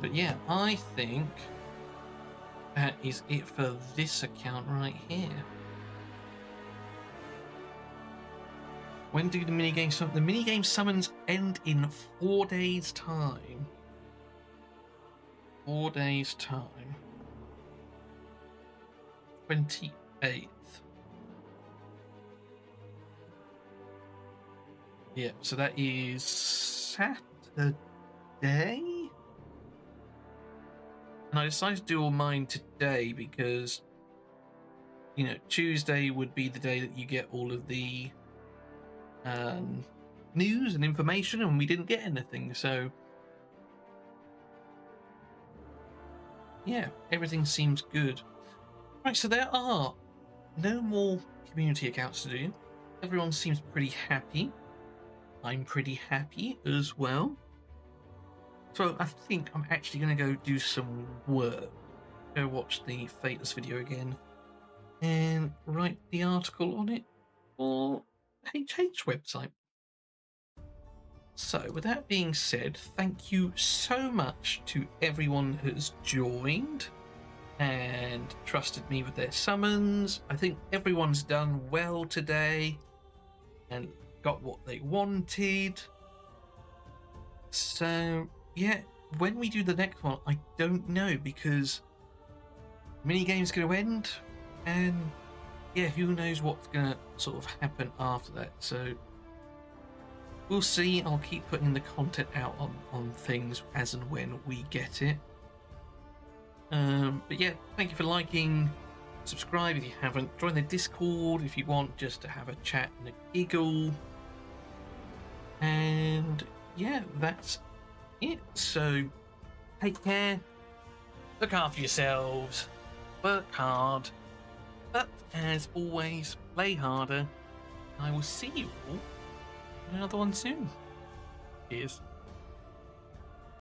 But yeah, I think that is it for this account right here. When do the minigame summon? The minigame summons end in 4 days' time. 4 days' time. 28th. Yeah, so that is Saturday. And I decided to do all mine today because, you know, Tuesday would be the day that you get all of the news and information, and we didn't get anything, so yeah, everything seems good. Right, so there are no more community accounts to do. Everyone seems pretty happy. I'm pretty happy as well. So I think I'm actually going to go do some work. Go watch the Fateless video again and write the article on it for HH website. So with that being said, thank you so much to everyone who has joined and trusted me with their summons. I think everyone's done well today and got what they wanted. So yeah, when we do the next one, I don't know, because minigame's going to end, and yeah, who knows what's going to sort of happen after that. So we'll see. I'll keep putting the content out on things as and when we get it. But yeah, thank you for liking, subscribe if you haven't, join the Discord if you want just to have a chat and a giggle, and yeah, that's it. So take care, look after yourselves, work hard, but as always, play harder. I will see you all in another one soon. Cheers.